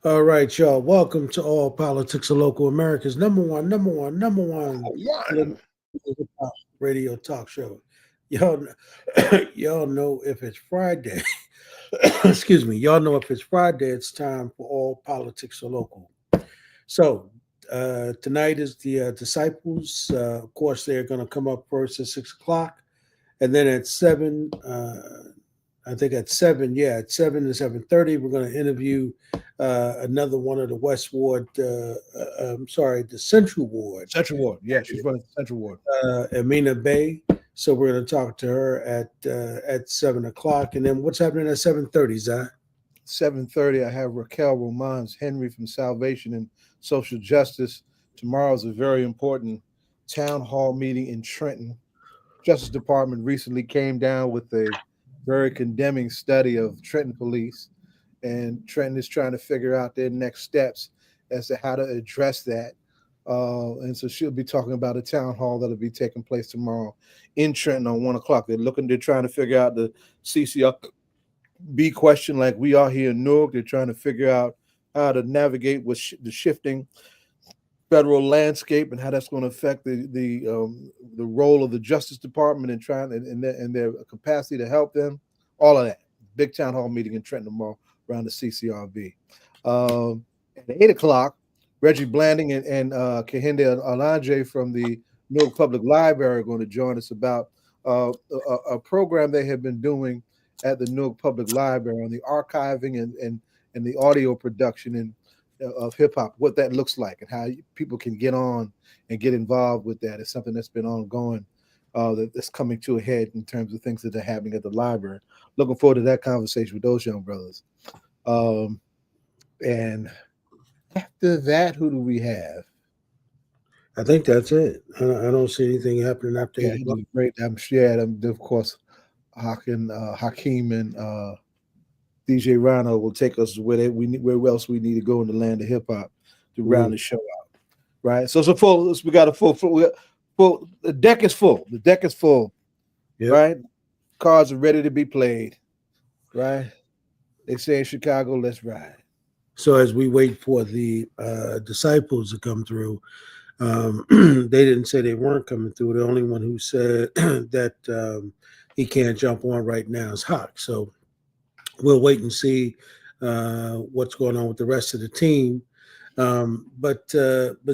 All right, y'all. Welcome to All Politics of Local America's number one One. radio talk show. Y'all, y'all know if it's Friday. Excuse me. Y'all know if it's Friday, it's time for All Politics of Local. So tonight is the disciples. Of course, they're going to come up first at 6 o'clock, and then at seven. I think at seven, yeah, at 7 to 7:30, we're going to interview another one of the West Ward. I'm sorry, the Central Ward, Central Ward. Yeah, she's running Central Ward. Amina Bey. So we're going to talk to her at 7 o'clock, and then what's happening at 7:30, Zach? 7:30, I have Racquel Romans Henry from Salvation and Social Justice. Tomorrow is a very important town hall meeting in Trenton. Justice Department recently came down with a very condemning study of Trenton police, and Trenton is trying to figure out their next steps as to how to address that. And so she'll be talking about a town hall that'll be taking place tomorrow in Trenton on 1 o'clock. They're trying to figure out the CCRB question, like we are here in Newark. They're trying to figure out how to navigate with the shifting federal landscape and how that's going to affect the role of the Justice Department and trying and their capacity to help them. All of that. Big town hall meeting in Trenton tomorrow around the CCRB. At 8 o'clock, Reggie Blanding and Kehinde Alanje from the Newark Public Library are going to join us about a program they have been doing at the Newark Public Library on the archiving and the audio production of hip hop, what that looks like, and how people can get on and get involved with that. It's something that's been ongoing, that's coming to a head in terms of things that are happening at the library. Looking forward to that conversation with those young brothers. And after that, who do we have? I think that's it. I don't see anything happening after Yeah, 8 o'clock. great. I'm sure. Of course, Hakeem and DJ Rhino will take us where else we need to go in the land of hip hop to round the show out. Right. So we got a full. The deck is full. The deck is full. Yep. Right. Cards are ready to be played. Right. They say in Chicago, let's ride. So as we wait for the disciples to come through, they didn't say they weren't coming through. The only one who said that he can't jump on right now is Haqq. So we'll wait and see what's going on with the rest of the team. But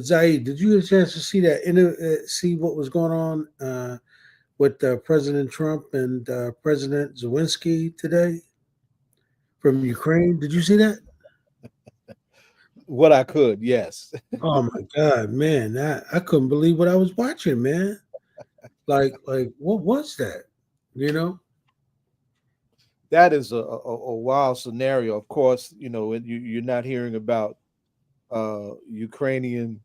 Zaid, did you get a chance to see that? See what was going on with President Trump and President Zelensky today from Ukraine? Did you see that? What I could, yes. Oh my God, man! I couldn't believe what I was watching, man. Like what was that? You know? That is a wild scenario. Of course, you're not hearing about Ukrainian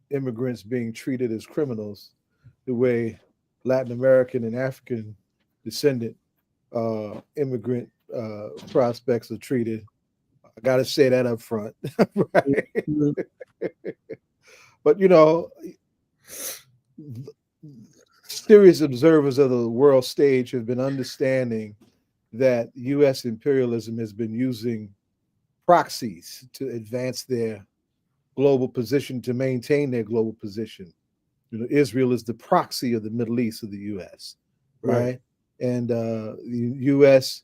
immigrants being treated as criminals the way Latin American and African descendant immigrant prospects are treated. I got to say that up front, right? Mhm. But serious observers of the world stage have been understanding that U.S. imperialism has been using proxies to advance their global position, to maintain their global position. Israel is the proxy of the Middle East of the U.S., right? And the U.S.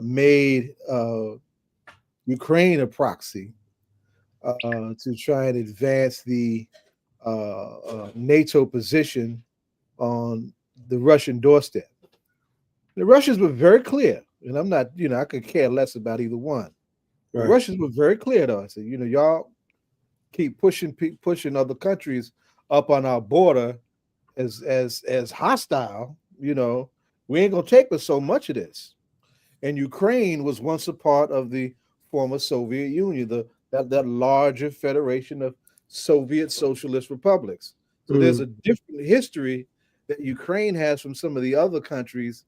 Made Ukraine a proxy to try and advance the NATO position on the Russian doorstep. The Russians were very clear, and I'm not, I could care less about either one. The Russians were very clear to us. Y'all keep pushing other countries up on our border as hostile. We ain't gonna take us so much of this. And Ukraine was once a part of the former Soviet Union, that larger federation of Soviet socialist republics. So there's a different history that Ukraine has from some of the other countries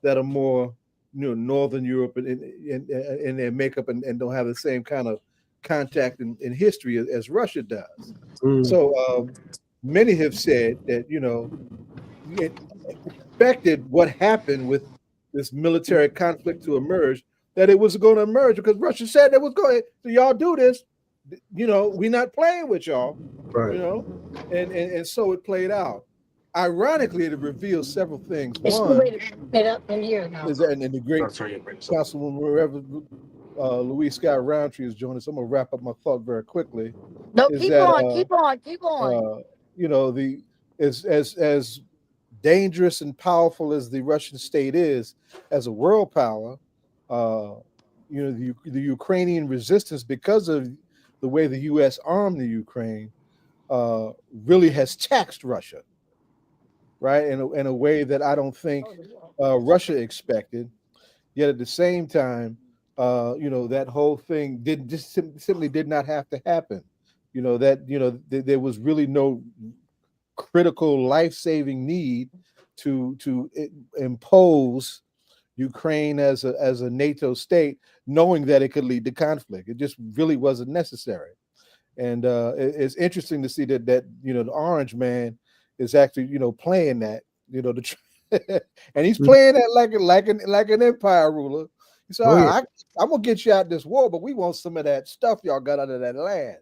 that are more, Northern Europe in their makeup and don't have the same kind of contact in history as Russia does. So many have said that, we expected what happened with this military conflict to emerge, that it was going to emerge because Russia said it was going. So y'all do this, we're not playing with y'all, Right. and so it played out. Ironically, it reveals several things. It's the One way to get up in here now. is that, and the great Councilwoman Reverend Louise Scott-Rountree is joining us. I'm gonna wrap up my thought very quickly. No, Is keep that on, keep on, keep on. the as dangerous and powerful as the Russian state is as a world power, the Ukrainian resistance, because of the way the U.S. armed the Ukraine, really has taxed Russia, right? In a way that I don't think Russia expected. Yet at the same time, that whole thing simply did not have to happen. There was really no critical life-saving need to impose Ukraine as a NATO state, knowing that it could lead to conflict. It just really wasn't necessary. And it's interesting to see that the Orange Man is actually playing that, and he's playing that like an empire ruler. He said, I'm gonna get you out this war, but we want some of that stuff y'all got under that land.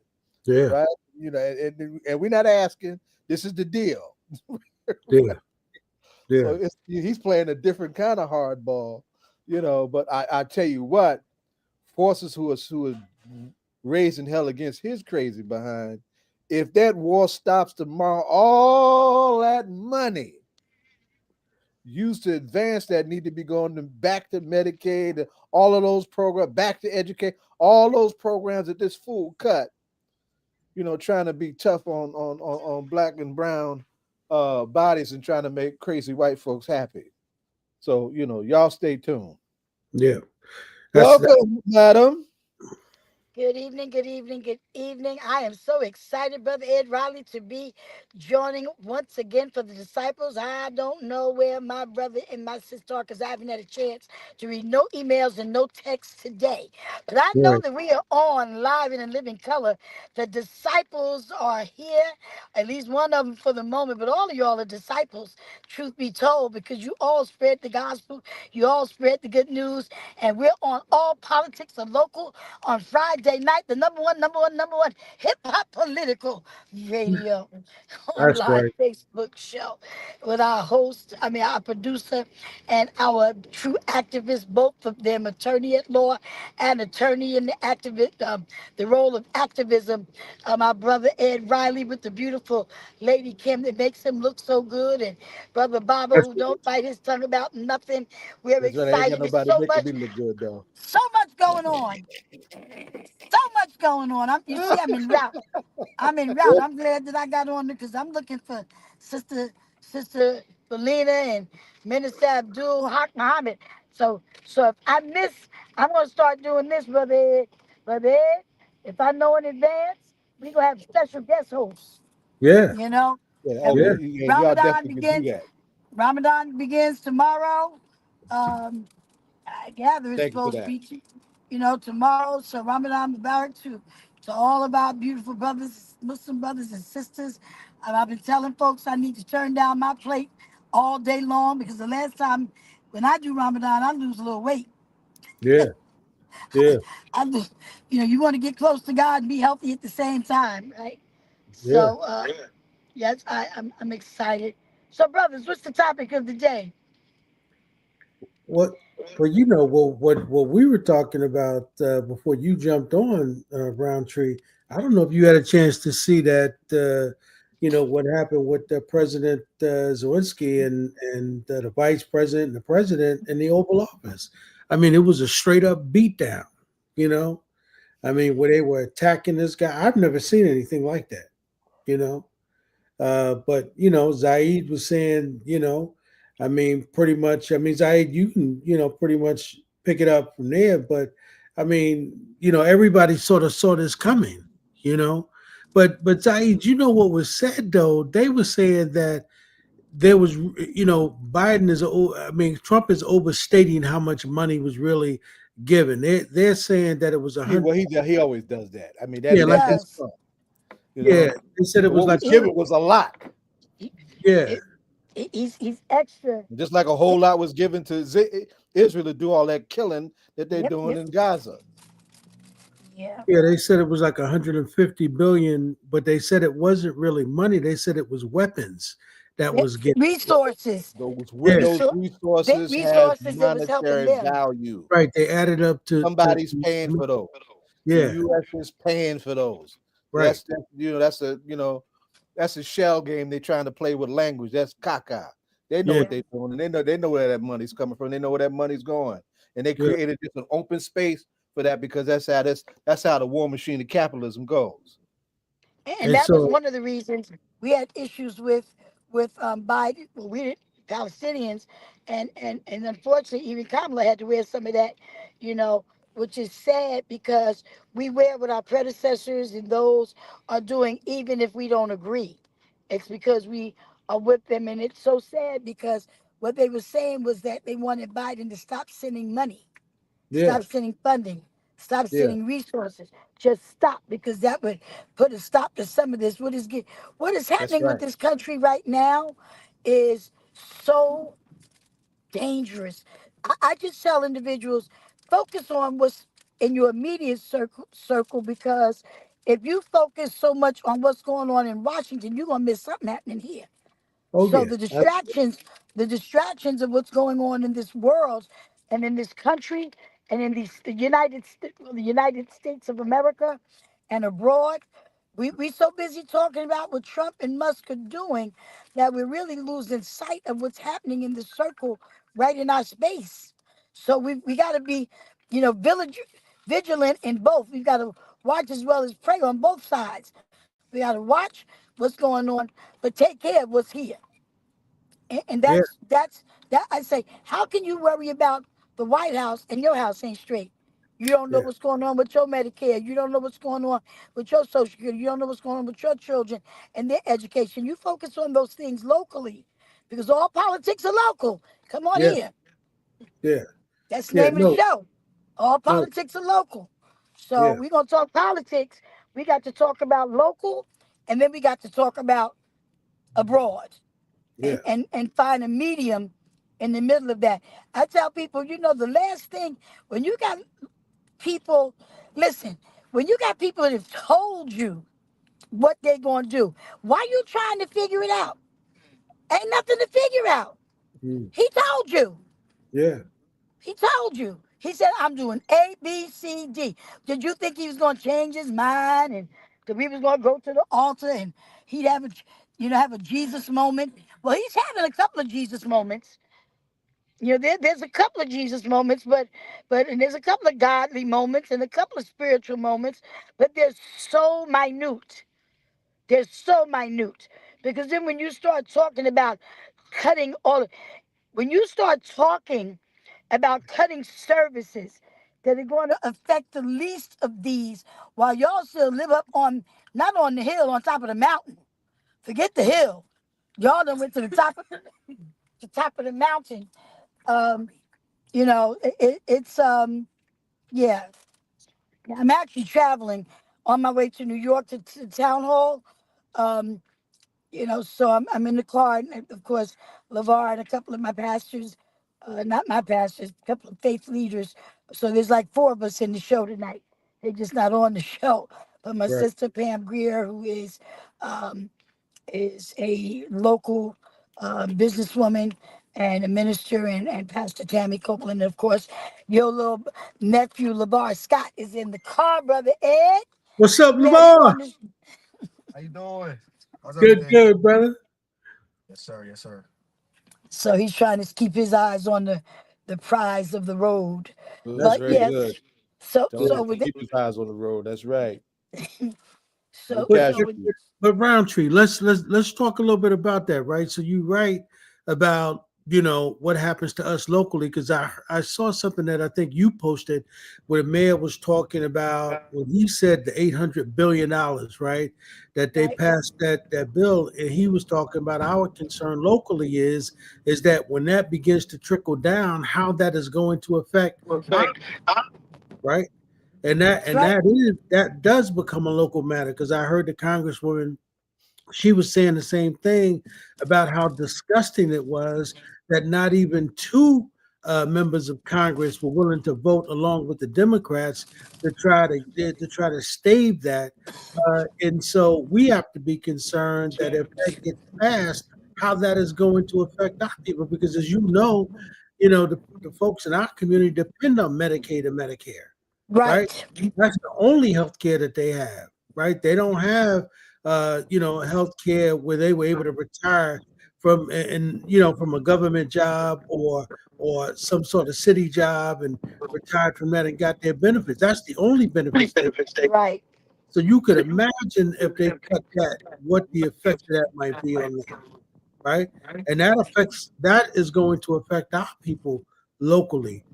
Yeah. Right. And we're not asking. This is the deal. Yeah. Yeah. So he's playing a different kind of hardball, But I tell you what, forces who are raising hell against his crazy behind, if that war stops tomorrow, all that money used to advance that need to be going back to Medicaid, all of those programs, back to educate, all those programs that this fool cut, trying to be tough on black and brown bodies and trying to make crazy white folks happy. So, y'all stay tuned. Yeah. Welcome, madam. Good evening, good evening, good evening. I am so excited, Brother Ed Riley, to be joining once again for the disciples. I don't know where my brother and my sister are because I haven't had a chance to read no emails and no texts today. But I know that we are on live and in living color. The disciples are here, at least one of them for the moment, but all of y'all are disciples, truth be told, because you all spread the gospel, you all spread the good news, and we're on All Politics Are Local on Friday night, the number one hip hop political radio on That's live right. Facebook show with our producer and our true activist, both of them attorney at law and attorney in the the role of activism. My brother Ed Riley with the beautiful lady Kim that makes him look so good, and brother Baba That's who don't bite his tongue about nothing. We're That's right. I ain't got excited. It's nobody making me look good though. so much going on. So much going on. I'm in route. I'm in route. I'm glad that I got on because I'm looking for Sister Balena and Minister Abdul Haqq Muhammad. So if I miss, I'm gonna start doing this, brother Ed. Brother Ed, if I know in advance, we gonna have special guest hosts. Yeah. Yeah. And Yeah. Y'all definitely can do that. Ramadan begins tomorrow. I gather it's Thank you for supposed to that. be, tomorrow. So Ramadan Mubarak to all of our beautiful brothers, Muslim brothers and sisters. I've been telling folks I need to turn down my plate all day long because the last time when I do Ramadan, I lose a little weight. Yeah. Yeah. I lose, you want to get close to God and be healthy at the same time, right? Yeah. So, yes, I'm excited. So, brothers, what's the topic of the day? What? Well, what we were talking about before you jumped on Roundtree. I don't know if you had a chance to see that. What happened with President Zelensky and the vice president and the president in the Oval Office. I mean, it was a straight up beatdown. Where they were attacking this guy. I've never seen anything like that. You know, but Zaid was saying, pretty much. Zaid, you can, pretty much pick it up from there. But everybody sort of saw this coming, you know. But Zaid, what was said though? They were saying that there was, Biden is, Trump is overstating how much money was really given. They're saying that it was He always does that. Yeah, like that's fun. yeah, they said it was what like was given was a lot. yeah. He's extra. Just like a whole lot was given to Israel to do all that killing that they're Yep, doing yep, in Gaza. yeah. Yeah, they said it was like 150 billion, but they said it wasn't really money. They said it was weapons that Yep. was getting. Resources, Yeah, Those Resou- resources have resources that was helping monetary them. value. right. They added up Somebody's paying for those. The yeah, U.S. is paying for those. right. That's a shell game they're trying to play with language. That's caca. They know Yeah, what they're doing, and they know where that money's coming from. They know where that money's going, and they yeah. created just an open space for that because that's how the war machine of capitalism goes. And And that was so, one of the reasons we had issues with Biden. Well, we did Palestinians, and unfortunately, even Kamala had to wear some of that, you know, which is sad because we wear what our predecessors and those are doing, even if we don't agree. It's because we are with them, and it's so sad because what they were saying was that they wanted Biden to stop sending money, yeah, stop sending funding, stop Yeah, sending resources. Just stop because that would put a stop to some of this. What is that's happening with right. this country right now is so dangerous. I just tell individuals focus on what's in your immediate circle because if you focus so much on what's going on in Washington, you're gonna miss something happening here. oh So yeah, the distractions of what's going on in this world and in this country and in the United States of America and abroad, we so busy talking about what Trump and Musk are doing that we're really losing sight of what's happening in the circle right in our space. So we got to be, vigilant in both. We've got to watch as well as pray on both sides. We got to watch what's going on, but take care of what's here. And yeah, that I say, how can you worry about the White House and your house ain't straight? You don't know yeah, what's going on with your Medicare. You don't know what's going on with your Social Security. You don't know what's going on with your children and their education. You focus on those things locally because all politics are local. Come on yeah, here. yeah, That's the yeah. name of the No, show. All no, politics are local. So yeah, we're going to talk politics. We got to talk about local, and then we got to talk about abroad yeah. and find a medium in the middle of that. I tell people, the last thing when you got people, listen, when you got people that have told you what they're going to do, why you trying to figure it out? Ain't nothing to figure out. Mm, He told you. yeah. He told you. He said, I'm doing A, B, C, D. Did you think he was going to change his mind and that we was going to go to the altar and he'd have a Jesus moment? Well, he's having a couple of Jesus moments. There's a couple of Jesus moments, and there's a couple of godly moments and a couple of spiritual moments, but they're so minute. They're so minute. Because then when you start talking about cutting all when you start talking about cutting services that are going to affect the least of these while y'all still live up on not on the hill, on top of the mountain. Forget the hill. Y'all done went to the top of the mountain. Um, it's yeah. I'm actually traveling on my way to New York to town hall. Um, so I'm in the car, and of course, LeVar and a couple of my pastors, not my pastors, a couple of faith leaders. So there's like four of us in the show tonight. They're just not on the show. But my Right. sister Pam Greer, who um, is a local businesswoman and a minister, and Pastor Tammy Copeland, and of course, your little nephew LeVar Scott is in the car, brother Ed. What's up, Yeah, he on Lamar? this. How you doing? How's Good, everything? good, brother. Yes, sir. Yes, sir. So he's trying to keep his eyes on the prize of the road. Good, That's But very good. good. yes, so Tell him Yeah. so to with it, keep his eyes on the road. That's right. No so But so with casualties. but Roundtree, let's talk a little bit about that, right? So you write about what happens to us locally because I saw something that I think you posted where the mayor was talking about when he said the $800 billion, right? That they right, passed that bill, and he was talking about our concern locally is that when that begins to trickle down, how that is going to affect us, Perfect. right? And that that's and right. that is that does become a local matter because I heard the congresswoman she was saying the same thing about how disgusting it was that not even two members of Congress were willing to vote along with the Democrats to try to stave that. And so we have to be concerned that if that gets passed, how that is going to affect our people, because as the folks in our community depend on Medicaid and Medicare, right? Right. That's the only health care that they have, right? They don't have health care where they were able to retire from a government job or some sort of city job and retired from that and got their benefits. That's the only benefits they. Right. So you could imagine if they cut that, what the effect of that might be on them, right? And that is going to affect our people locally.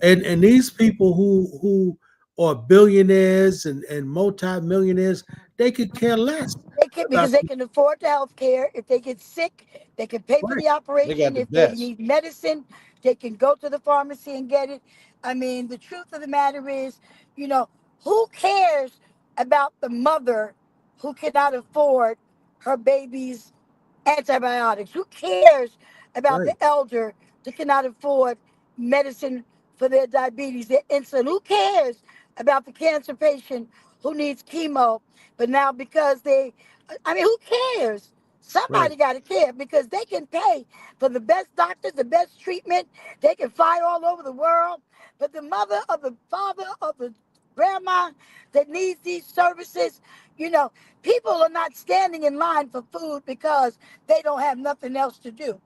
And these people who are billionaires and multi-millionaires, they could care less They can, about because they can afford the health care. If they get sick, they can pay for right, the They got operation. the If they best. need medicine, they can go to the pharmacy and get it. I mean, the truth of the matter is, you know, who cares about the mother who cannot afford her baby's antibiotics? Who cares about the right, elder that cannot afford medicine for their diabetes, their insulin? Who cares about the cancer patient who needs chemo? But now because I mean, who cares? right. Somebody got to care because they can pay for the best doctors, the best treatment. They can fly all over the world. But the mother or the father or the grandma that needs these services, you know, people are not standing in line for food because they don't have nothing else to do,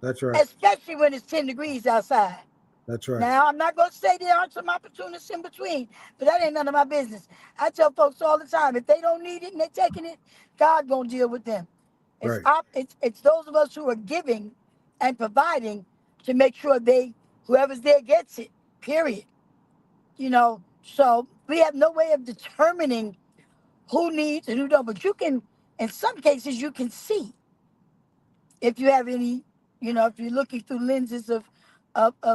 That's right. especially when it's 10 degrees outside. That's right. Now, I'm not going to say there aren't some opportunities in between, but that ain't none of my business. I tell folks all the time, if they don't need it and they're taking it, God going to deal with them. Right. It's those of us who are giving and providing to make sure whoever's there gets it, period. So we have no way of determining who needs and who don't, but you can, in some cases, you can see if you have any, if you're looking through lenses of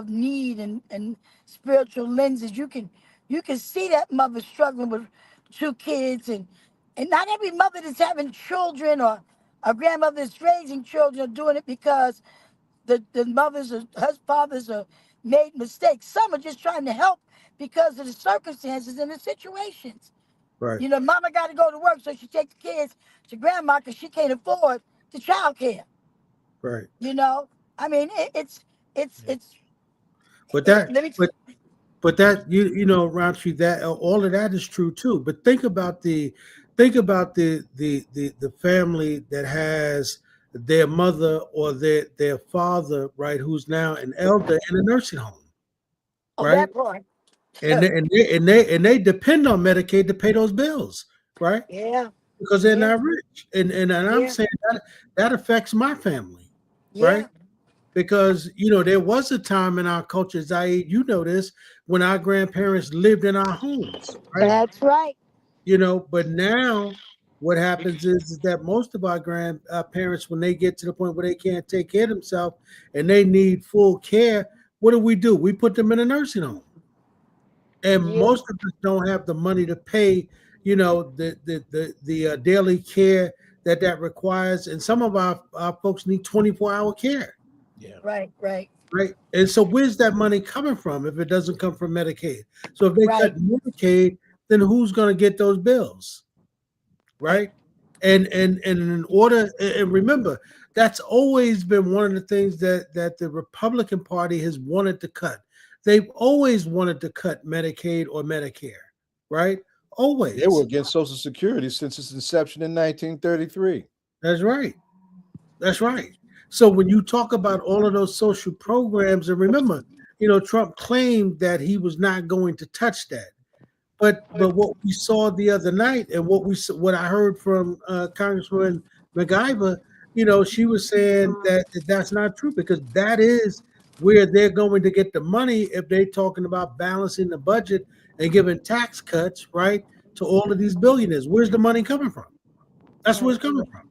need and spiritual lenses, you can see that mother struggling with two kids, and not every mother that's having children or a grandmother that's raising children are doing it because the mothers or fathers are made mistakes. Some are just trying to help because of the circumstances and the situations. Right. Mama got to go to work, so she takes the kids to grandma because she can't afford the child care. Right. I mean, it's But that let me. but that Roundtree, that all of that is true too. But think about the family that has their mother or their father, right, who's now an elder in a nursing home, Oh, right? that part. And they depend on Medicaid to pay those bills, right? Yeah, Because they're yeah, not rich. And I'm yeah, saying that affects my family, right? yeah. Because there was a time in our culture, Zaid, this, when our grandparents lived in our homes, right? That's right. But now what happens is that most of our grandparents, when they get to the point where they can't take care of themselves and they need full care, what do? We put them in a nursing home, and Yeah, most of us don't have the money to pay, the daily care that requires, and some of our folks need 24-hour care. Yeah. right, right, Right. And so where's that money coming from if it doesn't come from Medicaid? So if they cut right, Medicaid, then who's going to get those bills? right. Right. And in order, and remember, that's always been one of the things that the Republican Party has wanted to cut. They've always wanted to cut Medicaid or Medicare, right? They were Always. against Social Security since its inception in 1933. That's right. That's right. So when you talk about all of those social programs, and remember, Trump claimed that he was not going to touch that. But what we saw the other night, and what I heard from Congresswoman McIver, she was saying that that's not true, because that is where they're going to get the money if they're talking about balancing the budget and giving tax cuts, right, to all of these billionaires. Where's the money coming from? That's where Right. it's coming from.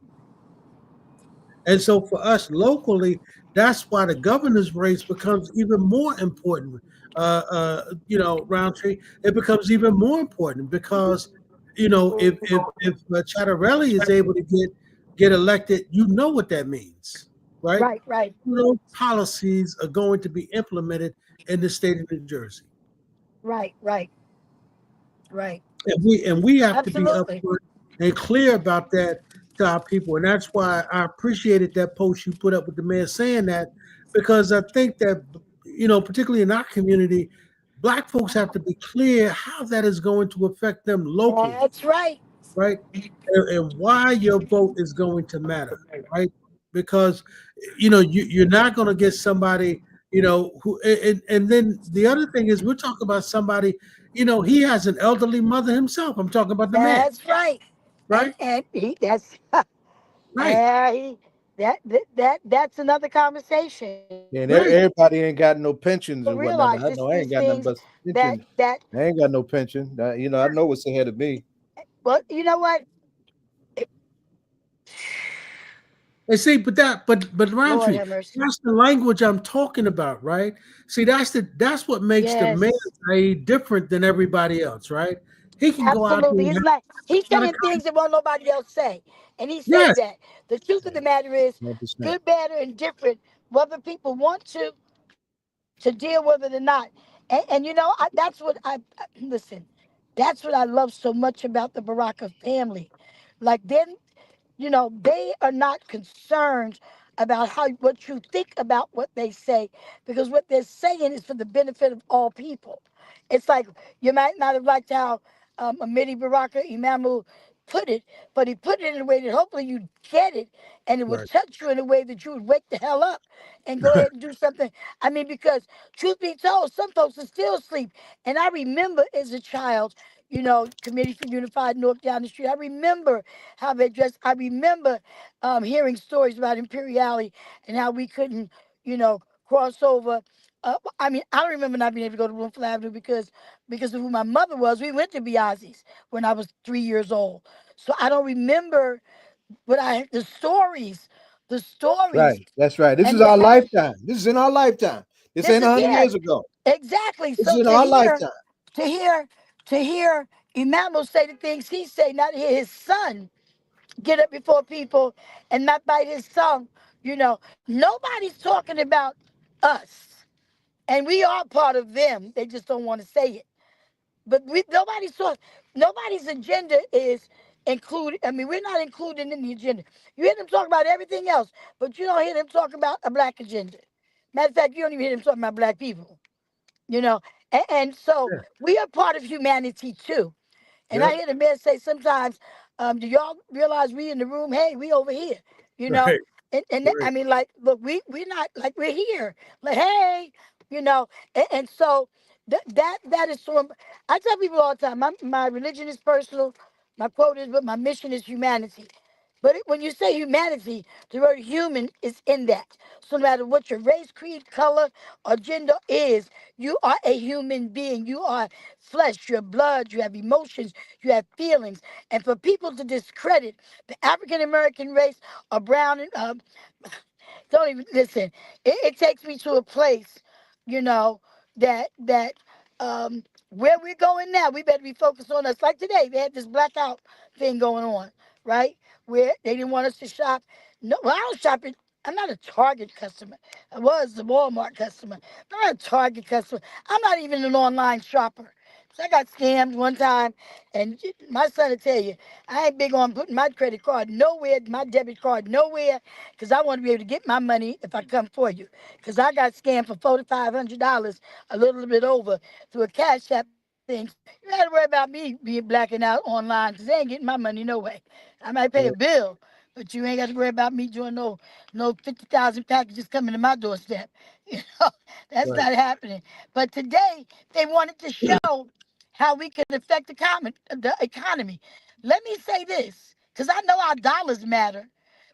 And so for us locally, that's why the governor's race becomes even more important. Roundtree, it becomes even more important because, if Chattarelli is able to get elected, you know what that means, right? Right, right, Those policies are going to be implemented in the state of New Jersey. right, right, right. And we have to be Absolutely. upfront and clear about that to our people. And that's why I appreciated that post you put up with the mayor saying that, because I think that, particularly in our community, Black folks have to be clear how that is going to affect them locally, That's right. right? And why your vote is going to matter, right? Because you're not going to get somebody, who, and then the other thing is, we're talking about somebody, he has an elderly mother himself. I'm talking about the man, That's right. right? And he that's Right, he that's another conversation. Yeah, and right. everybody ain't got no pensions People and whatnot. realize I this know I these ain't got nothing things but that pension. that I ain't got no pension. I know what's ahead of me. well, you know what? And see, but Lord Roundtree, have mercy. that's the language I'm talking about, right? See, that's what makes the man Yes. different than everybody else, right? He can go out there Absolutely. and He's have like he's got a saying things that won't nobody else say. And he says yes, that. The truth of the matter is 100%. good, bad, or indifferent, whether people want to deal with it or not. And that's what listen, that's what I love so much about the Baraka family. Like then, they are not concerned about how what you think about what they say, because what they're saying is for the benefit of all people. It's like you might not have liked how Amiri Baraka Imamu put it, but he put it in a way that hopefully you get it and it would right, touch you in a way that you would wake the hell up and go ahead and do something. I mean, because truth be told, some folks are still asleep. And I remember as a child, Committee for Unified North down the street. I remember how they dressed. I remember hearing stories about Imperiality and how we couldn't, cross over. I mean, I don't remember not being able to go to Bloomfield Avenue because of who my mother was. We went to Biazzi's when I was 3 years old, so I don't remember. But the stories, Right. That's right. This is and to our have lifetime. This is in our lifetime. This this ain't is 100 yeah, years ago. exactly. This is So in to our hear, lifetime. to hear, to hear Imamo say the things he say, not to hear his son get up before people and not bite his tongue. Nobody's talking about us, and we are part of them. They just don't want to say it. But nobody's agenda is included. I mean, we're not included in the agenda. You hear them talk about everything else, but you don't hear them talk about a black agenda. Matter of fact, you don't even hear them talking about black people. You know, and so yeah, we are part of humanity too. And I yep, hear the man say sometimes, do y'all realize we in the room? Hey, we over here, you know? right, I right, mean, like, look, we're not like we're here. Like, hey, you know, and so that is so I tell people all the time, my religion is personal, my quote is, but my mission is humanity. But when you say humanity, the word human is in that. So no matter what your race, creed, color, or gender is, you are a human being. You are flesh, your blood, you have emotions, you have feelings. And for people to discredit the African American race or brown, don't even listen. It takes me to a place, you know, that where we're going now, we better be focused on us. Like today, they had this blackout thing going on, right? Where they didn't want us to shop. No, well, I don't shop it. I'm not a Target customer. I was a Walmart customer. I'm not a Target customer. I'm not even an online shopper. So I got scammed one time, and my son will tell you, I ain't big on putting my credit card nowhere, my debit card nowhere, because I want to be able to get my money if I come for you. Because I got scammed for $4,500, a little bit over, through a Cash App thing. So you got to worry about me being blacking out online, because they ain't getting my money no way. I might pay a right, bill, but you ain't got to worry about me doing no 50,000 packages coming to my doorstep. You know, that's right. not happening. But today they wanted to show how we can affect the economy. Let me say this, because I know our dollars matter,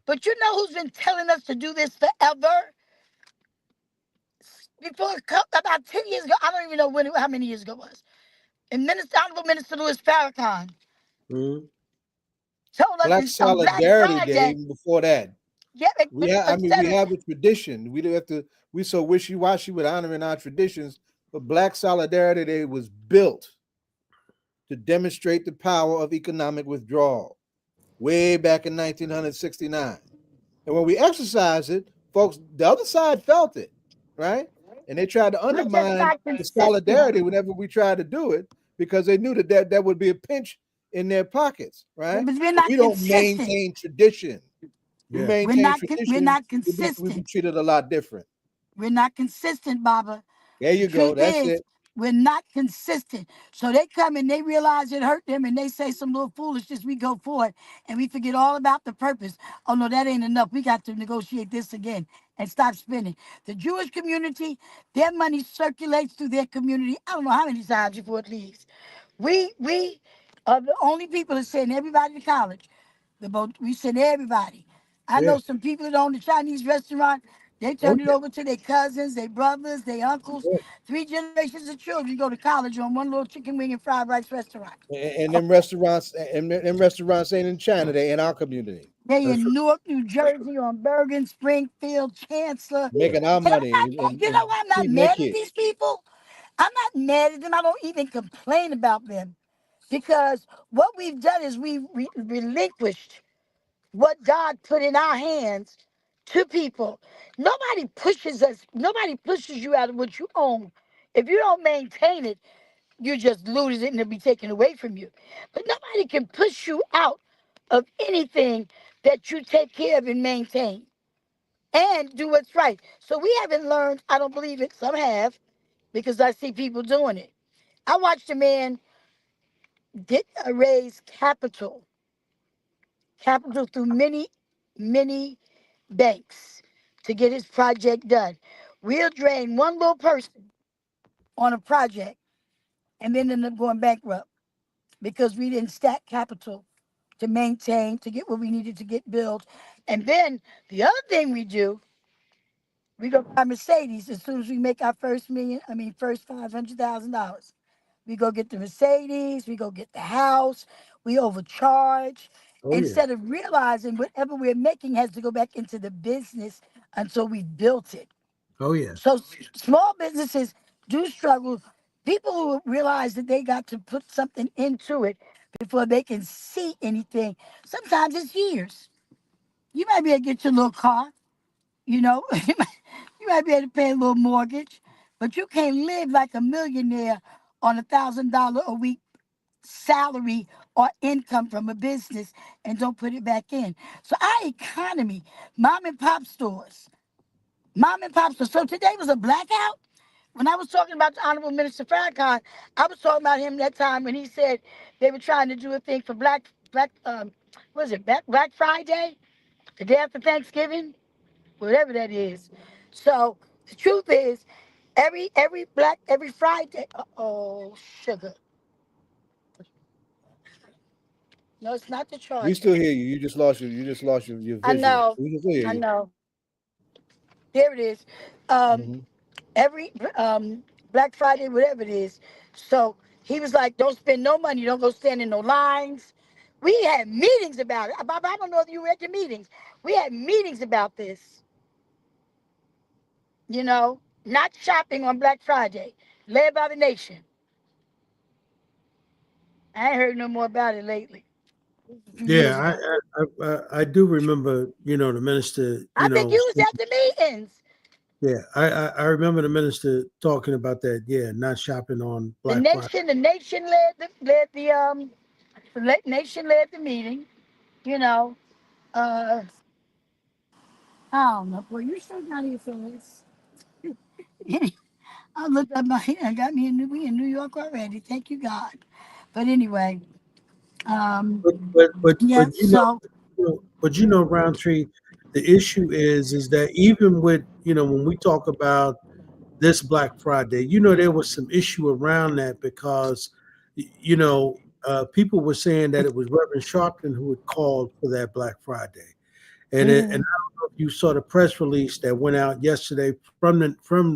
but you know who's been telling us to do this forever? About 10 years ago, I don't even know how many years ago it was. And Honorable Minister Louis Farrakhan Mhm. told us Black on Black Solidarity Day, Friday, even before that. yeah, I mean, we instead of have a tradition. We don't have to, we so wishy-washy with honoring our traditions, but Black Solidarity Day was built to demonstrate the power of economic withdrawal. way back in 1969. And when we exercised it, folks, the other side felt it, right? And they tried to We're just undermine not the consistent. solidarity whenever we tried to do it because they knew that would be a pinch in their pockets, right? Because we're But not we don't consistent. maintain tradition. We Yeah. maintain We're tradition. not We'd be consistent. treated a lot different. We're not consistent, Baba. There The you go. truth That's is, it. we're not consistent. So they come and they realize it hurt them and they say some little foolishness. We go for it and we forget all about the purpose. Oh, no, that ain't enough. We got to negotiate this again and stop spending. The Jewish community, their money circulates through their community. I don't know how many times before it leaves. We are the only people that send everybody to college. We send everybody. I Yeah. know some people that own the Chinese restaurant. They Oh turn it over to their cousins, their brothers, their uncles. yeah. 3 generations of children go to college on one little chicken wing and fried rice restaurant. And them restaurants ain't in China. They in our community, They That's in right. Newark, New Jersey, on Bergen, Springfield, Chancellor. making our And I'm money not and, mad. You and know why I'm not feeding their mad at kids. these people? I'm not mad at them. I don't even complain about them because what we've done is we've relinquished what God put in our hands to people. Nobody pushes us, nobody pushes you out of what you own. If you don't maintain it, you just lose it and it'll be taken away from you. But nobody can push you out of anything that you take care of and maintain and do what's right. So we haven't learned, I don't believe it, some have, because I see people doing it. I watched a man raise capital through many banks to get his project done. We'll drain one little person on a project and then end up going bankrupt because we didn't stack capital to maintain, to get what we needed to get built. And then the other thing we do, we go buy Mercedes as soon as we make our first $500,000. We go get the Mercedes, we go get the house, we overcharge Oh yeah. instead of realizing whatever we're making has to go back into the business until we've built it. Oh yeah. So small businesses do struggle. People who realize that they got to put something into it before they can see anything. Sometimes it's years. You might be able to get your little car, you know, you might be able to pay a little mortgage, but you can't live like a millionaire on $1,000 a week salary or income from a business and don't put it back in. So our economy, mom and pop stores. So today was a blackout. When I was talking about the Honorable Minister Farrakhan, I was talking about him that time when he said they were trying to do a thing for what is it, Black Friday, the day after Thanksgiving, whatever that is. So the truth is, every Friday. Oh, sugar. No, it's not the We charger. still hear you. You just lost your I visual. know, We can still hear I you. know. There it is. Um, Hmm. every Black Friday, whatever it is. So he was like, "Don't spend no money. Don't go stand in no lines." We had meetings about it. Bob, I don't know if you read the meetings. We had meetings about this. Not shopping on Black Friday, led by the nation. I ain't heard no more about it lately. A few years Yeah. ago. I do remember. The minister. I think you was at the meetings. Yeah. I remember the minister talking about that. Yeah. Not shopping on The Black Friday. nation, the nation nation led the meeting. You know, uh, I don't know. Boy, you sure got here for this. I looked up my I got me we in New York already. Thank you, God. But anyway, um, But but but yeah. but So Roundtree, the issue is that even with when we talk about this Black Friday, there was some issue around that because people were saying that it was Reverend Sharpton who had called for that Black Friday. And I don't mhm. know if you saw the press release that went out yesterday from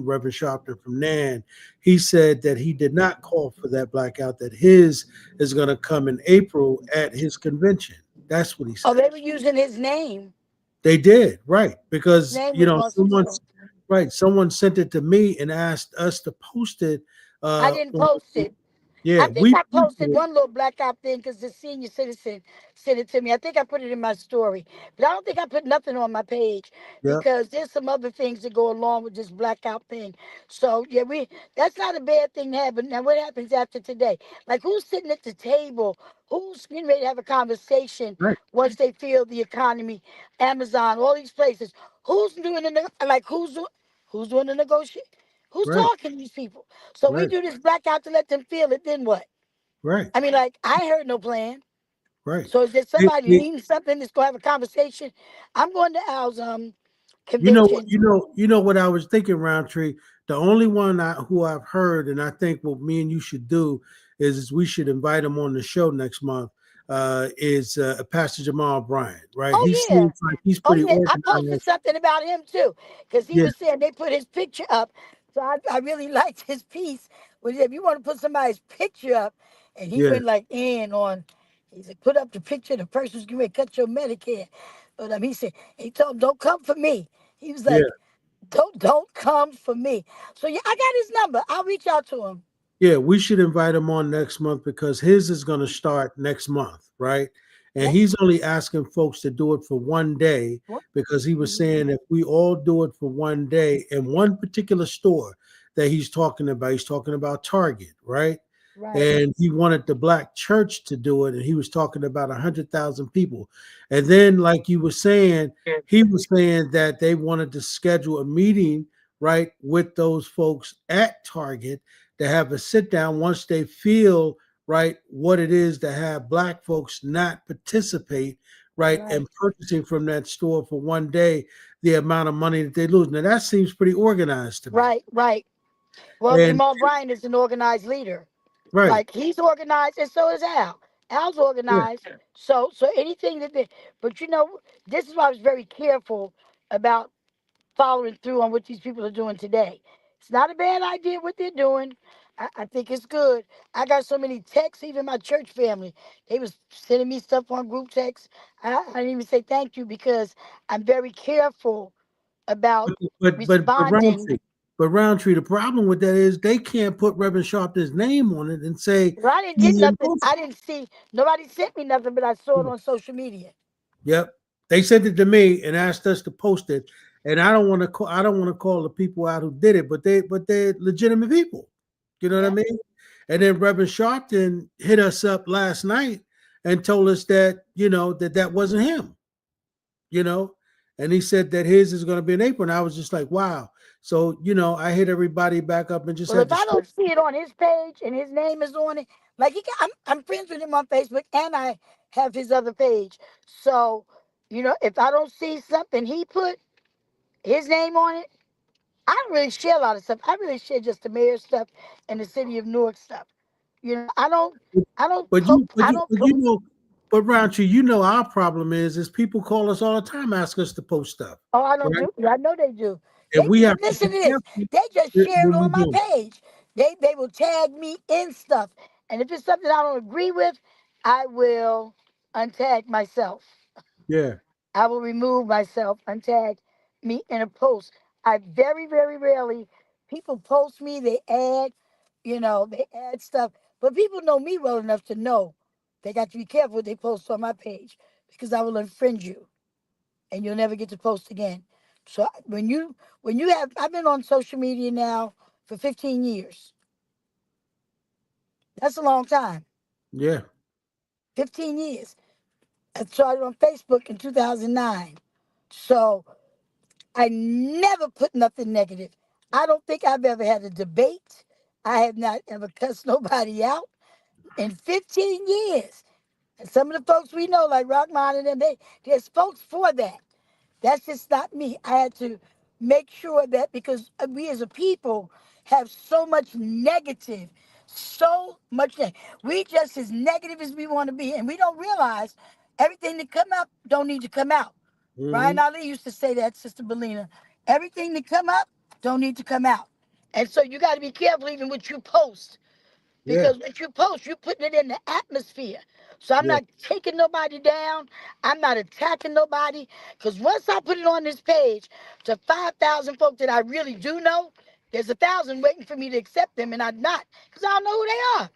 Reverend Sharpton from NAN. He said that he did not call for that blackout, that his is going to come in April at his convention. That's what he Oh, said. they were using his name. They did, right? His Because name was on some stuff. someone sent it to me and asked us to post it I didn't on post it. Yeah, I think we I posted posted it. one little blackout thing because the senior citizen sent it to me. I think I put it in my story, but I don't think I put nothing on my page Yep, because there's some other things that go along with this blackout thing. So yeah, we that's not a bad thing to have. But now what happens after today? Like who's sitting at the table? Who's getting ready to have a conversation right, once they feel the economy, Amazon, all these places? Who's doing like who's doing the negotiation? Who's right, talking to these people? So we right, do this blackout to let them feel it. Then what? right, I mean, like I heard no plan. right. So is there They, somebody they, leading something that's gonna have a conversation? I'm going to Al's you know, convention. what I was thinking, Roundtree. The only one who I've heard, and I think what me and you should do is we should invite him on the show next month. Is Pastor Jamal Bryant, right? He Oh yeah. seems like he's Oh pretty yeah. I posted organized. something about him too, because he Yeah, was saying they put his picture up. So I really liked his piece. When if you want to put somebody's picture up, and he yeah, went like in on, he said put up the picture of the person who's going to cut your Medicare. But he said he told him don't come for me. He was yeah. like don't come for me. So yeah, I got his number. I'll reach out to him. Yeah, we should invite him on next month because his is going to start next month, right? And Yeah. he's only asking folks to do it for one day because he was saying if we all do it for one day in one particular store that he's talking about Target, right? Right. And he wanted the black church to do it, and he was talking about 100,000 people. And then, like you were saying, he was saying that they wanted to schedule a meeting, right, with those folks at Target to have a sit down once they feel right what it is to have black folks not participate right Right. and purchasing from that store for one day the amount of money that they lose. Now that seems pretty organized to me. Right. Right. Well, And Jamal Bryan is an organized leader. right, Like he's organized, and so is Al. Al's yeah, organized. So anything that they, but this is why I was very careful about following through on what these people are doing today. It's not a bad idea what they're doing. I think it's good. I got so many texts, even my church family. They was sending me stuff on group text. I didn't even say thank you because I'm very careful about but responding. Roundtree, the problem with that is they can't put Reverend Sharpton's name on it and say But I didn't get he nothing. endorsed I didn't see nobody sent me nothing, but I saw it it. on social media. Yep. They sent it to me and asked us to post it. And I don't want to call the people out who did it, but they're legitimate people. You know what I Yeah. mean? And then Reverend Sharpton hit us up last night and told us that, that wasn't him, you know. And he said that his is going to be in April. And I was just like, wow. So, I hit everybody back up and just Well, had if to I straight. don't see it on his page and his name is on it, like I'm friends with him on Facebook and I have his other page. So, if I don't see something he put his name on it, I don't really share a lot of stuff. I really share just the mayor stuff and the city of Newark stuff. I don't But post. you, but I you, don't but you post. know, but Roundtree, our problem is people call us all the time, ask us to post stuff, Oh, I don't right? do. I know they do. And we have to Listen be to this. careful They just share it when we on my do it. page. They will tag me in stuff, and if it's something I don't agree with, I will untag myself. Yeah, I will remove myself, untag me in a post. I very, very rarely people post me. They add stuff, but people know me well enough to know they got to be careful what they post on my page because I will unfriend you and you'll never get to post again. So when you have I've been on social media now for 15 years. That's a long time. yeah, 15 years. I started on Facebook in 2009. So I never put nothing negative. I don't think I've ever had a debate. I have not ever cussed nobody out in 15 years. And some of the folks we know, like Rockman and them, there's folks for that. That's just not me. I had to make sure that because we as a people have so much negative, so much. We just as negative as we want to be, and we don't realize everything that come out don't need to come out. hmm, Ryan Ali used to say that, Sister Belina. Everything that come up don't need to come out, and so you got to be careful even what you post yeah, because what you post, you're putting it in the atmosphere. So I'm yeah, not taking nobody down. I'm not attacking nobody. Because once I put it on this page to 5,000 folks that I really do know, there's 1,000 waiting for me to accept them, and I'm not because I don't know who they are.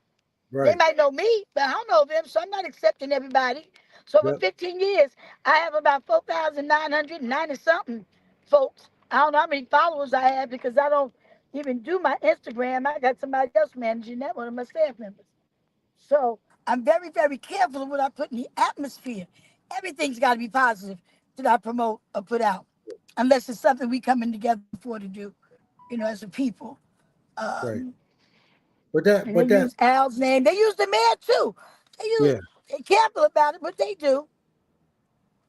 They Right. might know me, but I don't know them, so I'm not accepting everybody. So for Yep. 15 years, I have about 4,990 something folks. I don't know how many followers I have because I don't even do my Instagram. I got somebody else managing that, one of my staff members. So I'm very, very careful of what I put in the atmosphere. Everything's got to be positive that I promote or put out, unless it's something we coming together for to do, as a people. Right. Um, But that, and they but that, use Al's name. They use the mayor too. They use. yeah. They careful about it, but they do.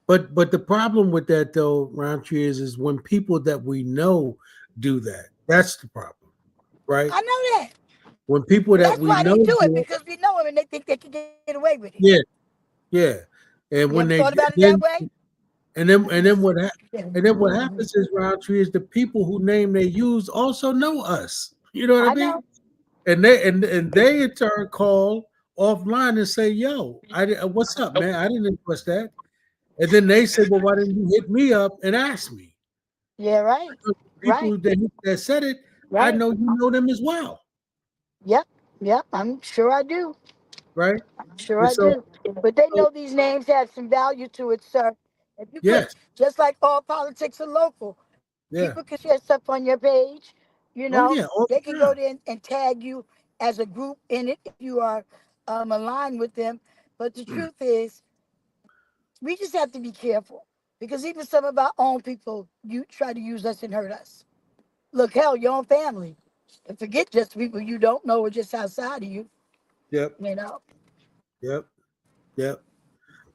But the problem with that though, Roundtree, is when people that we know do that. That's the problem, right? I know that. When people that That's we why know they do it do it, because we know them and they think they can get away with it. yeah, yeah. And You when ever they thought about it that then way? and then Yeah. and then what happens is, Roundtree, is the people who name they use also know us. You know what I I mean? know. And they in turn call offline and say, "Yo, what's up, man? I didn't request that." And then they say, "Well, why didn't you hit me up and ask me?" Yeah, right. Right. People that said it, I Right. know you know them as well, Yep. Yep. I'm sure I do. right? I'm sure And I so, do. But they so know these names have some value to it, sir. If you put, yes, just like all politics are local, yeah. people can share stuff on your page. Oh yeah, all They the can go time. there and tag you as a group in it if you are aligned with them. But the truth is, we just have to be careful because even some of our own people, you try to use us and hurt us. Look, hell, your own family. And forget just people you don't know or just outside of you, Yep, you know. yep, yep.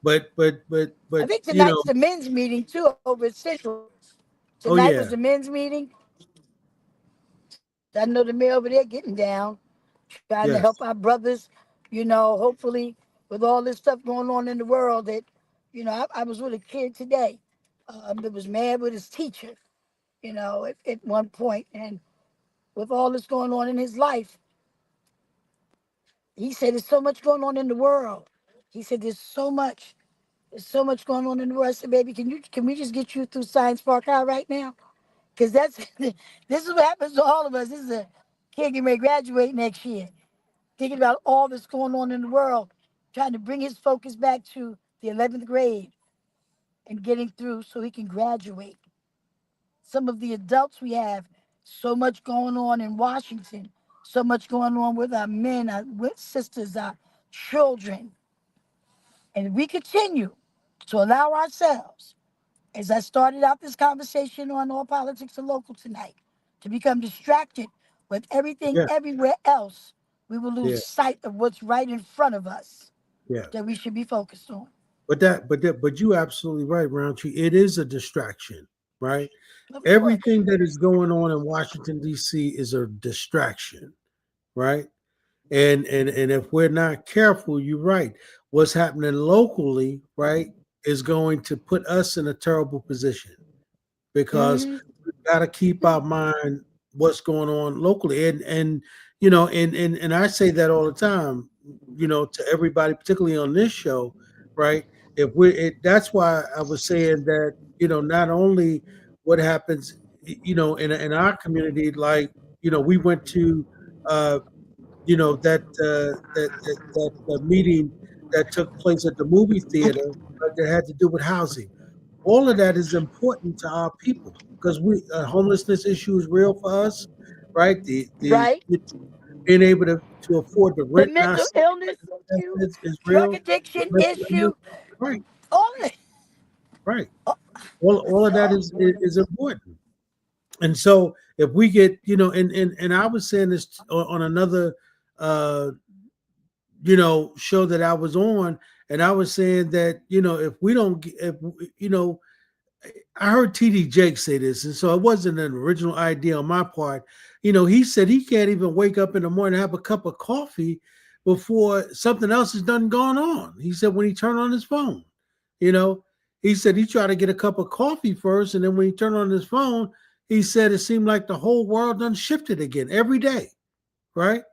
But I think you know, tonight's the men's meeting too over at Central. oh Tonight was yeah, the men's meeting. I know the mayor over there getting down, trying to help yes, our brothers, hopefully with all this stuff going on in the world that, I was with a kid today that was mad with his teacher, at one point. And with all this going on in his life, he said there's so much going on in the world. He said there's so much going on in the world. I said, baby, can we just get you through Science Park High right now? Because this is what happens to all of us. This is a kid getting ready to graduate next year, thinking about all that's going on in the world, trying to bring his focus back to the 11th grade and getting through so he can graduate. Some of the adults we have, so much going on in Washington, so much going on with our men, our with sisters, our children. And we continue to allow ourselves, as I started out this conversation on All Politics and Local tonight, to become distracted with everything yeah, everywhere else, we will lose yeah, sight of what's right in front of us yeah. that we should be focused on. But you absolutely right, Roundtree. It is a distraction, right? Of course. Everything that is going on in Washington D.C. is a distraction, right? And if we're not careful, you're right. What's happening locally, right, is going to put us in a terrible position because Hmm. we've got to keep our mind what's going on locally. And and I say that all the time, to everybody, particularly on this show, right? If that's why I was saying that, not only what happens, in our community, like, we went to uh that meeting that took place at the movie theater, that had to do with housing. All of that is important to our people because we homelessness issue is real for us, right? The Right? being able to afford the The rent in our mental city illness issue, is drug real. The addiction mental illness, issue, right, all of it. right. All of that So, is important. And so if we get, and I was saying this on another uh show that I was on, and I was saying that, if we don't if I heard TD Jake say this, and so it wasn't an original idea on my part. He said he can't even wake up in the morning and have a cup of coffee before something else is done gone on. He said when he turned on his phone, you know, he said he tried to get a cup of coffee first, and then when he turned on his phone, he said it seemed like the whole world done shifted again every day, right?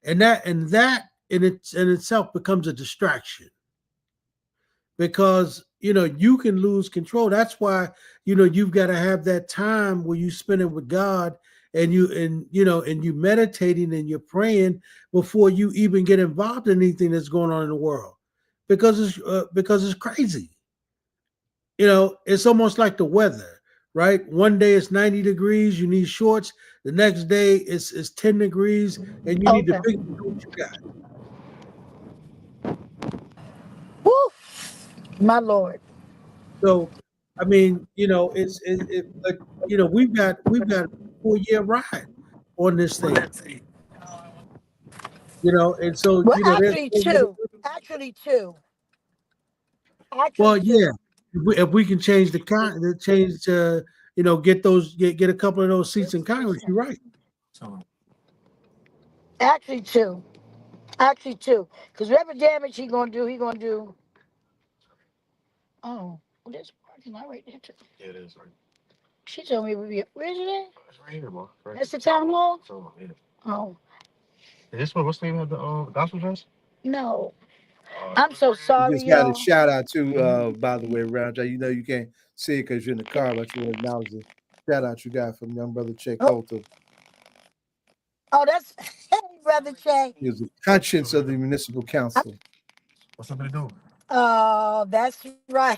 And that in itself becomes a distraction because you can lose control. That's why you've got to have that time where you spend it with God and you meditating and you're praying before you even get involved in anything that's going on in the world, because it's crazy. It's almost like the weather, right? One day it's 90 degrees, you need shorts. The next day it's 10 degrees, and you need to Okay. pick what you got. Woo! My Lord. So, I mean, but we've got a 4-year ride on this thing, and so Well, there's actually, two. Actually, two. well, Actually, yeah. two. If we can change get a couple of those seats in Congress, you're right. Actually, two. Actually, two. Because whatever damage he gonna do. Oh, well, there's a parking lot right there too. Yeah, it is, right? She told me we be. Where's it at? It's right here, bro. Right. That's the town hall. So, yeah. Oh Is this what's the name of the gospel dress? no, I'm so We sorry, just got a y'all. shout out to, by the way, Round. You can't see it because you're in the car, but you want to acknowledge the shout out you got from young brother Che Oh, Coulter. oh, that's hey, brother Che. He was the conscience of the municipal council. What's somebody do? Oh, that's right.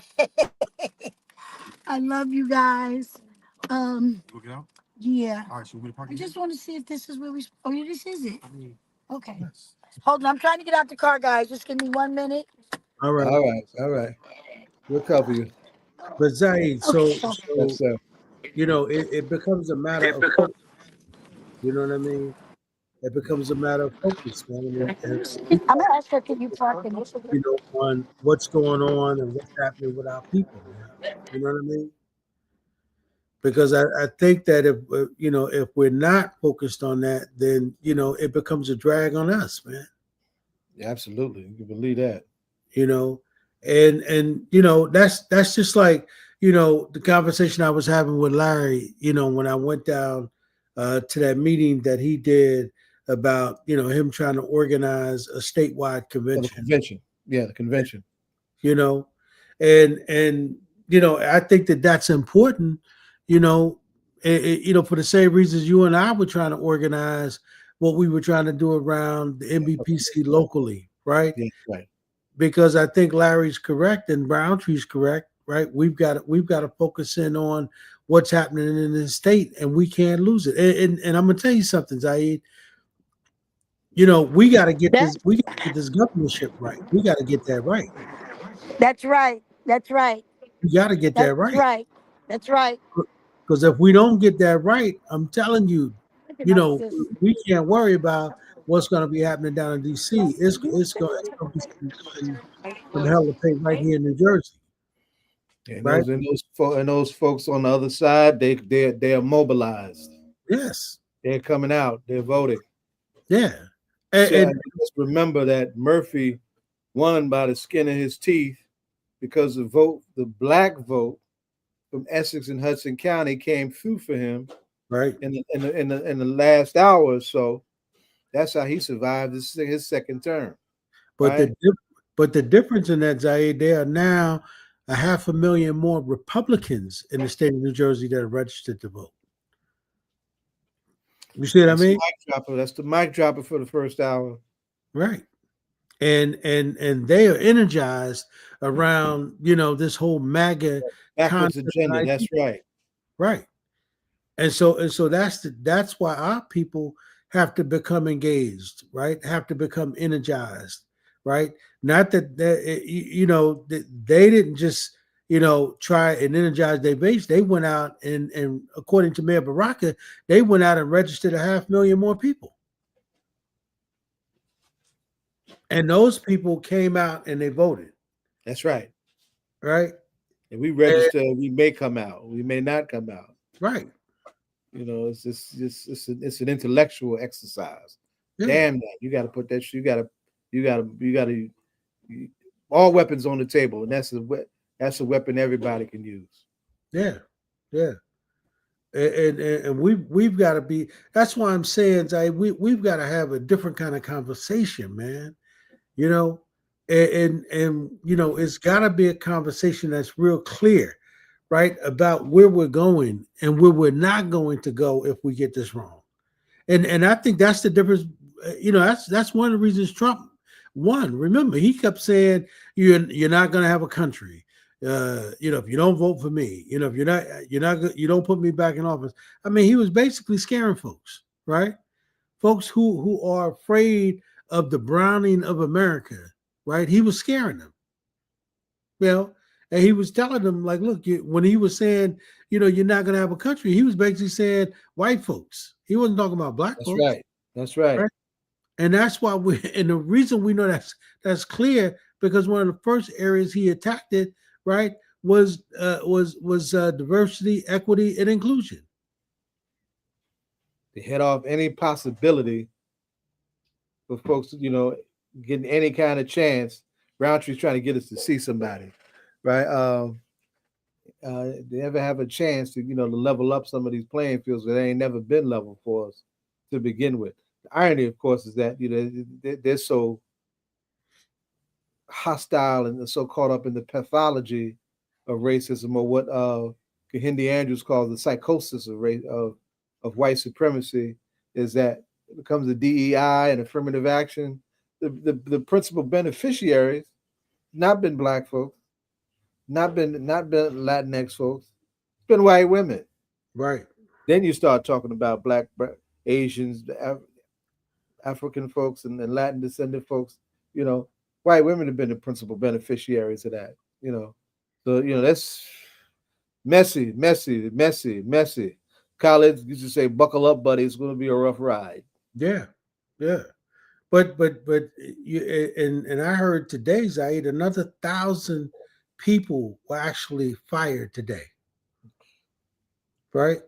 I love you guys. Look it out. Yeah. All right, so we park I it. just want to see if this is where we. Oh, yeah, this is it. I mean, Okay. yes. Hold on. I'm trying to get out the car, guys. Just give me 1 minute. All right, All right. We'll cover you. but Zaid, so Okay. Yes, so sir. it becomes a matter of focus. You know what I mean? It becomes a matter of focus, man, and I'm gonna ask her, can you park in this? on what's going on and what's happening with our people, man. You know what I mean? Because I think that if we're not focused on that, then it becomes a drag on us, man. Yeah, absolutely. You can believe that. You know, and that's just like the conversation I was having with Larry. When I went down to that meeting that he did about him trying to organize a statewide For the convention. convention. Yeah, the convention. You know, and I think that that's important. You know, for the same reasons you and I were trying to organize what we were trying to do around the MBPC locally, right? Yeah, right. Because I think Larry's correct and Rowntree's correct, right? We've got to focus in on what's happening in the state, and we can't lose it. And I'm gonna tell you something, Zaid. We got to get That, this. We got to get this governorship right. We got to get that right. that's right. That's right. We got to get that That's right. right. That's right. Because if we don't get that right, I'm telling you, Look at my sis. we can't worry about what's going to be happening down in D.C. It's going to be some hell to pay right here in New Jersey, And right? those folks on the other side, they are mobilized. Yes, They're coming out. They're voting. yeah, So and just remember that Murphy won by the skin of his teeth because the black vote from Essex and Hudson County came through for him right. in the last hour or so. That's how he survived his second term. But Right? the difference in that, Zaid, there are now 500,000 more Republicans in the state of New Jersey that are registered to vote. You see what I mean? That's the mic dropper for the first hour. Right. And they are energized around this whole MAGA Backwards concept agenda. That's right. right. And so that's why our people have to become engaged, right? Have to become energized, right? Not that they didn't just try and energize their base. They went out and according to Mayor Baraka, they went out and registered 500,000 more people. And those people came out and they voted. That's right. Right. And we register, we may come out, we may not come out. Right. It's an intellectual exercise. Yeah. Damn that. You gotta put that you gotta all weapons on the table, and that's a weapon everybody can use. Yeah. Yeah. And we've got to be. That's why I'm saying, we've got to have a different kind of conversation, man. And it's got to be a conversation that's real clear, right, about where we're going and where we're not going to go if we get this wrong. And I think that's the difference. That's one of the reasons Trump won. Remember, he kept saying you're not going to have a country. If you don't vote for me, if you don't put me back in office. I mean, he was basically scaring folks, right? Folks who are afraid of the browning of America, right? He was scaring them. And he was telling them, like, look, when he was saying, you're not going to have a country, he was basically saying white folks. He wasn't talking about black That's folks. right. That's right. And that's why and the reason we know that's clear, because one of the first areas he attacked it, right, was diversity, equity, and inclusion. To head off any possibility for folks, getting any kind of chance. Roundtree's trying to get us to see somebody, right? They ever have a chance to, to level up some of these playing fields that ain't never been level for us to begin with. The irony, of course, is that they're so hostile and so caught up in the pathology of racism, or what Kahindi Andrews calls the psychosis of race of white supremacy, is that when it comes to DEI and affirmative action, the principal beneficiaries not been black folks, not been Latinx folks, it's been white women. Right. Then you start talking about black Asians, African folks, and Latin descendant folks. White women have been the principal beneficiaries of that. So that's messy. Khaled used to say, "Buckle up, buddy. It's going to be a rough ride." Yeah. But I heard today, Zaid, another 1,000 people were actually fired today, right?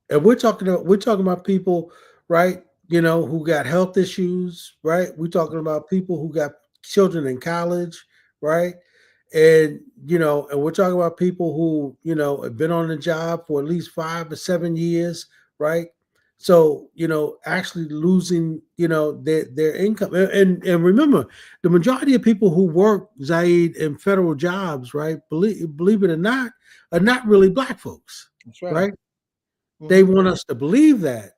And we're talking about people, right? Who got health issues, right? We're talking about people who got children in college, right? And and we're talking about people who have been on the job for at least 5 or 7 years, right? So actually losing their income. And remember, the majority of people who work, Zaid, in federal jobs, right, believe it or not, are not really black folks. That's right. Right? Mm-hmm. They want us to believe that,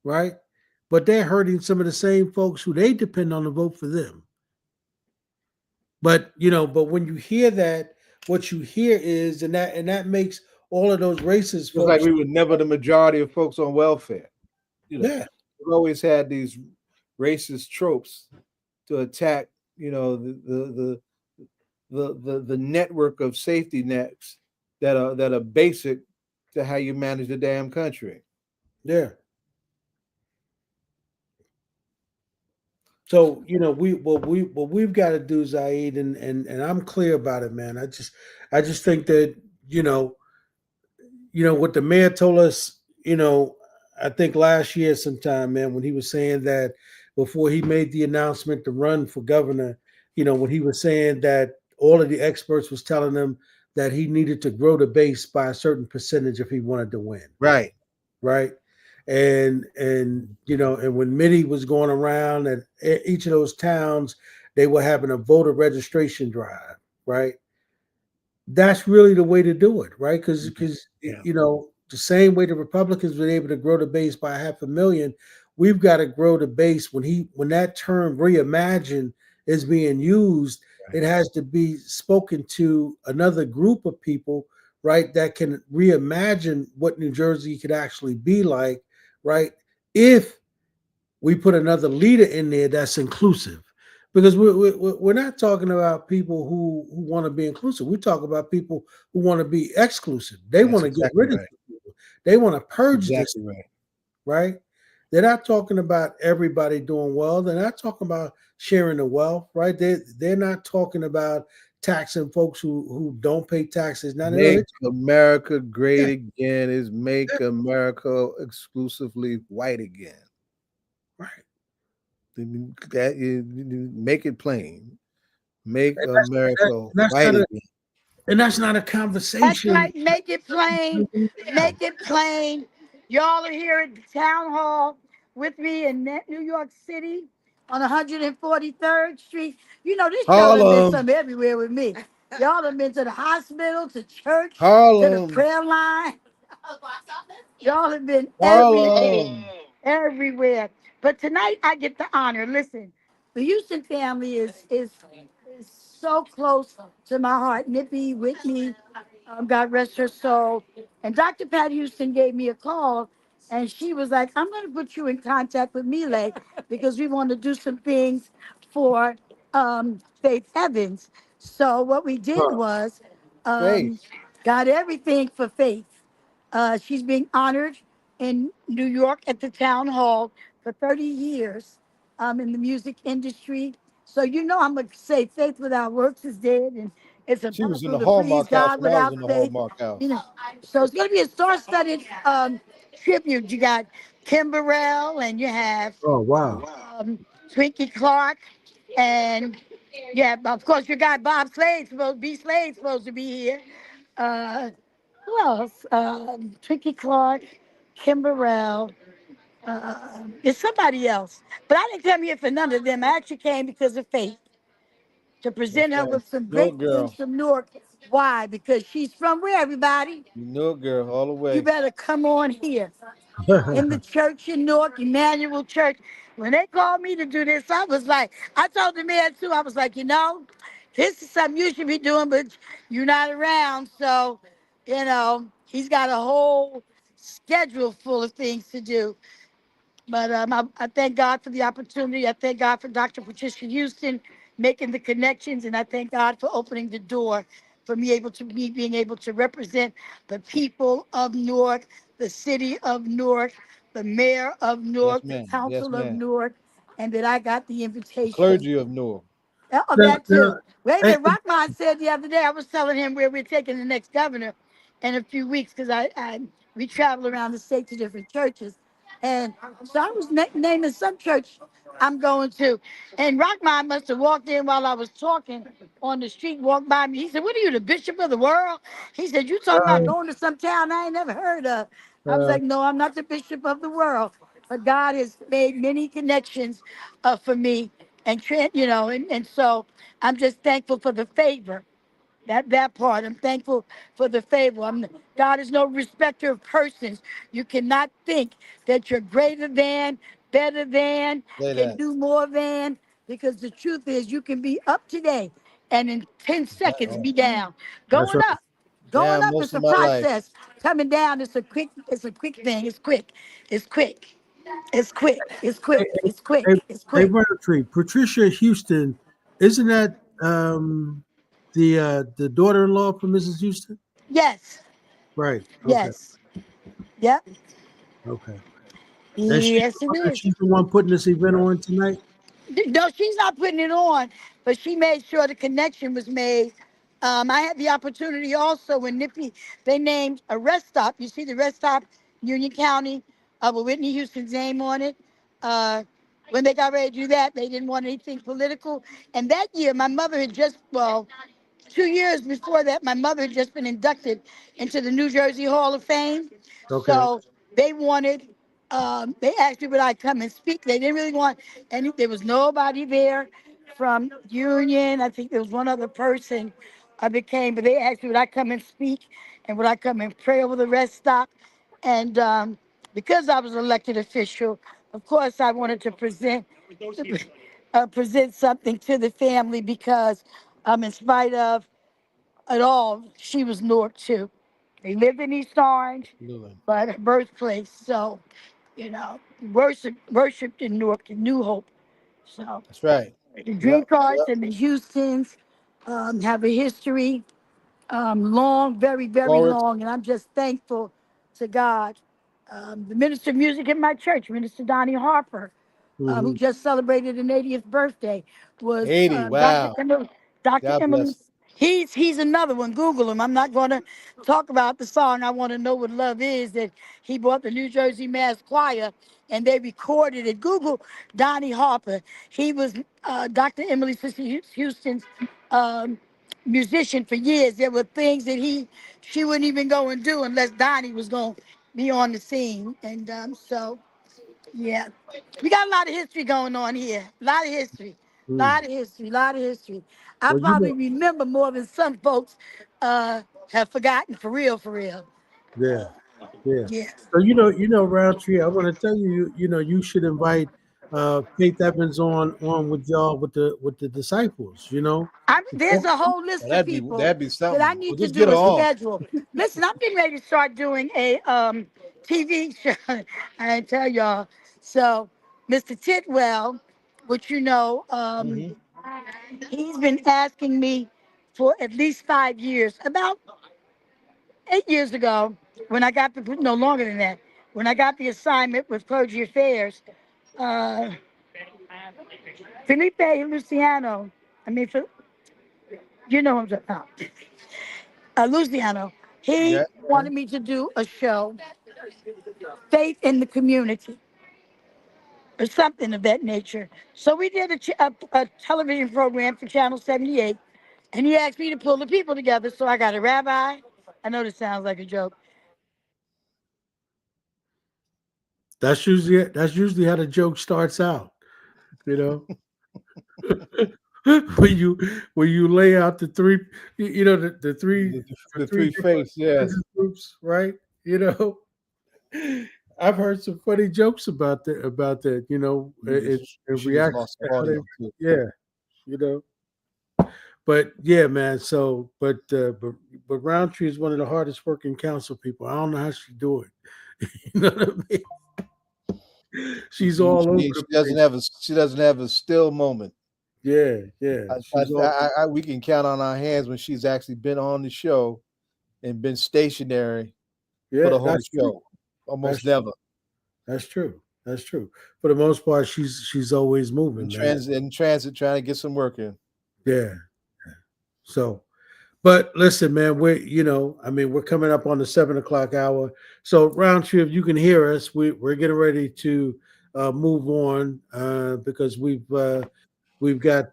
right? But they're hurting some of the same folks who they depend on to vote for them. But when you hear that, what you hear is, and that makes all of those racist folks, like we were never the majority of folks on welfare. Yeah, we've always had these racist tropes to attack, the network of safety nets that are basic to how you manage the damn country. Yeah. So what we've got to do, Zaid, and I'm clear about it, man. I just think that what the mayor told us, I think last year sometime, man, when he was saying that before he made the announcement to run for governor, when he was saying that all of the experts was telling him that he needed to grow the base by a certain percentage if he wanted to win. Right. And when Mitty was going around at each of those towns, they were having a voter registration drive, right? That's really the way to do it, right? Because the same way the Republicans were able to grow the base by 500,000, we've got to grow the base. When that term reimagine is being used, it has to be spoken to another group of people, right, that can reimagine what New Jersey could actually be like, right, if we put another leader in there that's inclusive. Because we're not talking about people who want to be inclusive. We talk about people who want to be exclusive. They want to get rid of people. They want to purge this, right? They're not talking about everybody doing well. They're not talking about sharing the wealth, right? They're not talking about taxing folks who don't pay taxes. Now, make America great again is make America exclusively white again. Right. That is, make it plain. Make America white again. And that's not a conversation. That's right. Make it plain. Make it plain. Y'all are here at the town hall with me in New York City on 143rd Street. This show has been something everywhere with me. Y'all have been to the hospital, to church, to the Harlem, prayer line. Y'all have been Harlem. everywhere. But tonight I get the honor. Listen, the Houston family is so close to my heart. Nippy, Whitney, God rest her soul. And Dr. Pat Houston gave me a call, and she was like, "I'm going to put you in contact with Mile because we want to do some things for Faith Evans." So what we did Huh. was um, Faith. got everything for Faith. She's being honored in New York at the town hall for 30 years in the music industry. So you know I'm gonna say faith without works is dead, and it's She was in impossible the to please Hallmark house God when I was without in the faith. Hallmark You house. know, so it's gonna be a star-studded tribute. You got Kim Burrell, and you have Oh wow. Twinkie Clark, and yeah, of course, your guy Bob Slade's supposed to be here. Uh, who else? Twinkie Clark, Kim Burrell. It's somebody else. But I didn't come here for none of them. I actually came because of Faith to That's present her right. with some Newark great things girl. from Newark. Why? Because she's from where, everybody? Newark girl, all the You way. better come on here. In the church in Newark, Emmanuel Church. When they called me to do this, I was like, I told the man too, I was like, this is something you should be doing, but you're not around. So, he's got a whole schedule full of things to do. But I thank God for the opportunity. I thank God for Dr. Patricia Houston making the connections, and I thank God for opening the door for me being able to represent the people of Newark, the city of Newark, the mayor of Yes, Newark, the ma'am. Yes, council of ma'am. Newark, and that I got the The invitation. clergy of Newark. Oh, Now, that now, too. Wait a hey, minute. Rockman said the other day, I was telling him where we're taking the next governor in a few weeks because we travel around the state to different churches. And so I was naming some church I'm going to. And Rockman must have walked in while I was talking on the street, walked by me. He said, "What are you, the bishop of the world?" He said, "You talking about going to some town I ain't never heard of?" I was uh, like, "No, I'm not the bishop of the world." But God has made many connections for me and Trent, and so I'm just thankful for the favor. That part, I'm thankful for the favor. God is no respecter of persons. You cannot think that you're greater than, better than, Say can that. do more than, because the truth is you can be up today and in 10 That seconds right. be down. that's Going right. up. Going Down up most is of a my life. process. Coming down is a quick thing. It's quick. It's quick. It's quick. It's Hey, quick. hey, It's quick. hey, It's hey, quick. Roundtree, Patricia Houston, isn't that the daughter-in-law for Mrs. Houston? Yes. Right. Okay. Yes. Yep. Okay. And Yes, it is. she's the one putting this event on tonight. No, she's not putting it on, but she made sure the connection was made. I had the opportunity also when Nippy, they named a rest stop. You see the rest stop, Union County, with Whitney Houston's name on it. Uh, when they got ready to do that, they didn't want anything political. And that year, my mother had just, well, 2 years before that, my mother had just been inducted into the New Jersey Hall of Fame. Okay. So they wanted, they asked me would I come and speak. They didn't really want any, there was nobody there from Union. I think there was one other person I became, but they asked me would I come and speak and would I come and pray over the rest stop. And because I was elected official, of course I wanted to present something to the family because in spite of it all, she was Newark too. They lived in East Orange, Absolutely. but her birthplace. So, worshipped in Newark in New Hope. So That's right. the Dream Yep. Cards Yep. and the Houstons have a history, long, very, very Forward. long, and I'm just thankful to God. The minister of music in my church, Minister Donnie Harper, who Hmm. just celebrated an 80th birthday, was 80. Dr. Wow. Emily. Dr. God Emily. bless. He's another one. Google him. I'm not going to talk about the song "I Want to Know What Love Is" that he brought the New Jersey Mass Choir, and they recorded it. Google Donnie Harper. He was Dr. Emily Sister Houston's um, musician for years. There were things that she wouldn't even go and do unless Donnie was going to be on the scene. And so, yeah, we got a lot of history going on here. A lot of history. Mm. Lot of history, lot of history. I Well, you probably know, remember more than some folks have forgotten for real, for real. yeah, yeah. Yes. So Roundtree. I want to tell you, you should invite Faith Evans on with y'all with the disciples. There's a whole list of people That'd be that I something. Well, need to just get do her a on. schedule. Listen, I'm getting ready to start doing a TV show. I tell y'all. So, Mr. Titwell, which Hmm. he's been asking me for at least 5 years. About 8 years ago, when I got the no longer than that, when I got the assignment with Clergy Affairs, uh, Felipe Luciano. I mean, you know him, Luciano. He Yeah. wanted me to do a show, Faith in the Community, or something of that nature. So we did a television program for Channel 78, and he asked me to pull the people together. So I got a rabbi. I know this sounds like a joke. That's usually how the joke starts out. You know, when you lay out the three, the three the The three three different face. Yes. religious groups, right? You know, I've heard some funny jokes about that. In She just reaction lost to some how they, audio too. yeah, you know. But yeah, man. So, but Roundtree is one of the hardest working council people. I don't know how she do it. You know what I mean? She's all over the place. She doesn't have a still moment. Yeah, yeah. She's all. We can count on our hands when she's actually been on the show and been stationary for Yeah, the whole that's true. show. Almost That's true. never. That's true. That's true. For the most part, she's always moving, man. In transit trying to get some work in. Yeah. So, but listen, man, we're coming up on the 7 o'clock hour. So, Roundtree, if you can hear us, we're getting ready to move on because we've got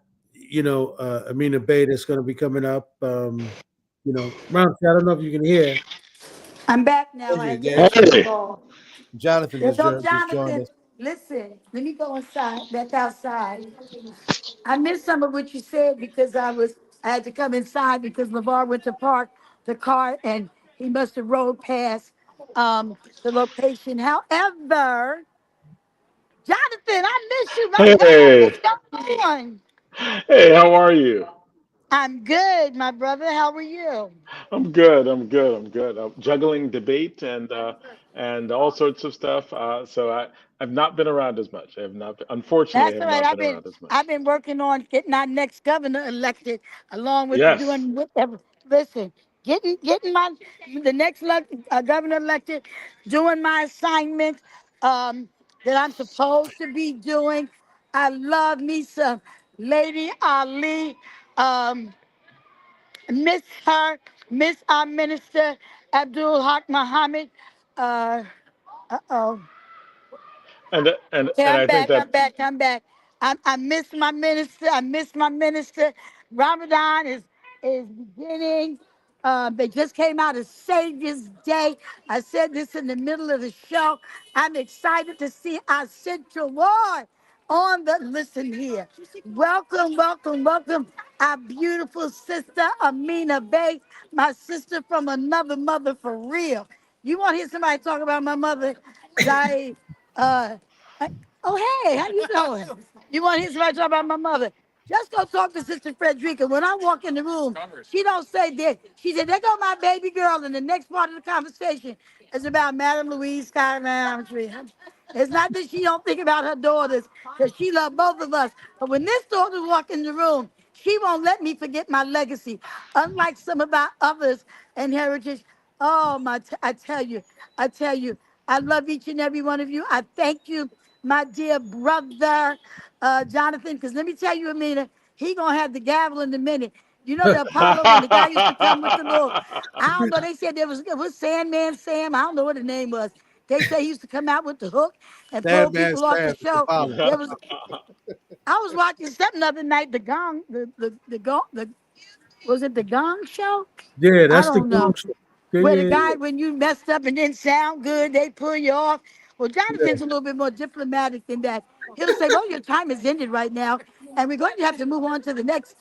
Amina Bey that's going to be coming up. Roundtree, I don't know if you can hear. I'm back now. I Reggie, had to yeah, answer the Hey, call. Jonathan There go just joined Jonathan. us. Listen, let me go inside. Back outside. I missed some of what you said because I had to come inside because LeVar went to park the car and he must have rode past the location. However, Jonathan, I miss you, my brother. hey, What's going on? hey, how are you? I'm good, my brother. How are you? I'm good. I'm good. I'm good. I'm juggling debate and all sorts of stuff. So I've not been around as much. I have not. Unfortunately, I That's have all right. not I've been been around as I've much. been working on getting our next governor elected, along with Yes. doing whatever. Listen, getting my the next governor elected, doing my assignment that I'm supposed to be doing. I love me some Lady Ali. Um, miss her, miss our minister Abdul Haq Muhammad. Uh oh. Okay, And I'm I think back. that I'm back. I'm back. I miss my minister. I miss my minister. Ramadan is beginning. They just came out of Savior's Day. I said this in the middle of the show. I'm excited to see our Central Ward on the listen here. Welcome, welcome, welcome, our beautiful sister Amina Bey, my sister from another mother for real. You want to hear somebody talk about my mother? Like, uh, oh, hey, how you doing? You want to hear somebody talk about my mother? Just go talk to Sister Frederica. When I walk in the room, she don't say that. She said, there go my baby girl. And the next part of the conversation is about Madam Louise Scott-Rountree. It's not that she don't think about her daughters, because she loves both of us. But when this daughter walk in the room, she won't let me forget my legacy. Unlike some of our others in heritage, oh my! I tell you, I love each and every one of you. I thank you, my dear brother, Jonathan. Because let me tell you, Amina, he gonna have the gavel in a minute. You know the Apollo when the guy used to come with the little, I don't know. They said it was Sandman Sam. I don't know what the name was. They say he used to come out with the hook and pull Madman people off the Sam at the show. Apollo. There was I was watching something the other night, the Gong, the Gong, the was it the Gong show? Yeah, I that's the don't gong know. show. Yeah, Where the yeah, guy, when you messed up and didn't sound good, they pull you off. Well, yeah. Jonathan's a little bit more diplomatic than that. He'll say, well, your time is ended right now. and we're going to have to move on to the next.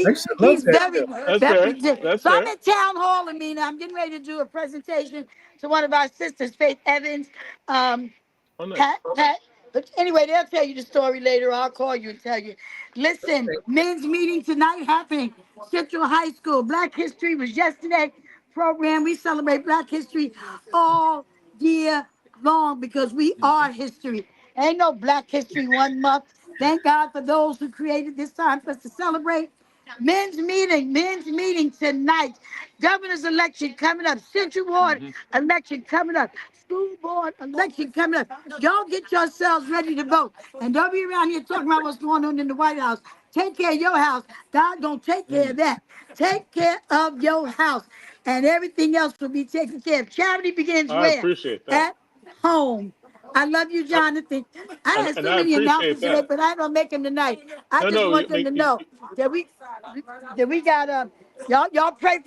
I used to love He's that very, show. That's very fair. good. That's So I'm fair. at Town Hall, Amina. I'm getting ready to do a presentation to one of our sisters, Faith Evans. Um, Oh, nice. Pat. But anyway, they'll tell you the story later. I'll call you and tell you. Listen, men's meeting tonight happening. Central High School. Black History was yesterday. Program. We celebrate Black History all year long because we are history. Ain't no Black History 1 month. Thank God for those who created this time for us to celebrate. Men's meeting tonight. Governor's election coming up. Central Ward Hmm. election coming up. School board election coming up. Y'all get yourselves ready to vote. And don't be around here talking about what's going on in the White House. Take care of your house. God gonna take care of that. Take care of your house. And everything else will be taken care of. Charity begins I where? appreciate that. At home. I love you, I, Jonathan. I had and so I many appreciate announcements today, that. but I don't make them tonight. I No, just no, want them to know that we got y'all pray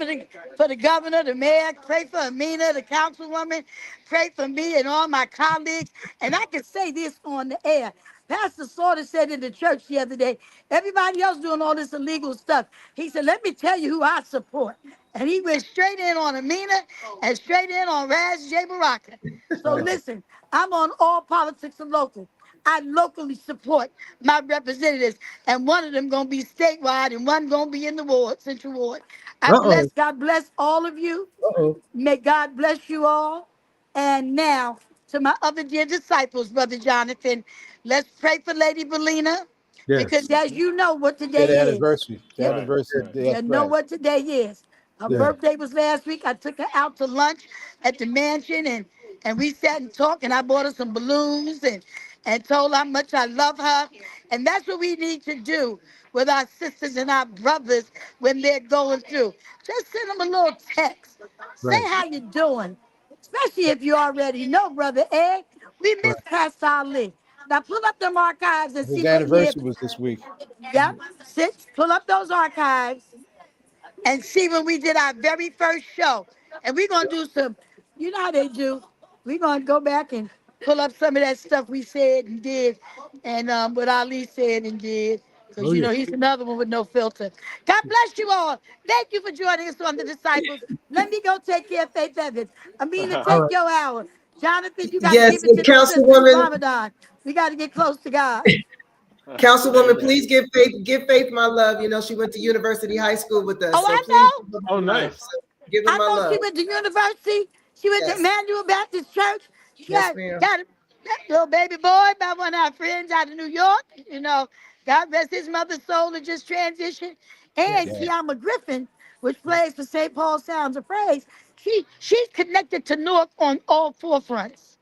for the governor, the mayor, pray for Amina, the councilwoman, pray for me and all my colleagues. And I can say this on the air. Pastor Slaughter said in the church the other day, everybody else doing all this illegal stuff. He said, let me tell you who I support. And he went straight in on Amina and straight in on Raz J. Baraka. So Right. listen, I'm on all politics and local. I locally support my representatives, and one of them gonna be statewide, and one gonna be in the ward, Central Ward. Uh-oh. God bless all of you. Uh-oh. May God bless you all. And now to my other dear disciples, Brother Jonathan, let's pray for Lady Balena, because Yes. as you know what Yeah, today the is. anniversary. The Yep. Right, anniversary. right. That's You know right. what today is. Her Yeah. birthday was last week. I took her out to lunch at the mansion and we sat and talked and I bought her some balloons and told her how much I love her. And that's what we need to do with our sisters and our brothers when they're going through. Just send them a little text. Say Right. how you doing. Especially if you already know, Brother Ed. We Right. miss Pastor Ali. Now pull up them archives and His see what year. anniversary was this week. Yep. Pull up those archives and see when we did our very first show. And we're gonna do some, you know how they do. We're gonna go back and pull up some of that stuff we said and did, and what Ali said and did. Because Oh, you yeah. know he's another one with no filter. God bless you all. Thank you for joining us on the Disciples. Let me go take care of Faith Evans. Amina, All take right. your hour. Jonathan, you got to Yes, give it to and the sisters. Councilwoman, Ramadan. We got to get close to God. Councilwoman, Amen. please give Faith my love. You know, she went to University High School with us, Oh, so I please know. give her Oh, my love. nice. So give her I my know she love. went to university. She went to Yes, Emmanuel Baptist Church. She yes, ma'am. got that little baby boy by one of our friends out of New York. You know, God rest his mother's soul that just transitioned. And Yes, Yeah. Kiama Griffin, which plays for St. Paul Sounds of Praise, she's connected to Newark on all four fronts.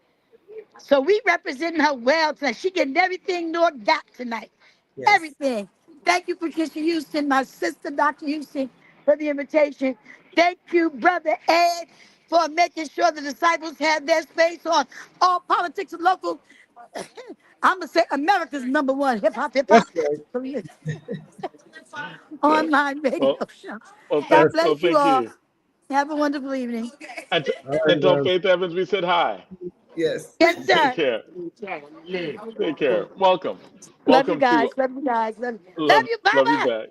So we representing her well tonight. She getting everything Newark got tonight. yes. Everything. Thank you, Patricia Houston, my sister, Dr. Houston, for the invitation. Thank you, Brother Ed, for making sure the disciples have their space on all politics and local. I'm going to say America's #1 hip That's hop right. So, online radio well, show. well, God thank, bless well, you thank all. you. Have a wonderful evening. And, All right, and tell guys. Faith Evans we said hi. Yes. Yes, Take sir. care. Take care. Welcome. Love you Welcome guys. to Love you guys. Love you. Bye love you bye. back.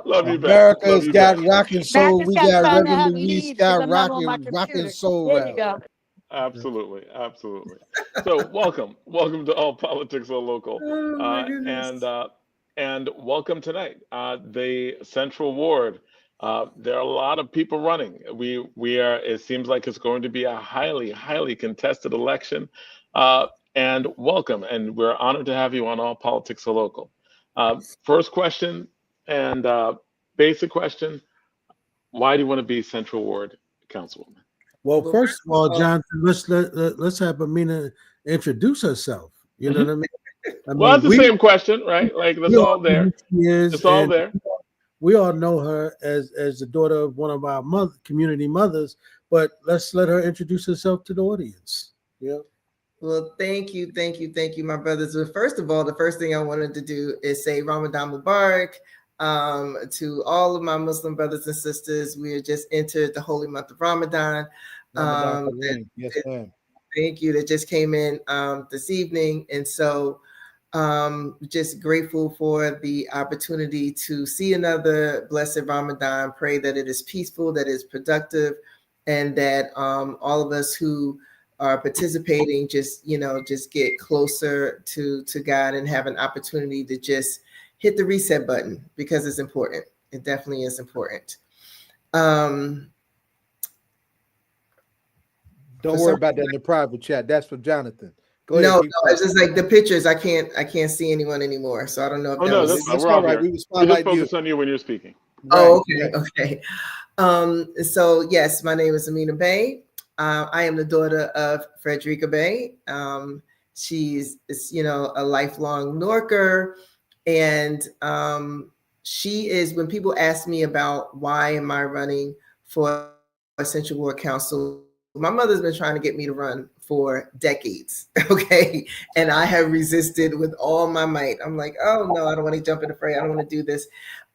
Love you back. Love America's you got back. rockin' Man, I soul. just We got got time to Reverend have to Louise leave because Scott I'm not on my rockin' computer. soul There you rap. go. Absolutely, absolutely. So welcome to All Politics Are Local, Oh my and welcome tonight. The Central Ward. There are a lot of people running. We are. It seems like it's going to be a highly contested election. And welcome, and we're honored to have you on All Politics Are Local. First question and basic question: why do you want to be Central Ward Councilwoman? Well, Well, first of all, uh, Jonathan, let's have Amina introduce herself. You know Mhm. what I mean? I Well, mean, that's the same question, right? Like we that's all all know there. who she is, It's all and there. we all know her as the daughter of one of our community mothers. But let's let her introduce herself to the audience. Yeah. well, thank you, my brothers. Well, first of all, the first thing I wanted to do is say Ramadan Mubarak to all of my Muslim brothers and sisters. We have just entered the holy month of Ramadan. Ramadan Um, Kareem. Yes, ma'am. Thank you. That just came in this evening. And so just grateful for the opportunity to see another blessed Ramadan. Pray that it is peaceful, that it is productive, and that all of us who are participating just get closer to God and have an opportunity to just hit the reset button, because it's important. It definitely is important. Don't worry about that in the private chat. That's for Jonathan. Go ahead. No, Keep it's just like the pictures. I can't see anyone anymore. So I don't know if Oh that no, was. that's fine. It's We're all all right. here. We We just spotlight you. focus on you when you're speaking. Oh, Right, okay, okay. So yes, my name is Amina Bey. I am the daughter of Frederica Bey. She's a lifelong Norker, and she is. When people ask me about why am I running for Central Ward Council, my mother's been trying to get me to run for decades, okay? And I have resisted with all my might. I'm like, oh no, I don't want to jump in the fray. I don't want to do this.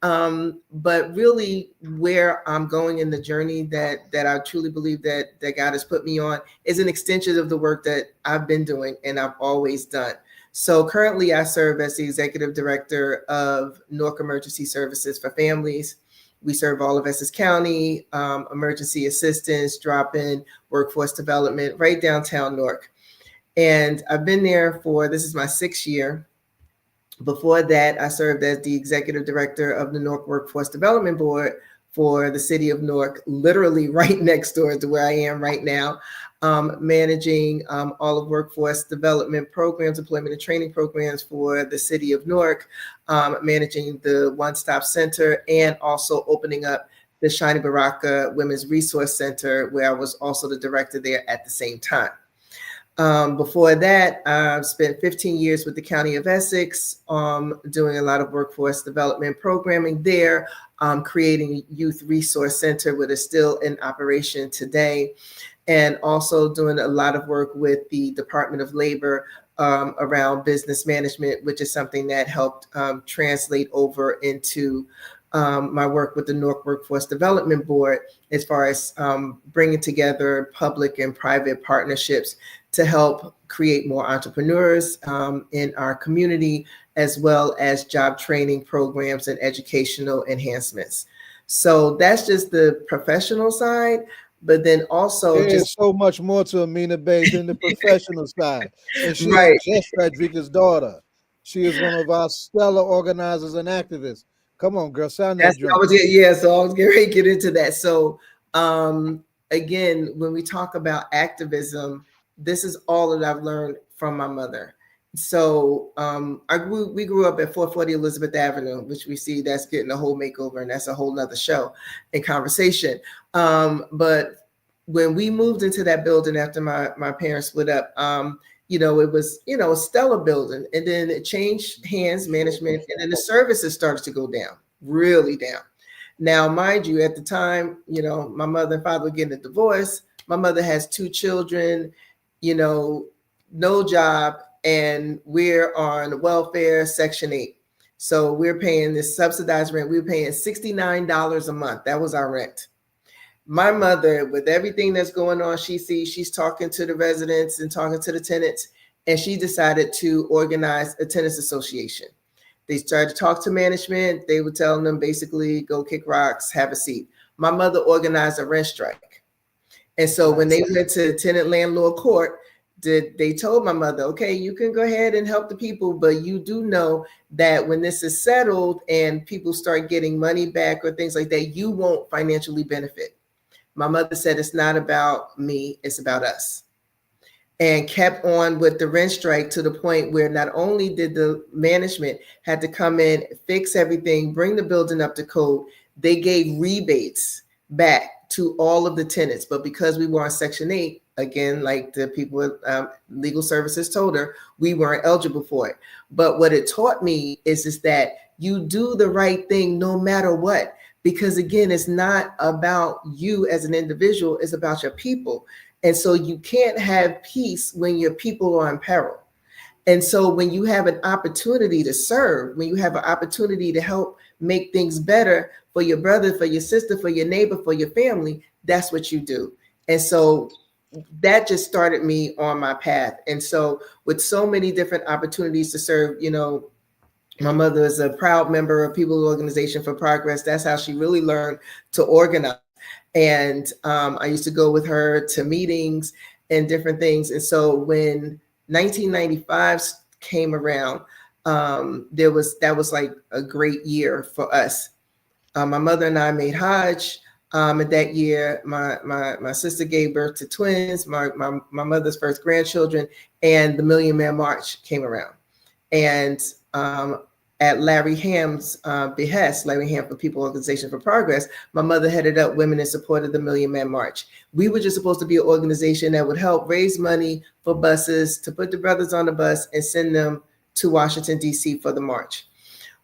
But really, where I'm going in the journey that I truly believe that God has put me on is an extension of the work that I've been doing and I've always done. So currently I serve as the executive director of Newark Emergency Services for Families. We serve all of Essex County, emergency assistance, drop-in, workforce development, right downtown Newark. And I've been there this is my 6th year. Before that, I served as the executive director of the Newark Workforce Development Board for the city of Newark, literally right next door to where I am right now, managing all of workforce development programs, employment and training programs for the city of Newark, managing the one-stop center, and also opening up the Shiny Baraka Women's Resource Center, where I was also the director there at the same time. Before that, I've spent 15 years with the County of Essex, doing a lot of workforce development programming there, creating a youth resource center, which is still in operation today, and also doing a lot of work with the Department of Labor around business management, which is something that helped translate over into my work with the Newark Workforce Development Board, as far as bringing together public and private partnerships to help create more entrepreneurs in our community, as well as job training programs and educational enhancements. So that's just the professional side, but then also there's so much more to Amina Bey than the professional side. And she right. ain't just Frederica's daughter. She is one of our stellar organizers and activists. Come on, girl, sound that drum. So I was getting ready to get into that. So again, when we talk about activism, this is all that I've learned from my mother. So we grew up at 440 Elizabeth Avenue, which we see that's getting a whole makeover, and that's a whole nother show and conversation. But when we moved into that building after my parents split up, it was, a stellar building, and then it changed hands, management, and then the services started to go down, really down. Now, mind you, at the time, my mother and father were getting a divorce. My mother has 2 children, no job, and we're on welfare, Section 8. So we're paying this subsidized rent. We were paying $69 a month. That was our rent. My mother, with everything that's going on, she's talking to the residents and talking to the tenants, and she decided to organize a tenants association. They started to talk to management. They were telling them basically, go kick rocks, have a seat. My mother organized a rent strike. And so when they went to tenant landlord court, they told my mother, okay, you can go ahead and help the people, but you do know that when this is settled and people start getting money back or things like that, you won't financially benefit. My mother said, it's not about me, it's about us. And kept on with the rent strike to the point where not only did the management had to come in, fix everything, bring the building up to code, they gave rebates back to all of the tenants. But because we were on Section 8, again, like the people with legal services told her, we weren't eligible for it. But what it taught me is that you do the right thing no matter what. Because again, it's not about you as an individual, it's about your people. And so you can't have peace when your people are in peril. And so when you have an opportunity to serve, when you have an opportunity to help make things better for your brother, for your sister, for your neighbor, for your family, that's what you do. And so that just started me on my path. And so with so many different opportunities to serve, you know, my mother is a proud member of People's Organization for Progress. That's how she really learned to organize. And I used to go with her to meetings and different things. And so when 1995 came around, that was like a great year for us. My mother and I made Hajj. And that year, my sister gave birth to twins, my mother's first grandchildren, and the Million Man March came around. And at Larry Ham's behest, Larry Ham for People Organization for Progress, my mother headed up Women in Support of the Million Man March. We were just supposed to be an organization that would help raise money for buses, to put the brothers on the bus and send them to Washington, D.C. for the march.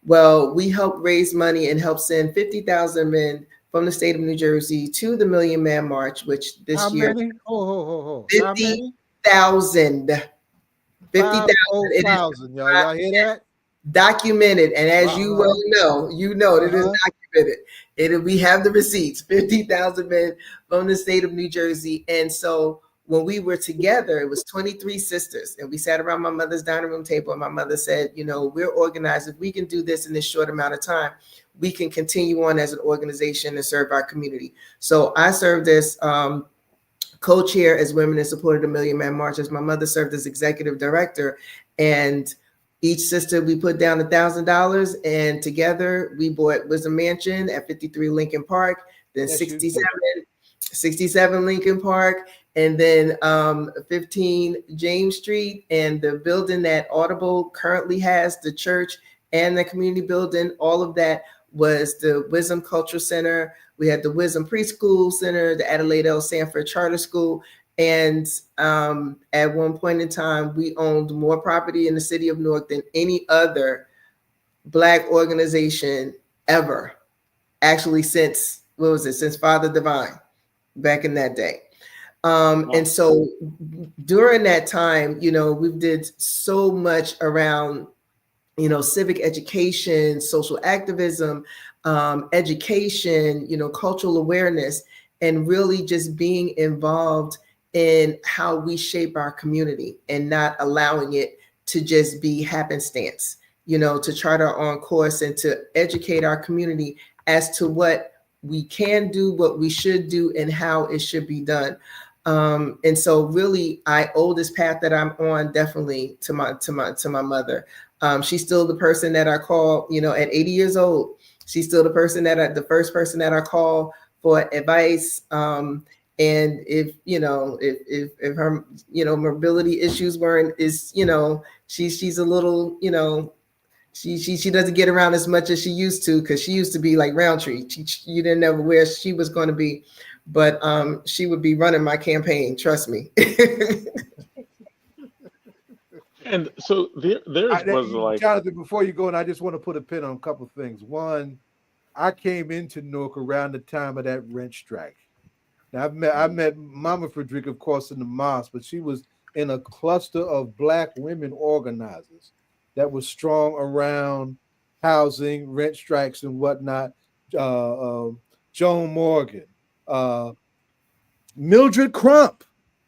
Well, we helped raise money and help send 50,000 men from the state of New Jersey to the Million Man March, which this How year, many? How many? 50,000. 50,000. Y'all hear that? Documented, and as you well know, that it is documented. We have the receipts. 50,000 men from the state of New Jersey, and so when we were together, it was 23 sisters, and we sat around my mother's dining room table, and my mother said, you know, we're organized. If we can do this in this short amount of time, we can continue on as an organization and serve our community. So I served as co-chair as Women in Support of the Million Man March, as my mother served as executive director, and each sister, we put down $1,000, and together we bought Wisdom Mansion at 53 Lincoln Park, then 67 Lincoln Park, and then 15 James Street, and the building that Audible currently has, the church and the community building. All of that was the Wisdom Cultural Center. We had the Wisdom Preschool Center, the Adelaide L. Sanford Charter School. And at one point in time, we owned more property in the city of Newark than any other Black organization ever. Actually, since Father Divine, back in that day. And so during that time, you know, we did so much around, you know, civic education, social activism, education, you know, cultural awareness, and really just being involved in how we shape our community and not allowing it to just be happenstance, you know, to chart our own course and to educate our community as to what we can do, what we should do, and how it should be done. And so really I owe this path that I'm on definitely to my mother. She's still the person that I call, you know, at 80 years old. She's still the first person that I call for advice. And if, you know, if her, you know, mobility issues she's a little, you know, she doesn't get around as much as she used to, because she used to be like Roundtree. You didn't know where she was going to be, but she would be running my campaign. Trust me. And so Jonathan, before you go, and I just want to put a pin on a couple of things. One, I came into Newark around the time of that rent strike. Now, I met Mama Frederica, of course, in the mosque, but she was in a cluster of Black women organizers that was strong around housing, rent strikes, and whatnot. Joan Morgan, Mildred Crump.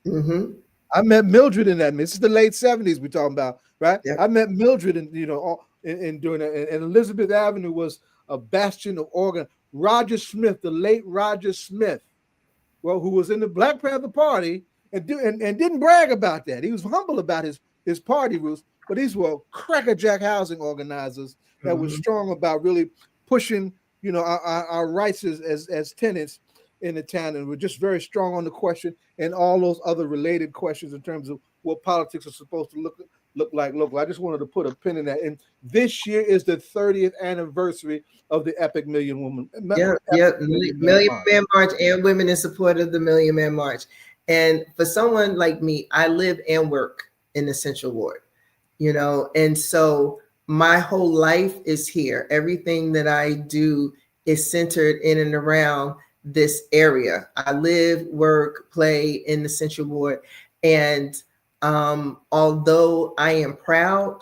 Mm-hmm. I met Mildred in that. This is the late 70s we're talking about, right? Yep. I met Mildred in doing that. And Elizabeth Avenue was a bastion of organ. Roger Smith, the late Roger Smith, well, who was in the Black Panther Party and didn't brag about that. He was humble about his party roots, but these were crackerjack housing organizers that were strong about really pushing, you know, our rights as tenants in the town, and we're just very strong on the question and all those other related questions in terms of what politics are supposed to look like local. I just wanted to put a pin in that. And this year is the 30th anniversary of the Epic Million Man March and Women in Support of the Million Man March. And for someone like me, I live and work in the Central Ward, you know, and so my whole life is here. Everything that I do is centered in and around this area. I live, work, play in the Central Ward. And although I am proud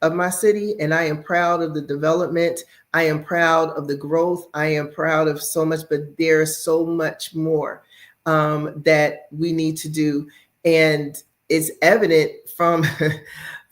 of my city and I am proud of the development, I am proud of the growth, I am proud of so much, but there's so much more. that we need to do. And it's evident from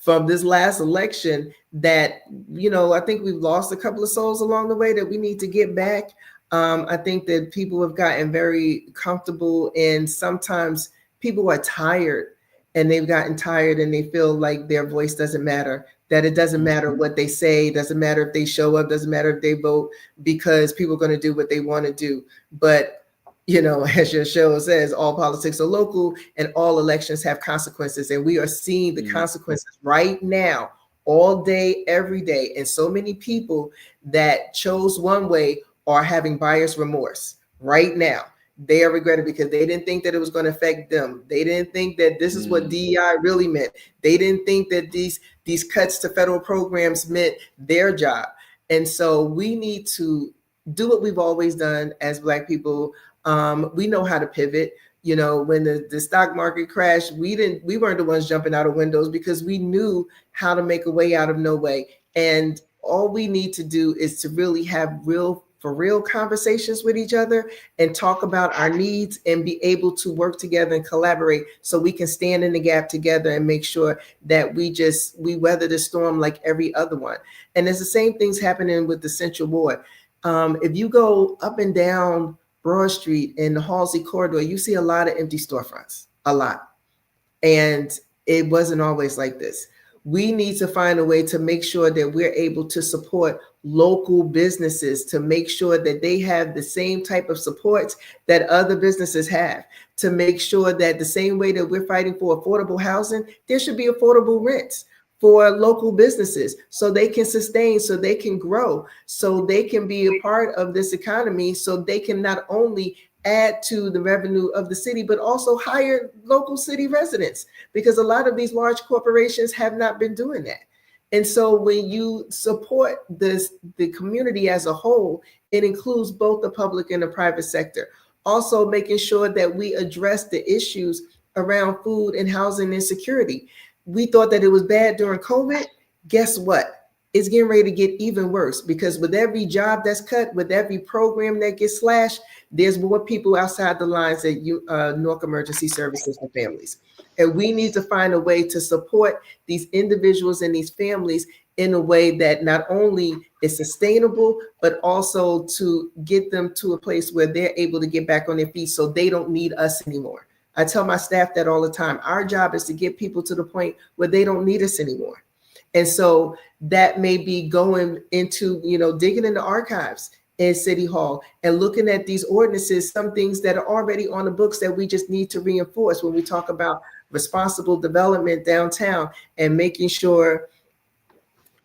from this last election that, I think we've lost a couple of souls along the way that we need to get back. I think that people have gotten very comfortable, and sometimes people are tired, and they've gotten tired and they feel like their voice doesn't matter, that it doesn't matter what they say, doesn't matter if they show up, doesn't matter if they vote, because people are going to do what they want to do. But as your show says, all politics are local and all elections have consequences. And we are seeing the consequences right now, all day, every day. And so many people that chose one way are having buyer's remorse right now. They are regretting because they didn't think that it was going to affect them. They didn't think that this is what DEI really meant. They didn't think that these cuts to federal programs meant their job. And so we need to do what we've always done as Black people. We know how to pivot. When the stock market crashed, we weren't the ones jumping out of windows because we knew how to make a way out of no way. And all we need to do is to really have for real conversations with each other and talk about our needs and be able to work together and collaborate so we can stand in the gap together and make sure that we weather the storm like every other one. And there's the same things happening with the Central Ward. If you go up and down Broad Street in the Halsey corridor, you see a lot of empty storefronts, a lot. And it wasn't always like this. We need to find a way to make sure that we're able to support local businesses, to make sure that they have the same type of supports that other businesses have, to make sure that the same way that we're fighting for affordable housing, there should be affordable rents for local businesses so they can sustain, so they can grow, so they can be a part of this economy, so they can not only add to the revenue of the city, but also hire local city residents, because a lot of these large corporations have not been doing that. And so when you support the community as a whole, it includes both the public and the private sector. Also making sure that we address the issues around food and housing insecurity. We thought that it was bad during COVID. Guess what? It's getting ready to get even worse, because with every job that's cut, with every program that gets slashed, there's more people outside the lines at Newark Emergency Services for Families. And we need to find a way to support these individuals and these families in a way that not only is sustainable, but also to get them to a place where they're able to get back on their feet so they don't need us anymore. I tell my staff that all the time. Our job is to get people to the point where they don't need us anymore. And so that may be going into, digging in the archives in City Hall and looking at these ordinances, some things that are already on the books that we just need to reinforce when we talk about responsible development downtown, and making sure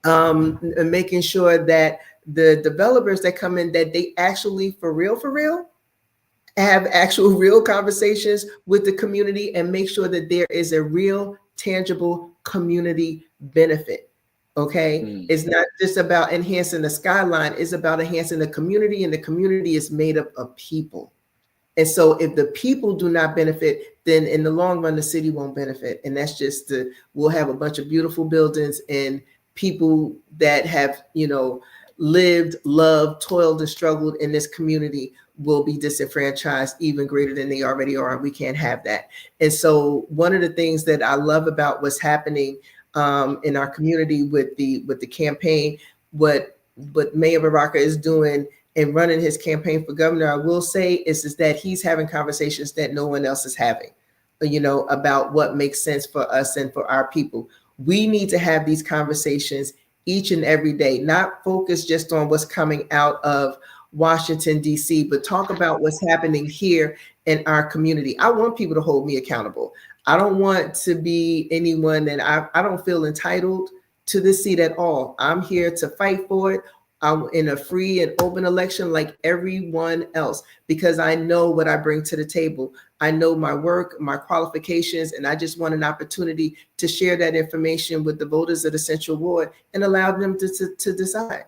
that the developers that come in, that they actually for real, have actual real conversations with the community and make sure that there is a real tangible community benefit. Okay. It's not just about enhancing the skyline, it's about enhancing the community, and the community is made up of people. And so if the people do not benefit, then in the long run, the city won't benefit. And that's just we'll have a bunch of beautiful buildings, and people that have, lived, loved, toiled, and struggled in this community will be disenfranchised even greater than they already are. And we can't have that. And so one of the things that I love about what's happening in our community with the campaign, what Mayor Baraka is doing and running his campaign for governor, I will say is that he's having conversations that no one else is having, about what makes sense for us and for our people. We need to have these conversations each and every day, not focus just on what's coming out of Washington, D.C., but talk about what's happening here in our community. I want people to hold me accountable. I don't want to be anyone that I don't feel entitled to this seat at all. I'm here to fight for it. I'm in a free and open election like everyone else, because I know what I bring to the table. I know my work, my qualifications, and I just want an opportunity to share that information with the voters of the Central Ward and allow them to decide.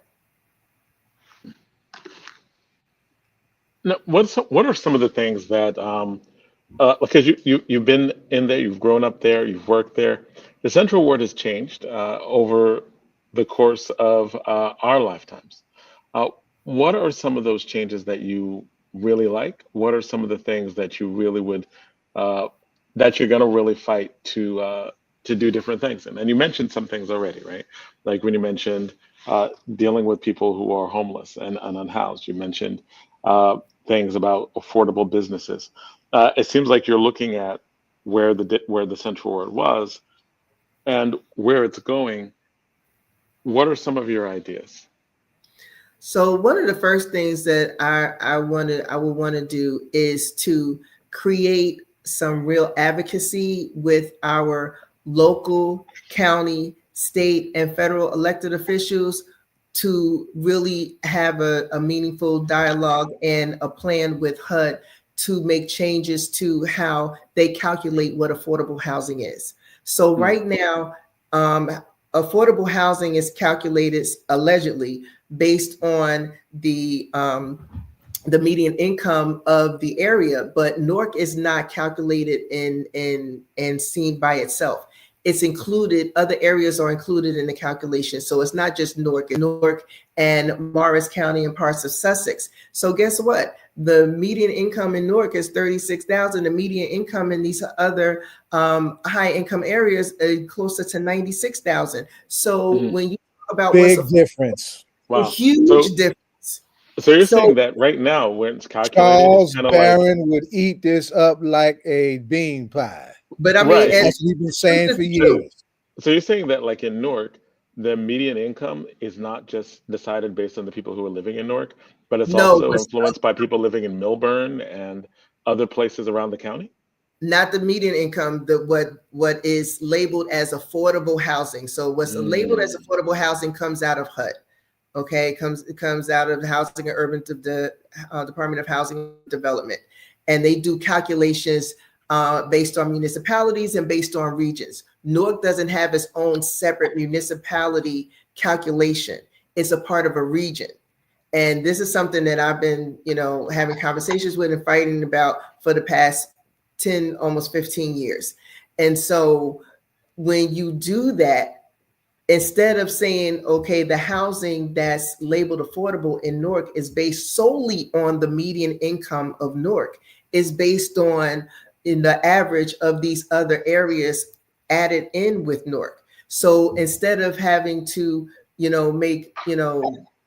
Now, what are some of the things that, because you've been in there, you've grown up there, you've worked there. The Central Ward has changed over the course of our lifetimes. What are some of those changes that you really like? What are some of the things that you really would that you're going to really fight to do different things? And you mentioned some things already, right? Like when you mentioned dealing with people who are homeless and unhoused. You mentioned things about affordable businesses. It seems like you're looking at where the Central Ward was and where it's going. What are some of your ideas? So one of the first things that I would want to do is to create some real advocacy with our local, county, state, and federal elected officials to really have a meaningful dialogue and a plan with HUD to make changes to how they calculate what affordable housing is. So right now, affordable housing is calculated allegedly based on the median income of the area, but Newark is not calculated and seen by itself. It's included, other areas are included in the calculation. So it's not just Newark and Morris County and parts of Sussex. So guess what? The median income in Newark is 36,000. The median income in these other high income areas is closer to 96,000. So when you talk about Big difference. a Wow. huge difference. So you're saying So that right now, when it's calculated, Charles it's kind of like, Barron would eat this up like a bean pie. but I mean, right. and That's what we've been saying for this is years. So you're saying that like in Newark, the median income is not just decided based on the people who are living in Newark, but it's no, also but influenced by people living in Milburn and other places around the county? not the median income, what is labeled as affordable housing. So what's labeled as affordable housing comes out of HUD. Okay, it comes out of the Housing and Urban Department of Housing and Development, and they do calculations based on municipalities and based on regions. Newark doesn't have its own separate municipality calculation. It's a part of a region. And this is something that I've been, having conversations with and fighting about for the past 10, almost 15 years. And so when you do that, instead of saying, okay, the housing that's labeled affordable in Newark is based solely on the median income of Newark, is based on in the average of these other areas added in with Newark. So instead of having to, make,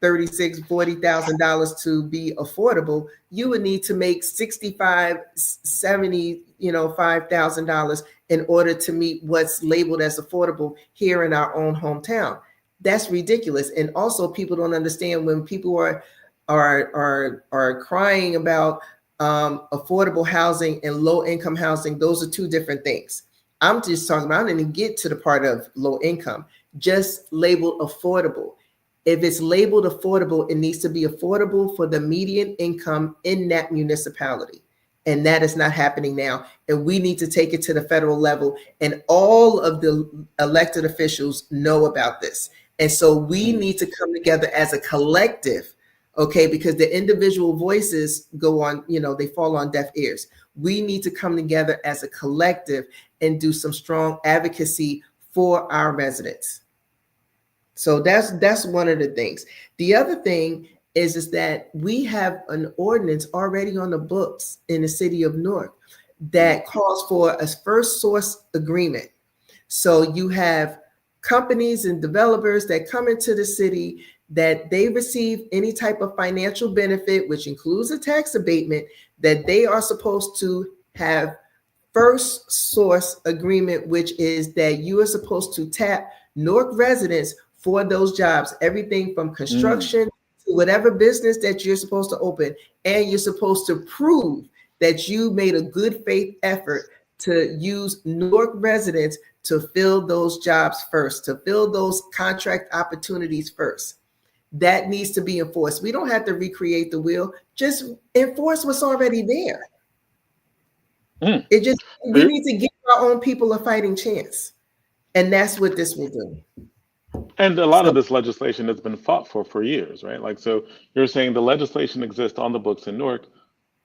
$36,000, $40,000 to be affordable, you would need to make $65,000, $70,000, $5,000 in order to meet what's labeled as affordable here in our own hometown. That's ridiculous. And also, people don't understand when people are crying about affordable housing and low income housing. Those are two different things. I'm just talking about, I didn't even get to the part of low income, just labeled affordable. If it's labeled affordable, it needs to be affordable for the median income in that municipality. And that is not happening now. And we need to take it to the federal level. And all of the elected officials know about this. And so we need to come together as a collective, okay, because the individual voices go on, they fall on deaf ears. We need to come together as a collective and do some strong advocacy for our residents. So that's one of the things. The other thing is that we have an ordinance already on the books in the city of Newark that calls for a first source agreement. So you have companies and developers that come into the city that they receive any type of financial benefit, which includes a tax abatement, that they are supposed to have first source agreement, which is that you are supposed to tap Newark residents for those jobs, everything from construction to whatever business that you're supposed to open. And you're supposed to prove that you made a good faith effort to use Newark residents to fill those jobs first, to fill those contract opportunities first. That needs to be enforced. We don't have to recreate the wheel, just enforce what's already there. We need to give our own people a fighting chance. And that's what this will do. And a lot of this legislation has been fought for years, right? Like, so you're saying the legislation exists on the books in Newark.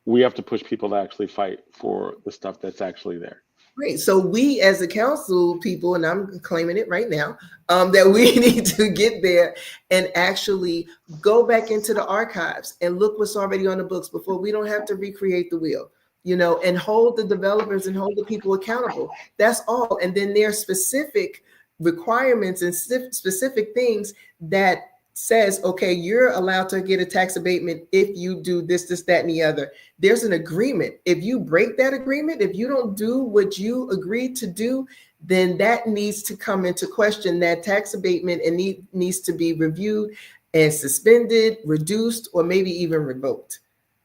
We have to push people to actually fight for the stuff that's actually there. Great. So we as a council people, and I'm claiming it right now, that we need to get there and actually go back into the archives and look what's already on the books before we don't have to recreate the wheel, and hold the developers and hold the people accountable. That's all. And then there are specific requirements and specific things that says, okay, you're allowed to get a tax abatement if you do this, that, and the other. There's an agreement. If you break that agreement, if you don't do what you agreed to do, then that needs to come into question, that tax abatement, and needs to be reviewed and suspended, reduced, or maybe even revoked,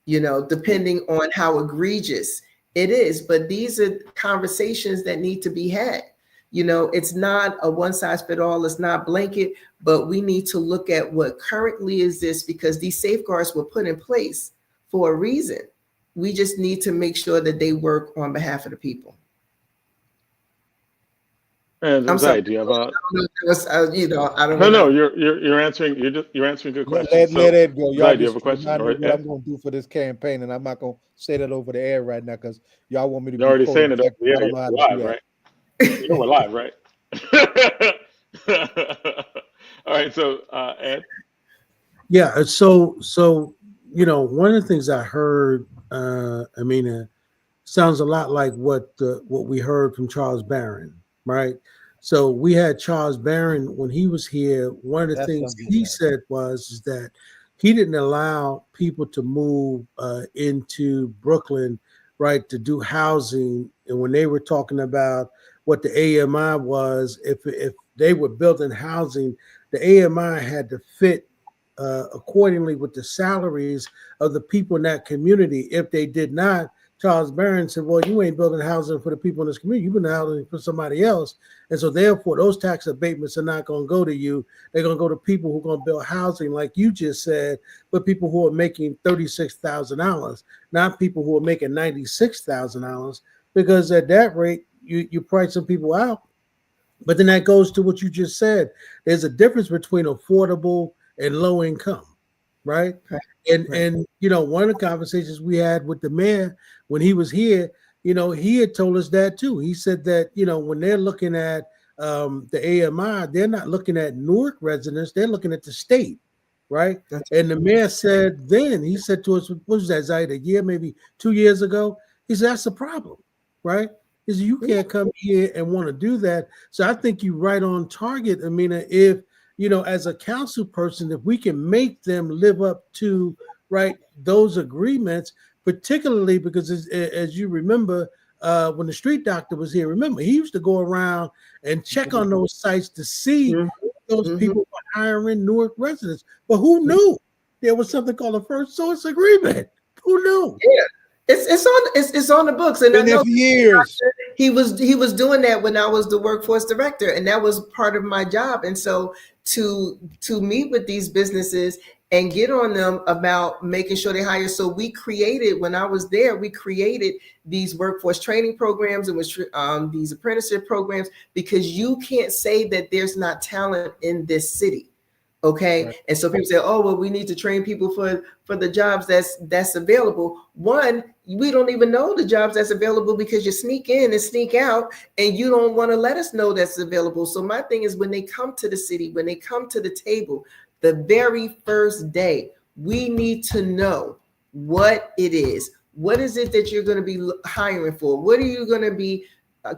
depending on how egregious it is. But these are conversations that need to be had. It's not a one size fit all, it's not blanket, but we need to look at what currently exists, because these safeguards were put in place for a reason. We just need to make sure that they work on behalf of the people. And I'm Zai, sorry. do you have a? I don't know. No, you're answering. You're answering good questions. Let it go. Y'all Zai, do you have a just question? remind Or me what Ed? I'm going to do for this campaign, and I'm not going to say that over the air right now because y'all want me to You're be already saying it over effective. the air. I don't know how You're to do live, that. right? You know we're live, right? All right. So, Ed. Yeah. So one of the things I heard, Amina, sounds a lot like what we heard from Charles Barron, right? So we had Charles Barron when he was here. One of the That's things something he else. said is that he didn't allow people to move into Brooklyn, right, to do housing. And when they were talking about what the AMI was, if they were building housing, the AMI had to fit accordingly with the salaries of the people in that community. If they did not, Charles Barron said, well, you ain't building housing for the people in this community. You've been housing for somebody else. And so therefore, those tax abatements are not going to go to you. They're going to go to people who are going to build housing, like you just said, but people who are making $36,000, not people who are making $96,000, because at that rate, you price some people out. But then that goes to what you just said. There's a difference between affordable and low income, right? Right. And one of the conversations we had with the mayor when he was here, he had told us that too. He said that when they're looking at the AMI, they're not looking at Newark residents, they're looking at the state, right? And the mayor said he said to us, what was that, Zayda, a year, maybe 2 years ago? He said, that's the problem, right? He said, you can't come here and want to do that. So I think you're right on target, Amina, if as a council person, if we can make them live up to those agreements, particularly because as you remember, when the street doctor was here, remember, he used to go around and check on those sites to see those people were hiring Newark residents. But who knew there was something called a first source agreement? Who knew? Yeah. It's on the books, and Been I know there for years. he was doing that when I was the workforce director, and that was part of my job. And so to meet with these businesses and get on them about making sure they hire. So we created, when I was there, we created these workforce training programs and these apprenticeship programs, because you can't say that there's not talent in this city. Okay. Right. And so people say, oh, well, we need to train people for the jobs that's available. One, we don't even know the jobs that's available because you sneak in and sneak out, and you don't want to let us know that's available. So my thing is, when they come to the city, when they come to the table, the very first day, we need to know what it is. What is it that you're going to be hiring for? What are you going to be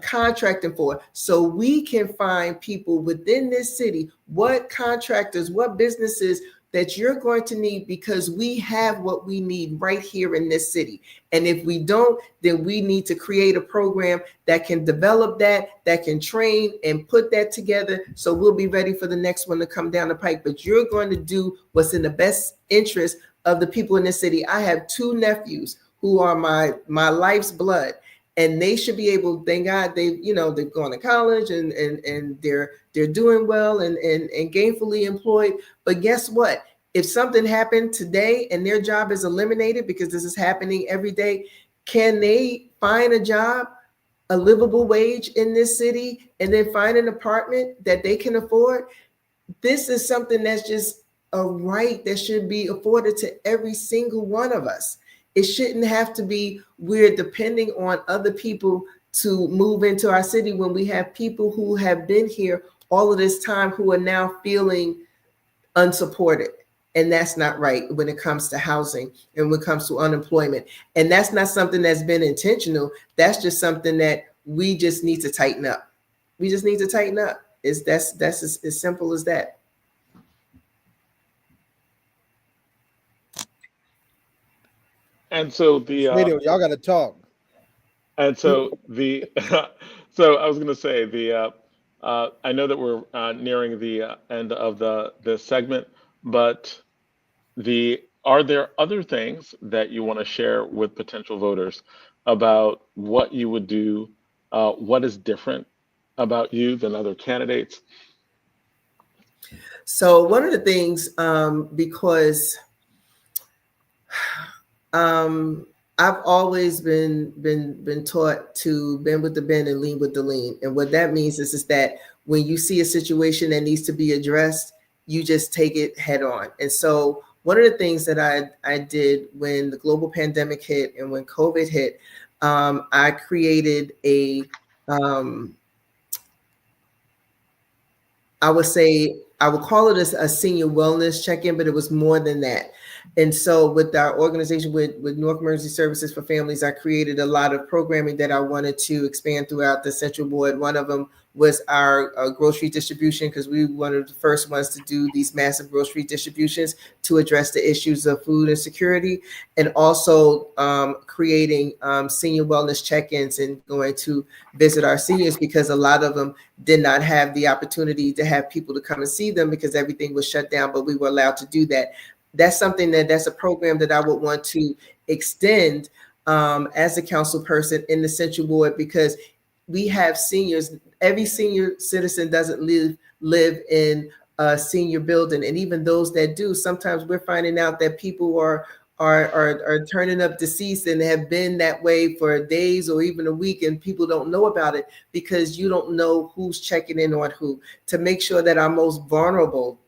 contracting for, so we can find people within this city, what contractors, what businesses that you're going to need, because we have what we need right here in this city. And if we don't, then we need to create a program that can develop that can train and put that together, so we'll be ready for the next one to come down the pike. But you're going to do what's in the best interest of the people in this city. I have 2 nephews who are my life's blood. And they should be able, thank God, they've gone to college and they're doing well and gainfully employed. But guess what? If something happened today and their job is eliminated, because this is happening every day, can they find a job, a livable wage in this city, and then find an apartment that they can afford? This is something that's just a right that should be afforded to every single one of us. It shouldn't have to be we're depending on other people to move into our city when we have people who have been here all of this time who are now feeling unsupported. And that's not right when it comes to housing and when it comes to unemployment. And that's not something that's been intentional. That's just something that we just need to tighten up. We just need to tighten up. That's as simple as that. And so the Radio, y'all got to talk. and so the so I was going to say I know that we're nearing the end of the segment, but are there other things that you want to share with potential voters about what you would do, what is different about you than other candidates? So one of the things, because I've always been taught to bend with the bend and lean with the lean. And what that means is that when you see a situation that needs to be addressed, you just take it head on. And so one of the things that I did when the global pandemic hit and when COVID hit, I created I would call it a senior wellness check-in, but it was more than that. And so with our organization with Newark Emergency Services for Families, I created a lot of programming that I wanted to expand throughout the Central Ward. One of them was our grocery distribution, because we were one of the first ones to do these massive grocery distributions to address the issues of food insecurity, and also creating senior wellness check-ins and going to visit our seniors, because a lot of them did not have the opportunity to have people to come and see them because everything was shut down, but we were allowed to do that. That's something that's a program that I would want to extend as a council person in the Central Ward, because we have seniors. Every senior citizen doesn't live in a senior building, and even those that do, sometimes we're finding out that people are turning up deceased and have been that way for days or even a week, and people don't know about it because you don't know who's checking in on who, to make sure that our most vulnerable,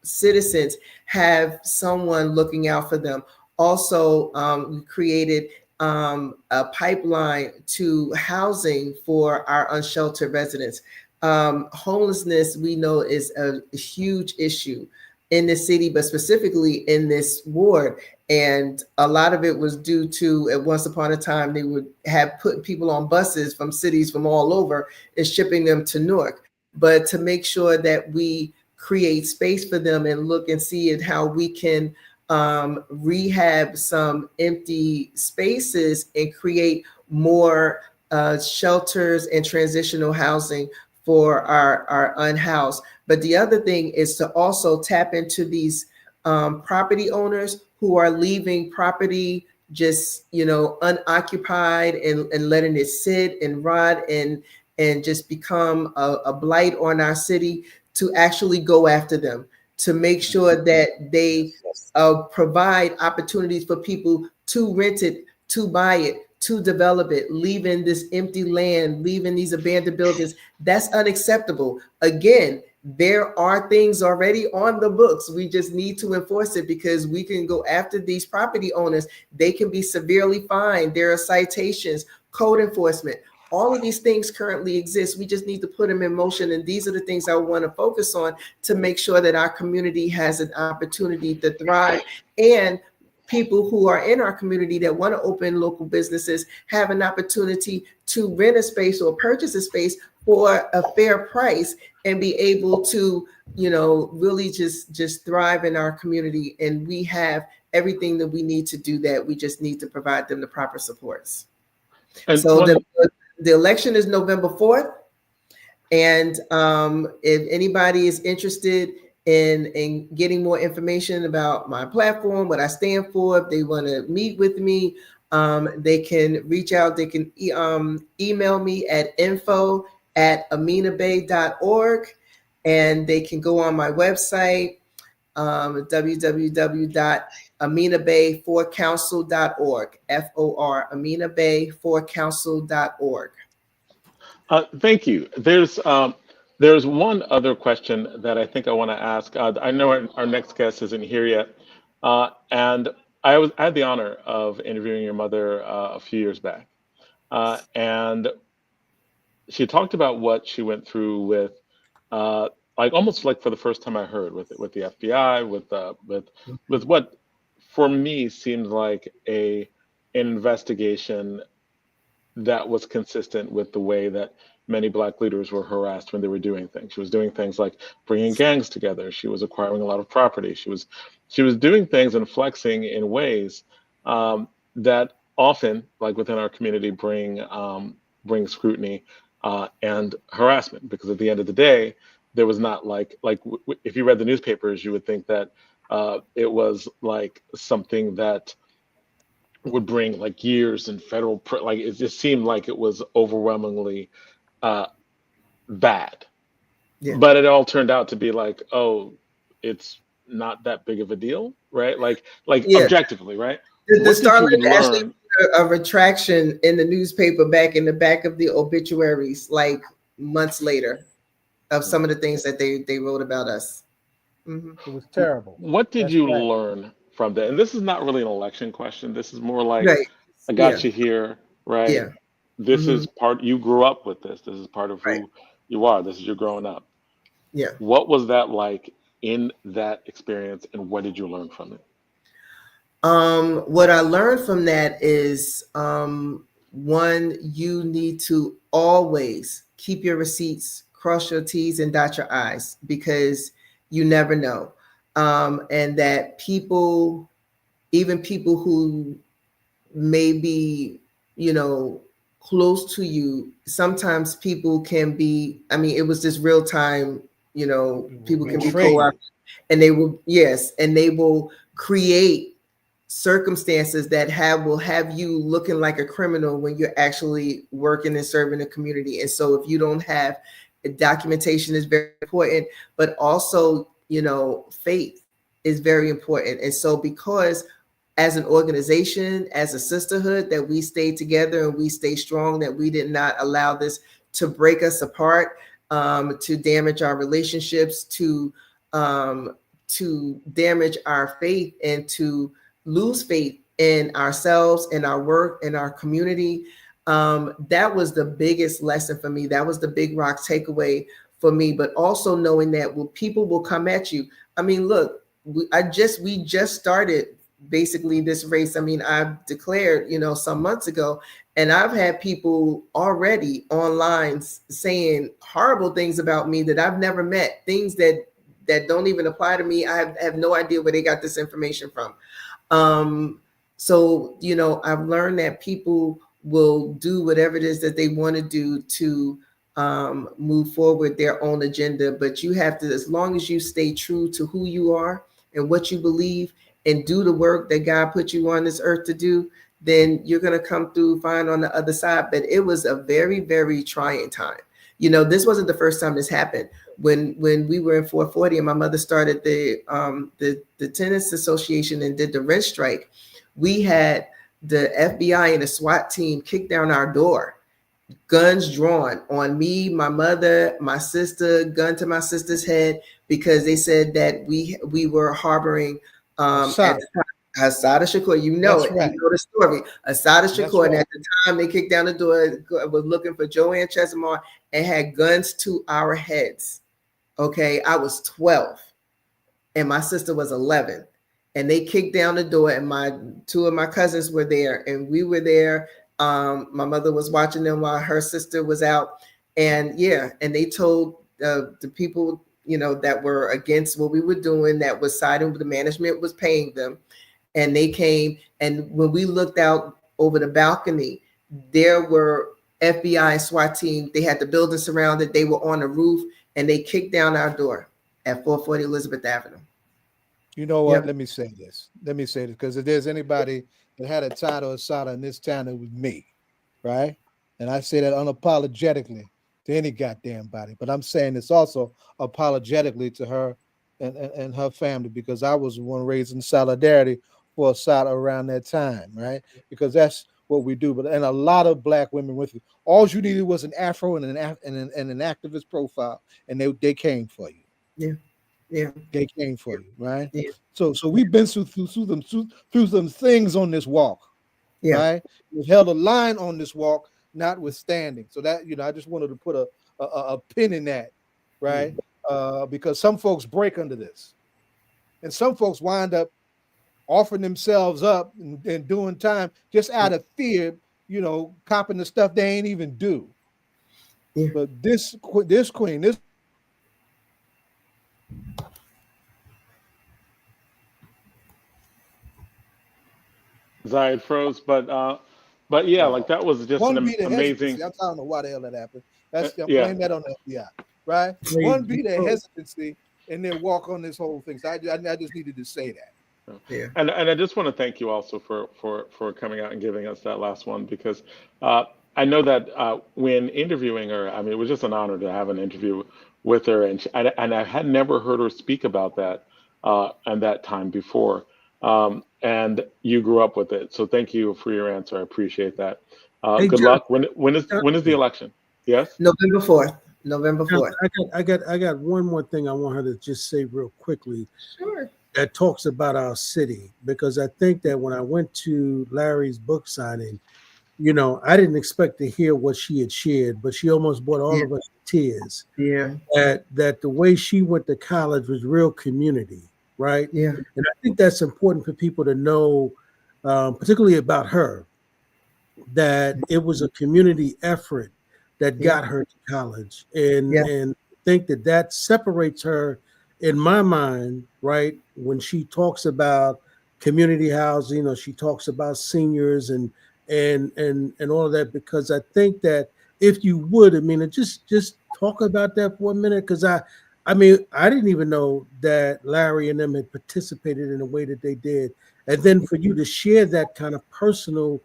citizens have someone looking out for them. Also, we created a pipeline to housing for our unsheltered residents. Homelessness, we know, is a huge issue in the city, but specifically in this ward. And a lot of it was due to, at once upon a time, they would have put people on buses from cities from all over and shipping them to Newark. But to make sure that we create space for them and look and see at how we can rehab some empty spaces and create more shelters and transitional housing for our unhoused. But the other thing is to also tap into these property owners who are leaving property just unoccupied and letting it sit and rot and just become a blight on our city, to actually go after them, to make sure that they provide opportunities for people to rent it, to buy it, to develop it, leaving this empty land, leaving these abandoned buildings. That's unacceptable. Again, there are things already on the books. We just need to enforce it, because we can go after these property owners. They can be severely fined. There are citations, code enforcement. All of these things currently exist. We just need to put them in motion. And these are the things I want to focus on to make sure that our community has an opportunity to thrive, and people who are in our community that want to open local businesses have an opportunity to rent a space or purchase a space for a fair price and be able to, really just thrive in our community. And we have everything that we need to do that. We just need to provide them the proper supports. And so the election is November 4th. And if anybody is interested in getting more information about my platform, what I stand for, if they want to meet with me, they can reach out. They can email me at info@aminabey.org, and they can go on my website, www.aminabey4council.org, FOR, aminabey4council.org. Thank you. There's one other question that I think I want to ask. I know our next guest isn't here yet, and I had the honor of interviewing your mother a few years back, and she talked about what she went through with, like almost like for the first time I heard with the FBI, with what for me seemed like a investigation that was consistent with the way that many Black leaders were harassed when they were doing things. She was doing things like bringing gangs together. She was acquiring a lot of property. She was doing things and flexing in ways that often, like within our community, bring scrutiny and harassment. Because at the end of the day, there was not if you read the newspapers, you would think that it was like something that would bring like years in federal like it just seemed like it was overwhelmingly bad. Yeah. But it all turned out to be like, oh, it's not that big of a deal, right? Like Yeah. objectively, right? The What did you Starlet actually learn? put a retraction in the newspaper back in the back of the obituaries, like months later, of some of the things that they wrote about us. Mhm. It was terrible. What did That's you right. learn from that? And this is not really an election question. This is more like, Right. I got Yeah. you here, right? Yeah. This Mhm. is part, you grew up with this. This is part of Right. who you are. This is your growing up. Yeah. What was that like in that experience, and what did you learn from it? What I learned from that is one, you need to always keep your receipts, cross your T's and dot your I's, because you never know. And that people, even people who may be, close to you, sometimes people can be, I mean, it was just real time, people can be Betray you. co-opted, and they will, yes, and they will create circumstances that will have you looking like a criminal when you're actually working and serving the community. And so if you don't have documentation is very important, but also, faith is very important. And so because as an organization, as a sisterhood, that we stay together and we stay strong, that we did not allow this to break us apart, to damage our relationships, to damage our faith, and to lose faith in ourselves, in our work, in our community. That was the biggest lesson for me. That was the big rock takeaway for me. But also knowing that people will come at you. I mean, look, we just started basically this race. I mean, I've declared, some months ago, and I've had people already online saying horrible things about me that I've never met, things that don't even apply to me. I have no idea where they got this information from. So, I've learned that people will do whatever it is that they want to do to move forward their own agenda. But you have to, as long as you stay true to who you are and what you believe, and do the work that God put you on this earth to do, then you're going to come through fine on the other side. But it was a very, very trying time. This wasn't the first time this happened. When we were in 440 and my mother started the tennis association and did the rent strike, we had the FBI and the SWAT team kick down our door, guns drawn on me, my mother, my sister, gun to my sister's head, because they said that we were harboring at the time Assata Shakur. That's it. right. You know the story. Assata Shakur, and right. at the time they kicked down the door, was looking for Joanne Chesimard and had guns to our heads. Okay, I was 12 and my sister was 11, and they kicked down the door, and two of my cousins were there, and we were there. My mother was watching them while her sister was out, and they told the people, that were against what we were doing, that was siding with the management, was paying them, and they came, and when we looked out over the balcony, there were FBI and SWAT team. They had the building surrounded. They were on the roof, and they kicked down our door at 440 Elizabeth Avenue. You know what? Yep. Let me say this, because if there's anybody that had a title of Assata in this town, it was me, right? And I say that unapologetically to any goddamn body. But I'm saying this also apologetically to her and her family, because I was the one raised in solidarity for Assata around that time, right? Because that's what we do. And a lot of Black women with you. All you needed was an afro and an activist profile, and they came for you. Yeah. They came for you, right? Yeah. So we've been through some things on this walk, Yeah. right? We've held a line on this walk notwithstanding. So that, I just wanted to put a pin in that, right? Because some folks break under this, and some folks wind up offering themselves up and doing time just out of fear, copping the stuff they ain't even do. Yeah. But this queen, this Zayed froze, but yeah, like that was just one an beat of amazing. hesitancy. I don't know why the hell that happened. I'm Yeah. blaming that on the FBI, right? One beat of hesitancy, and then walk on this whole thing. So I just needed to say that. Yeah. And I just want to thank you also for coming out and giving us that last one, because I know that when interviewing her, I mean, it was just an honor to have an interview with her, and I had never heard her speak about that and that time before. And you grew up with it, so thank you for your answer. I appreciate that. Hey, Good John, luck. When is the election? Yes. November 4th. November 4th. I got one more thing I want her to just say real quickly. Sure. That talks about our city, because I think that when I went to Larry's book signing, I didn't expect to hear what she had shared, but she almost brought all of us to tears. Yeah. That the way she went to college was real community, right? Yeah. And I think that's important for people to know, particularly about her, that it was a community effort that got her to college, and think that separates her, in my mind, right? When she talks about community housing, or she talks about seniors and all of that, because I think that if you would, just talk about that for a minute, because I didn't even know that Larry and them had participated in the way that they did, and then for you to share that kind of personal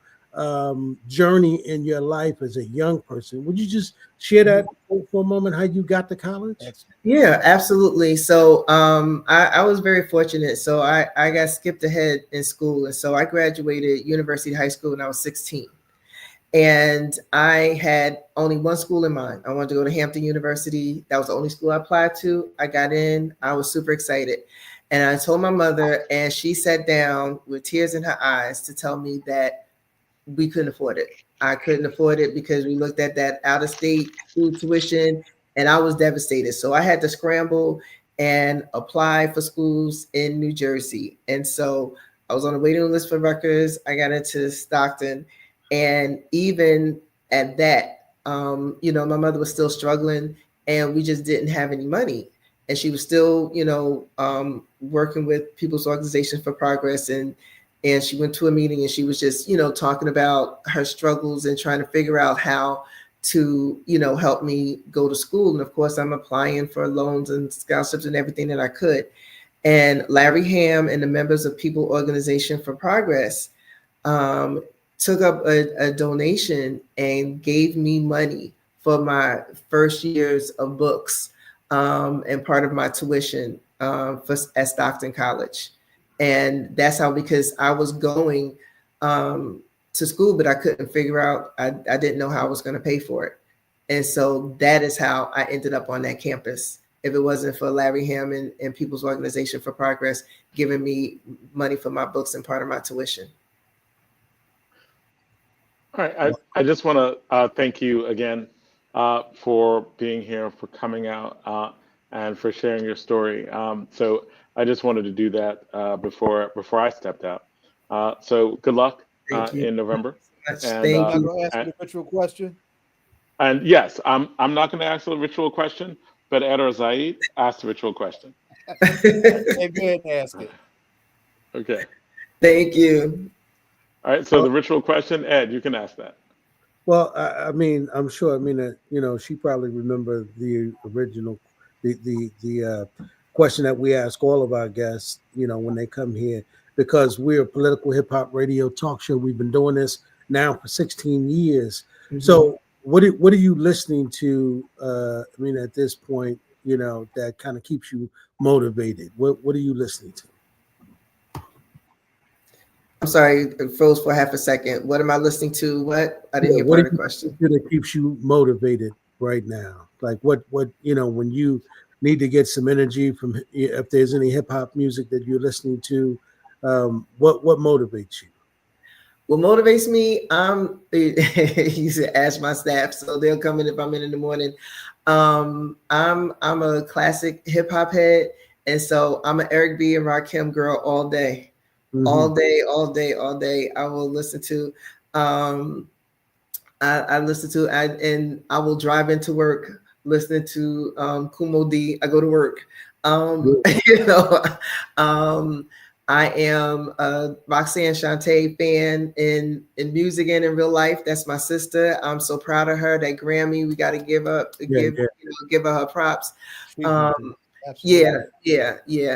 journey in your life as a young person. Would you just share that for a moment, how you got to college? Yeah, absolutely. So I was very fortunate. So I got skipped ahead in school. And so I graduated University High School when I was 16. And I had only one school in mind. I wanted to go to Hampton University. That was the only school I applied to. I got in. I was super excited. And I told my mother, and she sat down with tears in her eyes to tell me that we couldn't afford it. I couldn't afford it because we looked at that out-of-state school tuition, and I was devastated. So I had to scramble and apply for schools in New Jersey. And so I was on a waiting list for Rutgers. I got into Stockton. And even at that, my mother was still struggling, and we just didn't have any money. And she was still, working with People's Organization for Progress, and she went to a meeting, and she was just, talking about her struggles and trying to figure out how to, help me go to school. And of course, I'm applying for loans and scholarships and everything that I could. And Larry Ham and the members of People Organization for Progress took up a donation and gave me money for my first years of books and part of my tuition at Stockton College. And that's how, because I was going to school, but I couldn't figure out, I didn't know how I was going to pay for it. And so that is how I ended up on that campus. If it wasn't for Larry Ham and People's Organization for Progress giving me money for my books and part of my tuition. All right, I just want to thank you again for being here, for coming out, and for sharing your story. So I just wanted to do that before I stepped out. So good luck in November. And, I'm not going to ask you the ritual question. And yes, I'm not going to ask the ritual question, but Ed or Zayed, ask the ritual question. Hey, go ahead and ask it. Okay. Thank you. All right. So the ritual question, Ed, you can ask that. Well, I'm sure. She probably remember the original, the question that we ask all of our guests, when they come here, because we're a political hip hop radio talk show. We've been doing this now for 16 years. Mm-hmm. So what are you listening to? At this point, that kind of keeps you motivated. What are you listening to? I'm sorry, it froze for half a second. What am I listening to? What? I didn't hear part of the question. What keeps you motivated right now? Like what when you need to get some energy from, if there's any hip hop music that you're listening to, what motivates you? What motivates me? You should ask my staff, so they'll come in if I'm in the morning. I'm a classic hip hop head, and so I'm an Eric B and Rakim girl all day, all day, all day, all day. I will listen to, I listen to, and I will drive into work listening to Kumo D. I go to work. You know, I am a Roxanne Shante fan in music and in real life. That's my sister. I'm so proud of her. That Grammy, we got to give give her props. Yeah.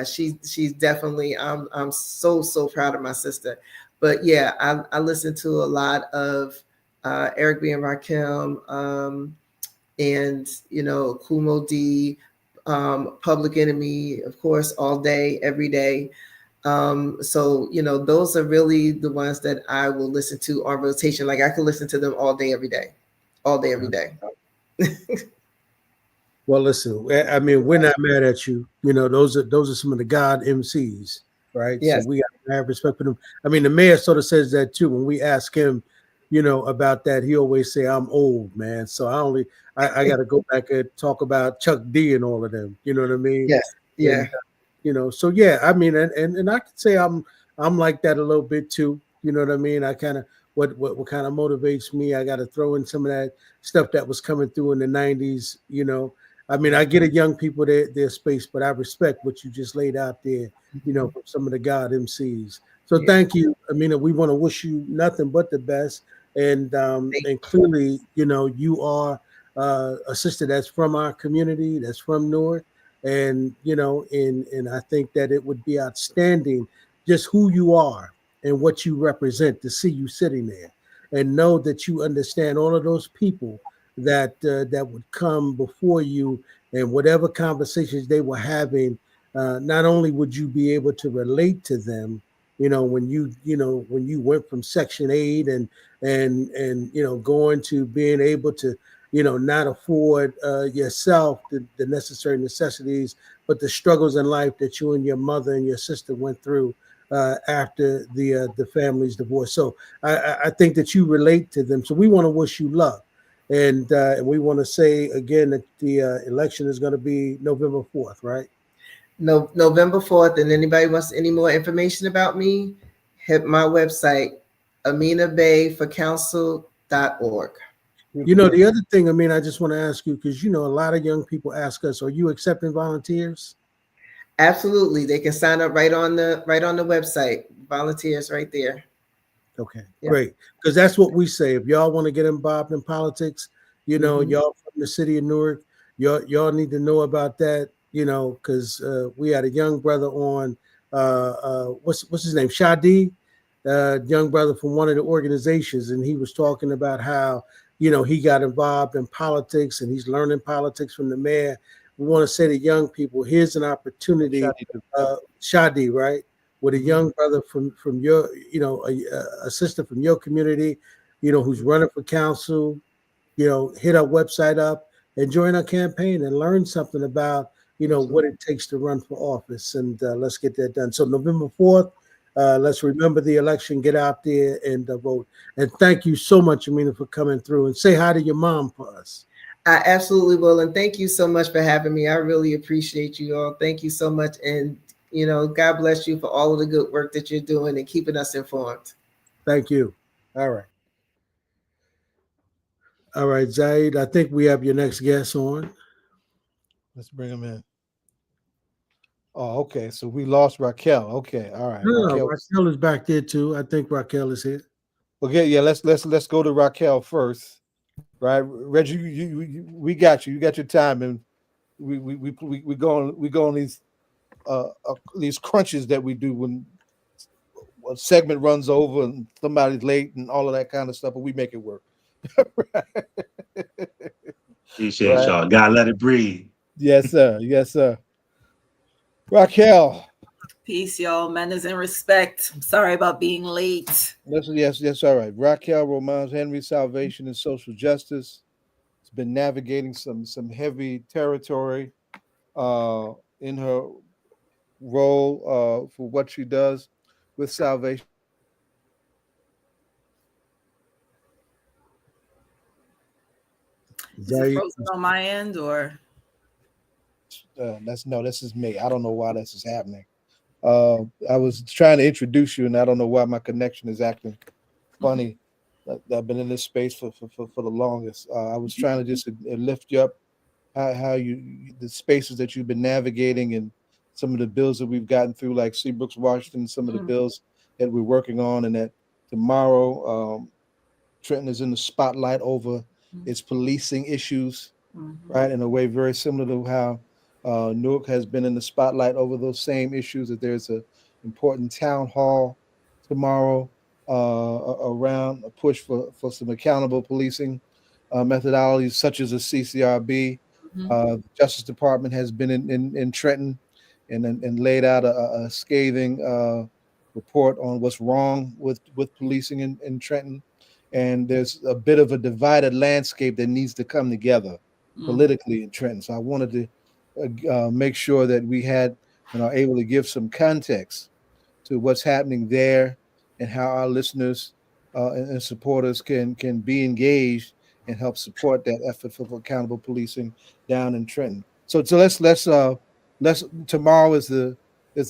She's definitely. I'm so proud of my sister. But yeah, I listen to a lot of Eric B and Rakim, and Kumo D, Public Enemy, of course, all day, every day. So those are really the ones that I will listen to on rotation. Like I could listen to them all day, every day, all day, every day. Well, listen, I mean, we're not mad at you. Those are some of the God MCs, right? Yes. So we got to have respect for them. I mean, the mayor sort of says that too. When we ask him, about that, he always say, "I'm old, man." So I got to go back and talk about Chuck D and all of them. You know what I mean? Yes. Yeah. And, so yeah, I mean, and I could say I'm like that a little bit too. You know what I mean? I kind of what kind of motivates me. I got to throw in some of that stuff that was coming through in the '90s. I mean, I get young people their space, but I respect what you just laid out there. From some of the God MCs. So thank you, Amina. We want to wish you nothing but the best, and clearly, you are a sister that's from our community, that's from Newark. And and I think that it would be outstanding just who you are and what you represent to see you sitting there and know that you understand all of those people that would come before you and whatever conversations they were having. Not only would you be able to relate to them, when you went from Section 8 and going to being able to not afford yourself the necessary necessities, but the struggles in life that you and your mother and your sister went through after the family's divorce. So I think that you relate to them. So we want to wish you luck. And we want to say again that the election is going to be November 4th, right? No, November 4th. And anybody wants any more information about me, hit my website, aminabayforcouncil.org. The other thing, I just want to ask you, because a lot of young people ask us, are you accepting volunteers? Absolutely. They can sign up right on the website. Volunteers right there. Okay, great. Because that's what we say. If y'all want to get involved in politics, y'all from the city of Newark, y'all need to know about that, because we had a young brother on, what's his name? Shadi, young brother from one of the organizations, and he was talking about how, he got involved in politics and he's learning politics from the mayor. We want to say to young people, here's an opportunity, Shadi, right? With a young brother from your, a sister from your community, who's running for council, hit our website up and join our campaign and learn something about, what it takes to run for office. And let's get that done. So November 4th, let's remember the election, get out there and vote. And thank you so much, Amina, for coming through, and say hi to your mom for us. I absolutely will. And thank you so much for having me. I really appreciate you all. Thank you so much. And God bless you for all of the good work that you're doing and keeping us informed. Thank you. All right. All right, Zaid, I think we have your next guest on. Let's bring him in. Oh, okay. So we lost Racquel. Okay. All right. No, Racquel is back there too. I think Racquel is here. Okay. Yeah. Let's go to Racquel first. Right. Reggie, we got you. You got your time, and we go on these crunches that we do when a segment runs over and somebody's late and all of that kind of stuff, but we make it work. Appreciate y'all. Gotta let it breathe. Yes, sir. Yes, sir. Racquel. Peace, y'all. Manners and respect. I'm sorry about being late. Yes. All right. Racquel Romans Henry, Salvation and Social Justice. Has been navigating some heavy territory in her role for what she does with Salvation. Is it very frozen on my end or? This is me. I don't know why this is happening. I was trying to introduce you, and I don't know why my connection is acting funny. I've been in this space for the longest. I was trying to just lift you up, how you the spaces that you've been navigating, and some of the bills that we've gotten through, like Seabrooks, Washington, some of the bills that we're working on, and that tomorrow Trenton is in the spotlight over its policing issues, right? In a way very similar to how Newark has been in the spotlight over those same issues. That there's a important town hall tomorrow around a push for some accountable policing methodologies, such as a CCRB. The Justice Department has been in Trenton and laid out a scathing report on what's wrong with policing in Trenton. And there's a bit of a divided landscape that needs to come together politically in Trenton. So I wanted to make sure that we had and are able to give some context to what's happening there and how our listeners and supporters can be engaged and help support that effort for accountable policing down in Trenton. So let's tomorrow is the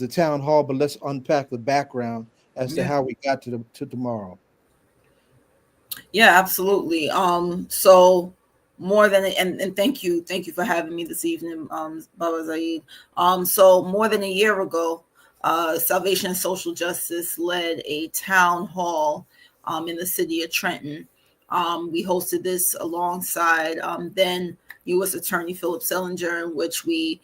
town hall, but let's unpack the background as to how we got to tomorrow. Yeah, absolutely. So more than and thank you for having me this evening, Baba Zaid. So more than a year ago, Salvation and Social Justice led a town hall in the city of Trenton. We hosted this alongside then U.S. Attorney Philip Sellinger, in which we,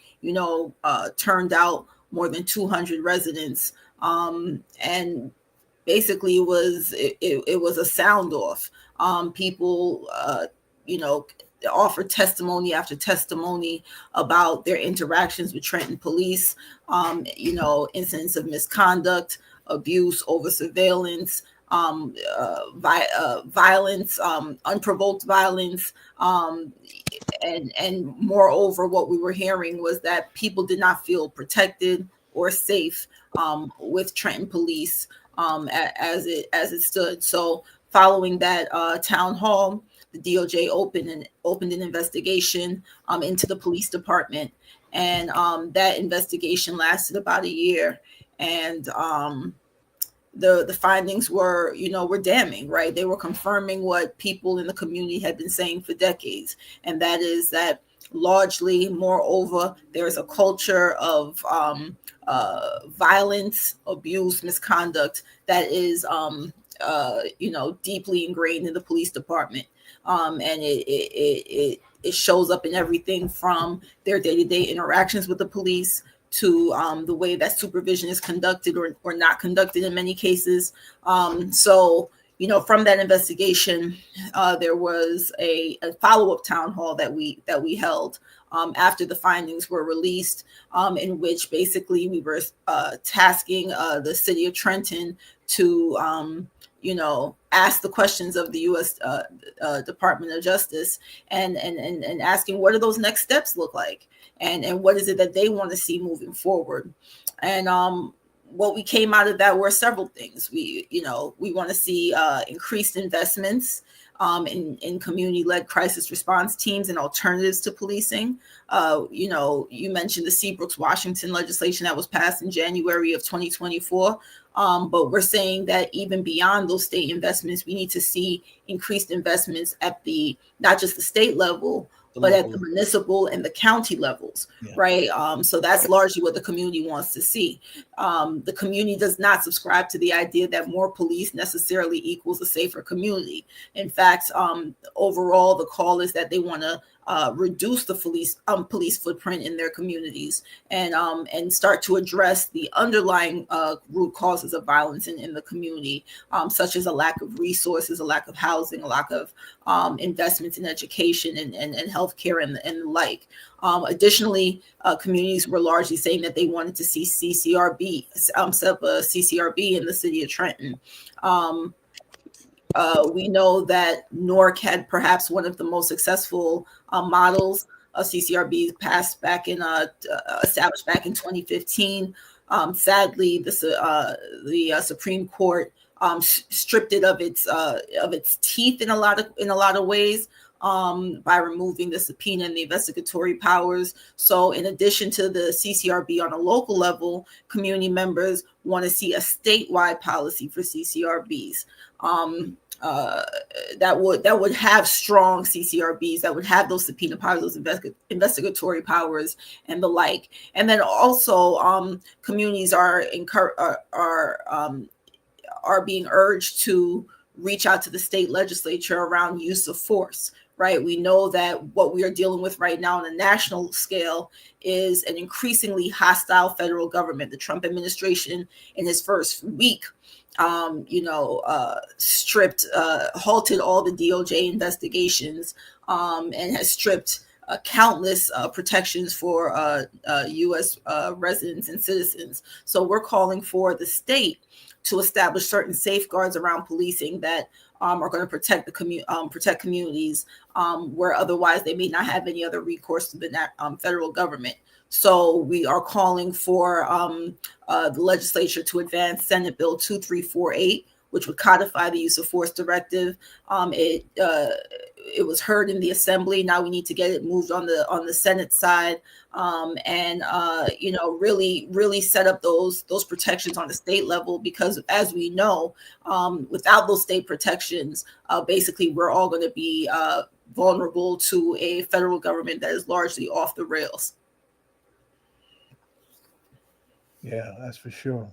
turned out more than 200 residents, and basically it was a sound off. People, offered testimony after testimony about their interactions with Trenton police, incidents of misconduct, abuse, over surveillance, violence, unprovoked violence. And moreover, what we were hearing was that people did not feel protected or safe with Trenton police as it stood. So following that town hall, the DOJ opened an investigation into the police department, and that investigation lasted about a year. And the findings were damning, right? They were confirming what people in the community had been saying for decades, and that is that largely, moreover, there's a culture of violence, abuse, misconduct that is deeply ingrained in the police department, and it shows up in everything from their day-to-day interactions with the police to the way that supervision is conducted or not conducted in many cases. So from that investigation, there was a follow-up town hall that we held after the findings were released, in which basically we were tasking the city of Trenton to ask the questions of the U.S. Department of Justice and asking what do those next steps look like, and what is it that they want to see moving forward. And what we came out of that were several things. We want to see increased investments in community-led crisis response teams and alternatives to policing. You mentioned the Seabrooks, Washington legislation that was passed in January of 2024. But we're saying that even beyond those state investments, we need to see increased investments at not just the state level, but at the municipal and the county levels, right? So that's largely what the community wants to see. The community does not subscribe to the idea that more police necessarily equals a safer community. In fact, overall, the call is that they want to reduce the police footprint in their communities and start to address the underlying root causes of violence in the community, such as a lack of resources, a lack of housing, a lack of investments in education and healthcare and the like. Additionally, communities were largely saying that they wanted to see CCRB, set up a CCRB in the city of Trenton. We know that Newark had perhaps one of the most successful models of CCRB established back in 2015. Sadly, the Supreme Court stripped it of its teeth in a lot of ways. by removing the subpoena and the investigatory powers. So in addition to the CCRB on a local level, community members want to see a statewide policy for CCRBs. That would have strong CCRBs, that would have those subpoena powers, those investigatory powers, and the like. And then also, communities are being urged to reach out to the state legislature around use of force. Right, we know that what we are dealing with right now on a national scale is an increasingly hostile federal government. The Trump administration, in his first week, halted all the DOJ investigations, and has stripped countless protections for U.S. residents and citizens. So we're calling for the state to establish certain safeguards around policing that are going to protect protect communities where otherwise they may not have any other recourse to the federal government. So we are calling for the legislature to advance Senate Bill 2348, which would codify the use of force directive. It was heard in the Assembly. Now we need to get it moved on the Senate side, and really set up those protections on the state level, because as we know, without those state protections, basically we're all going to be vulnerable to a federal government that is largely off the rails. Yeah, that's for sure.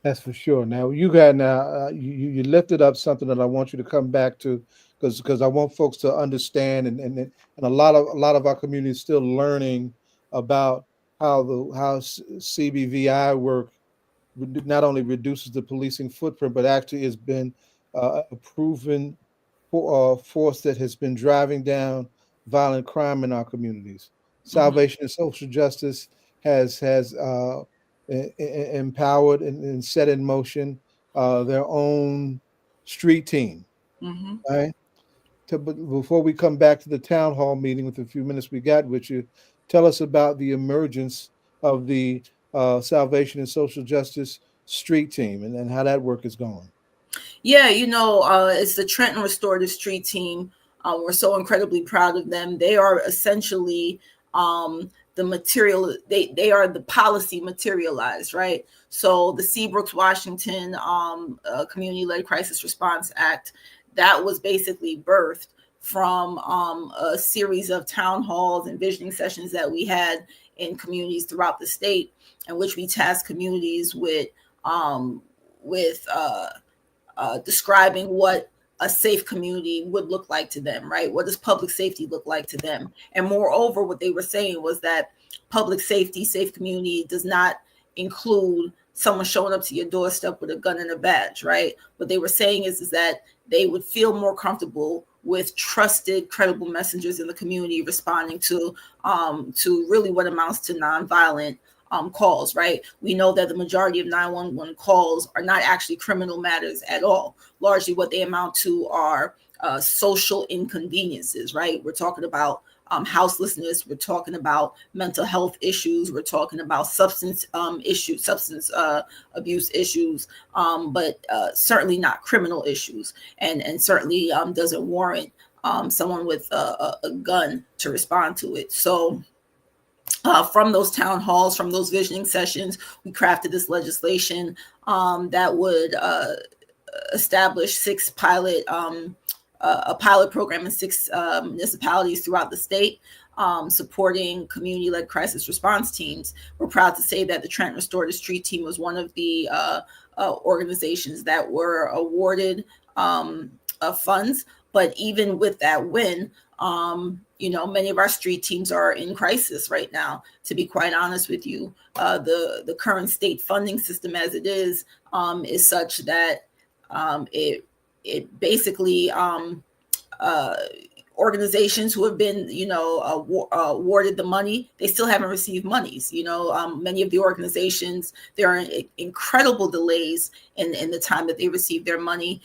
That's for sure. Now you got you lifted up something that I want you to come back to, because I want folks to understand, and a lot of our community is still learning about how CBVI work not only reduces the policing footprint, but actually has been a proven force that has been driving down violent crime in our communities. Salvation and Social Justice has empowered and set in motion their own street team. Right. But before we come back to the town hall meeting with the few minutes we got with you, tell us about the emergence of the Salvation and Social Justice street team and how that work is going. Yeah, it's the Trenton Restorative Street Team. We're so incredibly proud of them. They are essentially the material, they are the policy materialized, right? So the Seabrooks Washington Community-Led Crisis Response Act, that was basically birthed from a series of town halls and visioning sessions that we had in communities throughout the state, in which we tasked communities with describing what a safe community would look like to them, right? What does public safety look like to them? And moreover, what they were saying was that public safety, safe community does not include someone showing up to your doorstep with a gun and a badge, right? What they were saying is that they would feel more comfortable with trusted, credible messengers in the community responding to really what amounts to nonviolent calls, right? We know that the majority of 911 calls are not actually criminal matters at all. Largely what they amount to are social inconveniences, right? We're talking about houselessness, we're talking about mental health issues, we're talking about substance abuse issues, but certainly not criminal issues, and certainly doesn't warrant someone with a gun to respond to it. So from those town halls, from those visioning sessions, we crafted this legislation that would establish a pilot program in 6 municipalities throughout the state, supporting community-led crisis response teams. We're proud to say that the Trenton Restorative Street Team was one of the organizations that were awarded funds. But even with that win, many of our street teams are in crisis right now. To be quite honest with you, the current state funding system as it is such that it basically organizations who have been, awarded the money, they still haven't received monies. Many of the organizations, there are incredible delays in the time that they receive their money.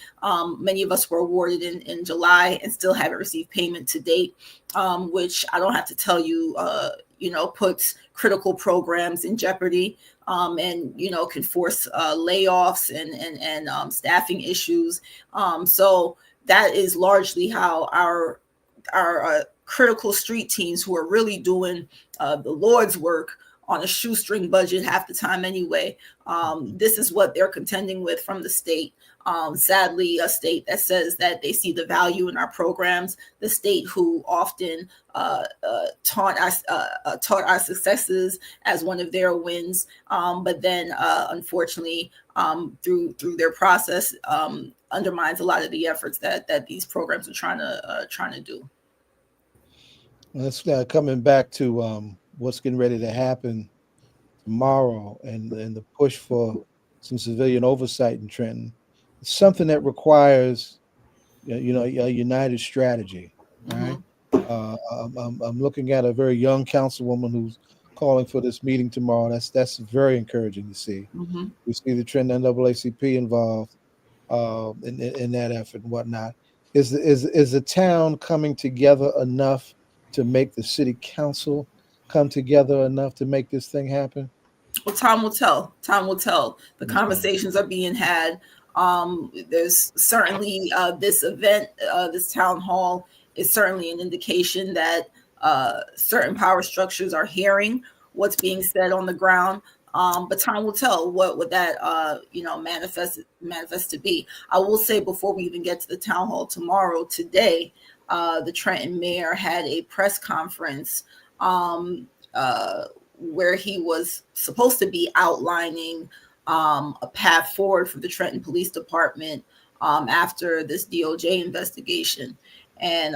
Many of us were awarded in July and still haven't received payment to date, which I don't have to tell you, puts critical programs in jeopardy, and can force layoffs and staffing issues. So that is largely how our critical street teams who are really doing the Lord's work on a shoestring budget half the time anyway. This is what they're contending with from the state. Sadly, a state that says that they see the value in our programs, the state who often taught our successes as one of their wins, but then unfortunately, through their process, undermines a lot of the efforts that these programs are trying to do. Let's coming back to what's getting ready to happen tomorrow and the push for some civilian oversight in Trenton. It's something that requires, a united strategy, right? I'm looking at a very young councilwoman who's calling for this meeting tomorrow. That's very encouraging to see. We see the Trenton NAACP involved in that effort and whatnot. Is the town coming together enough to make the city council come together enough to make this thing happen? Well, time will tell. Time will tell. The conversations are being had. There's certainly this event, this town hall is certainly an indication that certain power structures are hearing what's being said on the ground. But time will tell what that manifest to be. I will say before we even get to the town hall tomorrow, today, the Trenton mayor had a press conference where he was supposed to be outlining a path forward for the Trenton Police Department after this DOJ investigation. And,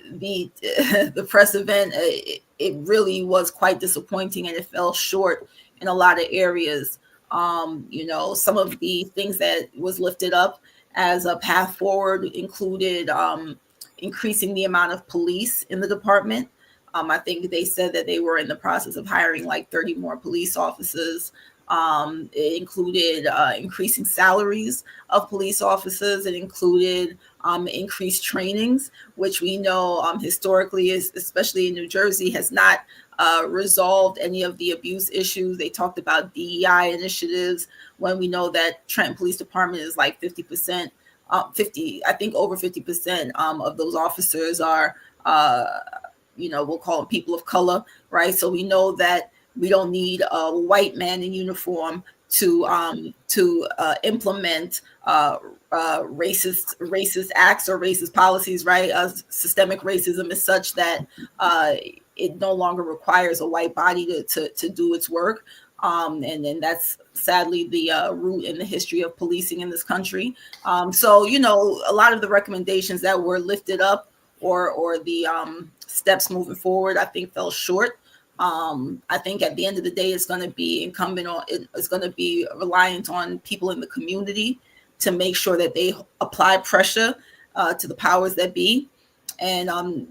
the press event, it really was quite disappointing and it fell short in a lot of areas. Some of the things that was lifted up as a path forward included increasing the amount of police in the department. I think they said that they were in the process of hiring like 30 more police officers. It included increasing salaries of police officers. It included increased trainings, which we know historically, especially in New Jersey, has not resolved any of the abuse issues. They talked about DEI initiatives when we know that Trenton Police Department is like 50%, over 50% of those officers are, we'll call them people of color, right? So we know that we don't need a white man in uniform to implement racist acts or racist policies, right? Systemic racism is such that it no longer requires a white body to do its work. And then that's sadly the root in the history of policing in this country. So, a lot of the recommendations that were lifted up or the steps moving forward, I think fell short. I think at the end of the day, it's going to be it's going to be reliant on people in the community to make sure that they apply pressure to the powers that be, and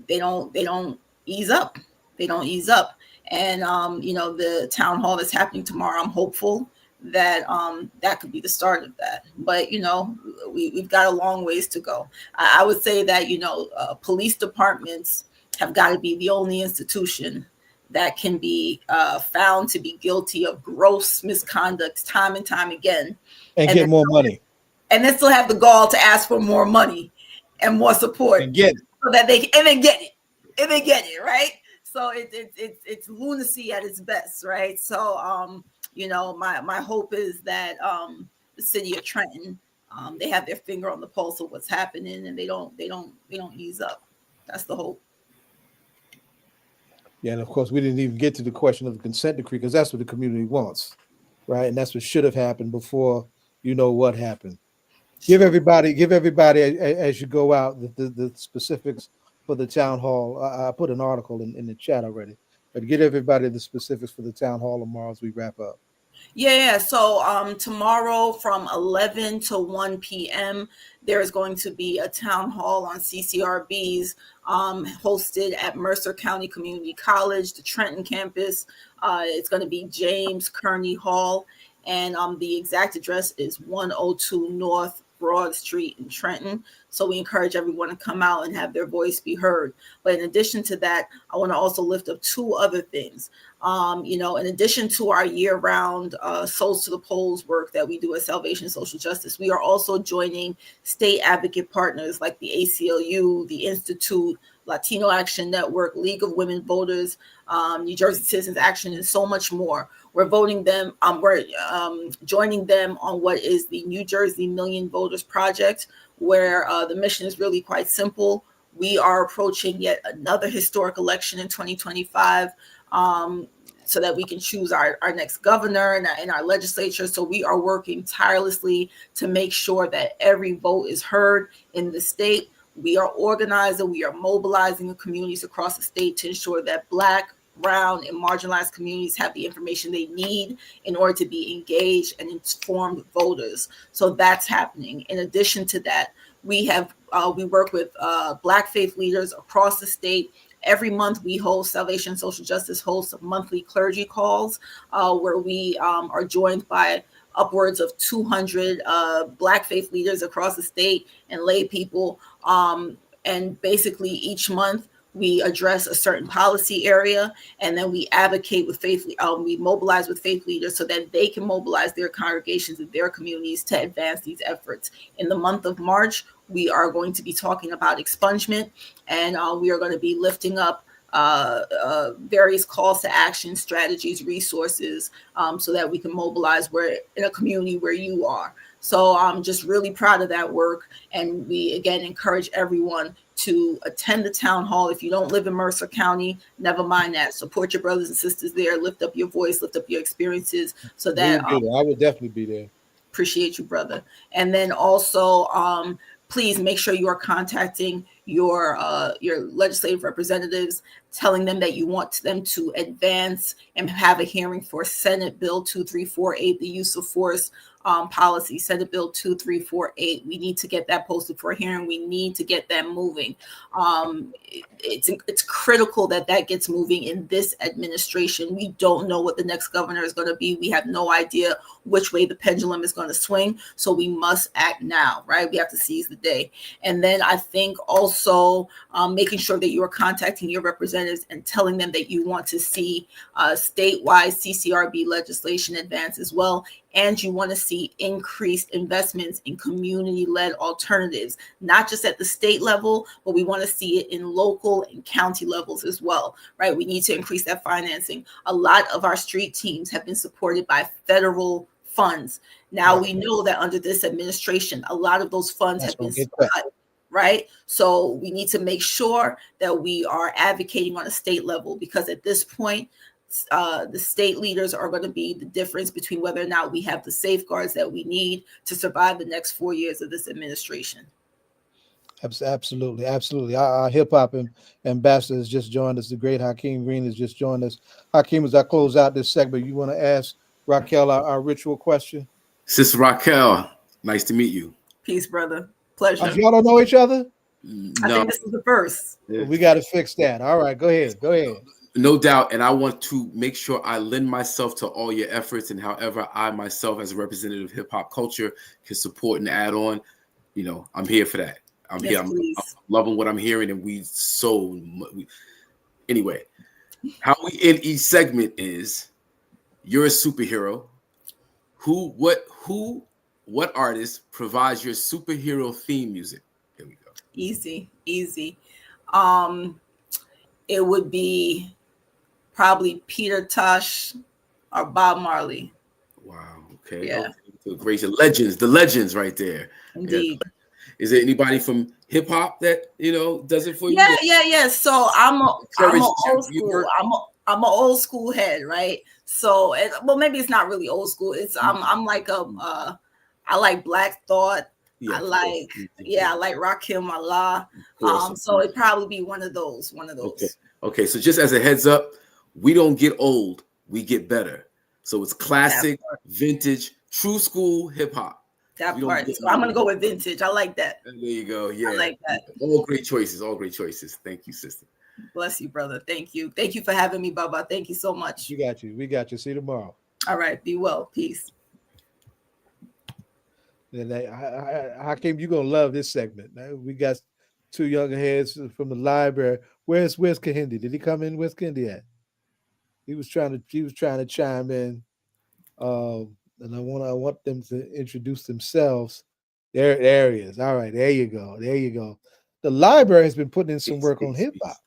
they don't ease up. They don't ease up. And the town hall that's happening tomorrow, I'm hopeful that that could be the start of that. But we've got a long ways to go. I would say that police departments have got to be the only institution that can be found to be guilty of gross misconduct time and time again, and get more money, and then still have the gall to ask for more money and more support, and get it, so that they get it, right? So it's lunacy at its best, right? So my hope is that the city of Trenton, they have their finger on the pulse of what's happening, and they don't ease up. That's the hope. Yeah, and of course, we didn't even get to the question of the consent decree because that's what the community wants, right? And that's what should have happened before what happened. Give everybody as you go out the specifics for the town hall. I put an article in the chat already, but get everybody the specifics for the town hall tomorrow as we wrap up. Yeah. So tomorrow from 11 to 1 p.m., there is going to be a town hall on CCRBs hosted at Mercer County Community College, the Trenton campus. It's going to be James Kearney Hall, and the exact address is 102 North Broad Street in Trenton. So we encourage everyone to come out and have their voice be heard. But in addition to that, I want to also lift up two other things. In addition to our year-round Souls to the Polls work that we do at Salvation Social Justice, we are also joining state advocate partners like the ACLU, the Institute, Latino Action Network, League of Women Voters, New Jersey Citizens Action, and so much more. We're joining them on what is the New Jersey Million Voters Project, where the mission is really quite simple. We are approaching yet another historic election in 2025, so that we can choose our next governor and our legislature. So we are working tirelessly to make sure that every vote is heard in the state. We are organizing, we are mobilizing the communities across the state to ensure that Black, brown, and marginalized communities have the information they need in order to be engaged and informed voters. So that's happening. In addition to that, we work with Black faith leaders across the state. Every month we host, Salvation Social Justice hosts monthly clergy calls where we are joined by upwards of 200 Black faith leaders across the state and lay people. And basically each month we address a certain policy area, and then we advocate with we mobilize with faith leaders so that they can mobilize their congregations and their communities to advance these efforts. In the month of March, we are going to be talking about expungement, and we are going to be lifting up various calls to action, strategies, resources, so that we can mobilize where in a community where you are. So I'm just really proud of that work. And we, again, encourage everyone to attend the town hall. If you don't live in Mercer County, never mind that. Support your brothers and sisters there. Lift up your voice, lift up your experiences so that I will definitely be there. Appreciate you, brother. And then also, please make sure you are contacting your legislative representatives, telling them that you want them to advance and have a hearing for Senate Bill 2348, the use of force policy, Senate Bill 2348. We need to get that posted for a hearing. We need to get that moving. It's critical that gets moving in this administration. We don't know what the next governor is going to be. We have no idea which way the pendulum is going to swing. So we must act now, right? We have to seize the day. And then I think also making sure that you are contacting your representatives and telling them that you want to see statewide CCRB legislation advance as well. And you want to see increased investments in community-led alternatives, not just at the state level, but we want to see it in local and county levels as well, right? We need to increase that financing. A lot of our street teams have been supported by federal funds. Now we know that under this administration, a lot of those funds have been cut, right? So we need to make sure that we are advocating on a state level, because at this point, the state leaders are going to be the difference between whether or not we have the safeguards that we need to survive the next 4 years of this administration. Absolutely. Our hip hop ambassador has just joined us. The great Haqq Green has just joined us. Haqq, as I close out this segment, you want to ask Racquel our ritual question? Sister Racquel, nice to meet you. Peace, brother. Pleasure. Y'all don't know each other? I think this is the first. Well, we got to fix that. All right, go ahead. No doubt. And I want to make sure I lend myself to all your efforts, and however I myself as a representative of hip hop culture can support and add on, I'm here for that. I'm here. I'm loving what I'm hearing. And anyway, how we end each segment is you're a superhero. What artist provides your superhero theme music? Here we go. Easy. It would be probably Peter Tosh or Bob Marley. Wow. Okay. Yeah. Okay. Great. The legends right there. Indeed. Yeah. Is there anybody from hip hop that does it for you? Yeah. So I'm an old school head, right? So, maybe it's not really old school. It's I'm like I like Black Thought. Yeah, I like Racquel Allah. So it'd probably be one of those. Okay. So just as a heads up, we don't get old, we get better. So it's classic, vintage, true school hip hop. That part. So I'm gonna go with vintage. I like that. There you go. Yeah. I like that. All great choices. Thank you, sister. Bless you, brother. Thank you for having me, Baba. Thank you so much. We got you. See you tomorrow. All right. Be well. Peace. And Haqq, you're gonna love this segment. We got two young heads from the library. Where's Kahindi? Did he come in? Where's Kahindi at? He was trying to chime in. And I want them to introduce themselves. There he is. All right, there you go. The library has been putting in some work on hip hop,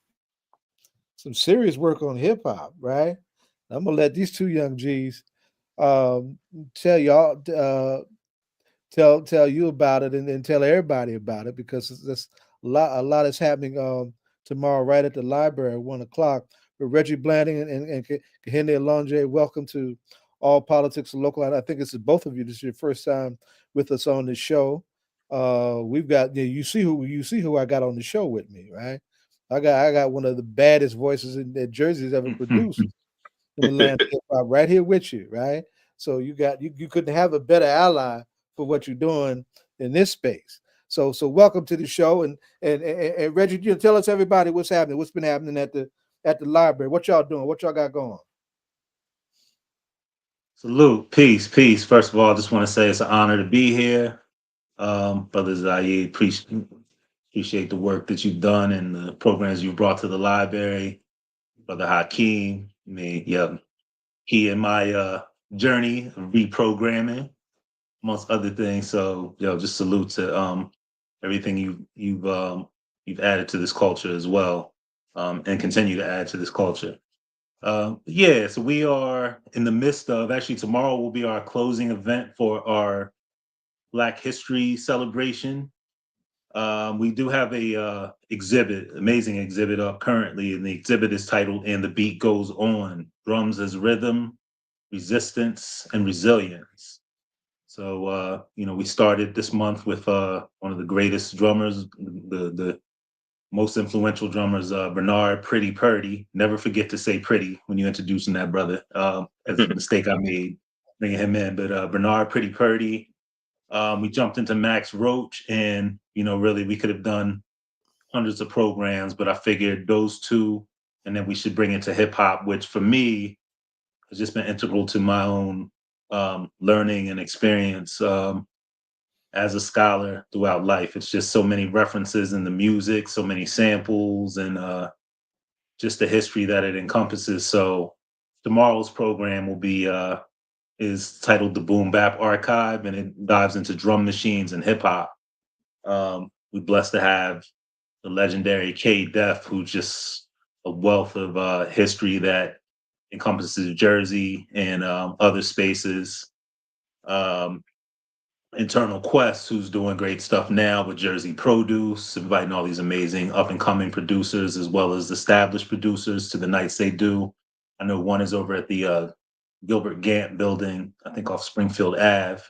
some serious work on hip hop, right? I'm gonna let these two young G's tell y'all, tell you about it, and tell everybody about it, because there's a lot is happening tomorrow right at the library at 1:00. With Reggie Blanding and Kahinde Alonje. Welcome to All Politics Local. I think it's both of you. This is your first time with us on the show. We've got, you see who I got on the show with me, right? I got one of the baddest voices that Jersey's ever produced in the land of hip hop right here with you, right? So you couldn't have a better ally for what you're doing in this space. So welcome to the show, and Reggie, tell us, everybody, what's happening, what's been happening at the library, what y'all doing, what y'all got going. Salute, peace. First of all, I just want to say it's an honor to be here. Brother Zaid, appreciate the work that you've done and the programs you've brought to the library. Brother Hakeem, he and my journey of reprogramming, amongst other things. So, just salute to everything you've added to this culture as well, and continue to add to this culture. So we are in the midst of, actually tomorrow will be our closing event for our Black History celebration. We do have a amazing exhibit up currently, and the exhibit is titled "And the Beat Goes On: Drums as Rhythm, Resistance, and Resilience." So, we started this month with one of the greatest drummers, the most influential drummers, Bernard Pretty Purdy. Never forget to say pretty when you're introducing that brother. That's a mistake I made bringing him in. But Bernard Pretty Purdy, we jumped into Max Roach, and, really we could have done hundreds of programs, but I figured those two, and then we should bring it to hip hop, which for me has just been integral to my own learning and experience as a scholar throughout life. It's just so many references in the music, so many samples, and just the history that it encompasses. So tomorrow's program will be is titled the BoomBap Archive, and it dives into drum machines and hip hop. We're blessed to have the legendary K Def, who's just a wealth of history that encompasses Jersey and other spaces. Internal Quest, who's doing great stuff now with Jersey Produce, inviting all these amazing up and coming producers as well as established producers to the nights they do. I know one is over at the Gilbert Gant building, I think off Springfield Ave.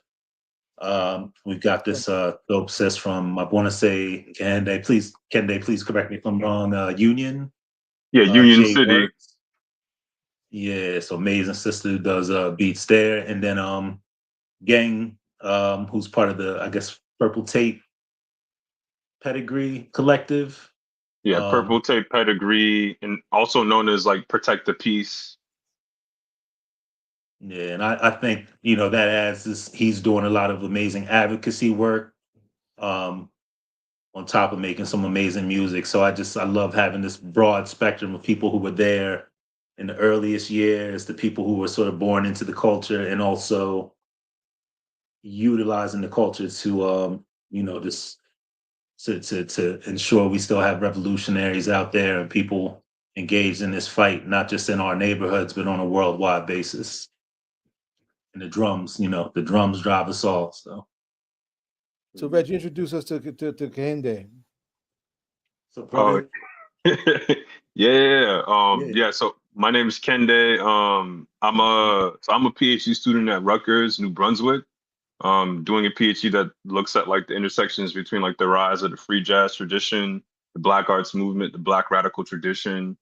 We've got this dope sis from, I want to say, Kende, please correct me if I'm wrong, Union. Yeah, Union Jay City. Works. Yeah, it's amazing sister who does beats there. And then Gang, who's part of the, I guess, Purple Tape Pedigree Collective. Yeah, Purple Tape Pedigree, and also known as like Protect the Peace. Yeah, and I think, that adds this, he's doing a lot of amazing advocacy work, on top of making some amazing music. So I love having this broad spectrum of people who were there in the earliest years, the people who were sort of born into the culture, and also utilizing the culture to just to ensure we still have revolutionaries out there and people engaged in this fight, not just in our neighborhoods, but on a worldwide basis. And the drums, the drums drive us all. So Reggie, introduce us to Kahinde. So brother. Yeah. So my name is Kende. I'm a PhD student at Rutgers, New Brunswick. Doing a PhD that looks at like the intersections between like the rise of the free jazz tradition, the Black arts movement, the Black radical tradition.